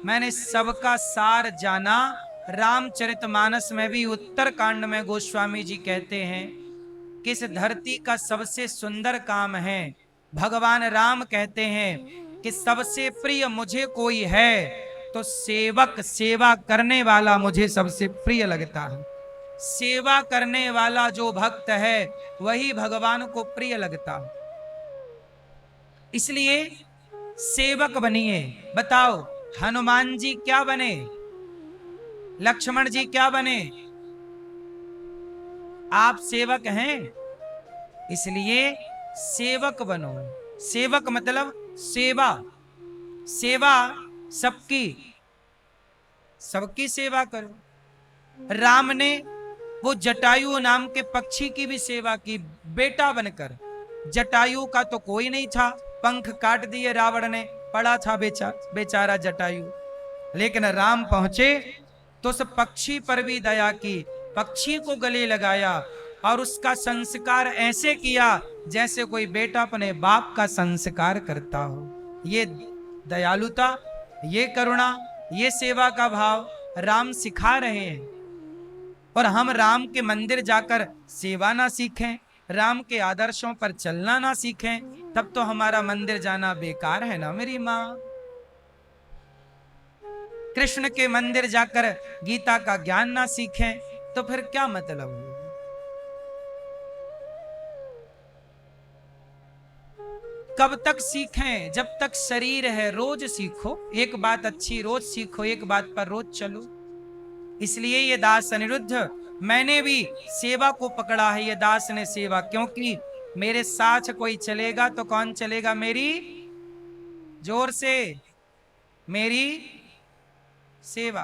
मैंने सबका सार जाना। रामचरितमानस में भी उत्तर कांड में गोस्वामी जी कहते हैं कि इस धरती का सबसे सुंदर काम है। भगवान राम कहते हैं कि सबसे प्रिय मुझे कोई है तो सेवक, सेवा करने वाला मुझे सबसे प्रिय लगता है। सेवा करने वाला जो भक्त है वही भगवान को प्रिय लगता है। इसलिए सेवक बनिए। बताओ, हनुमान जी क्या बने? लक्ष्मण जी क्या बने? आप सेवक हैं, इसलिए सेवक बनो। सेवक मतलब सेवा। सेवा सबकी, सबकी सेवा करो। राम ने वो जटायु नाम के पक्षी की भी सेवा की, बेटा बनकर। जटायु का तो कोई नहीं था, पंख काट दिए रावण ने, पड़ा था बेचारा जटायु। लेकिन राम पहुंचे तो उस पक्षी पर भी दया की, पक्षी को गले लगाया और उसका संस्कार ऐसे किया जैसे कोई बेटा अपने बाप का संस्कार करता हो। ये दयालुता, ये करुणा, ये सेवा का भाव राम सिखा रहे हैं। और हम राम के मंदिर जाकर सेवा ना सीखें, राम के आदर्शों पर चलना ना सीखें, तब तो हमारा मंदिर जाना बेकार है ना मेरी माँ। कृष्ण के मंदिर जाकर गीता का ज्ञान ना सीखें तो फिर क्या मतलब है? कब तक सीखें? जब तक शरीर है। रोज सीखो एक बात अच्छी, रोज सीखो एक बात पर रोज चलो। इसलिए ये दास अनिरुद्ध, मैंने भी सेवा को पकड़ा है। ये दास ने सेवा, क्योंकि मेरे साथ कोई चलेगा तो कौन चलेगा? मेरी, जोर से, मेरी सेवा।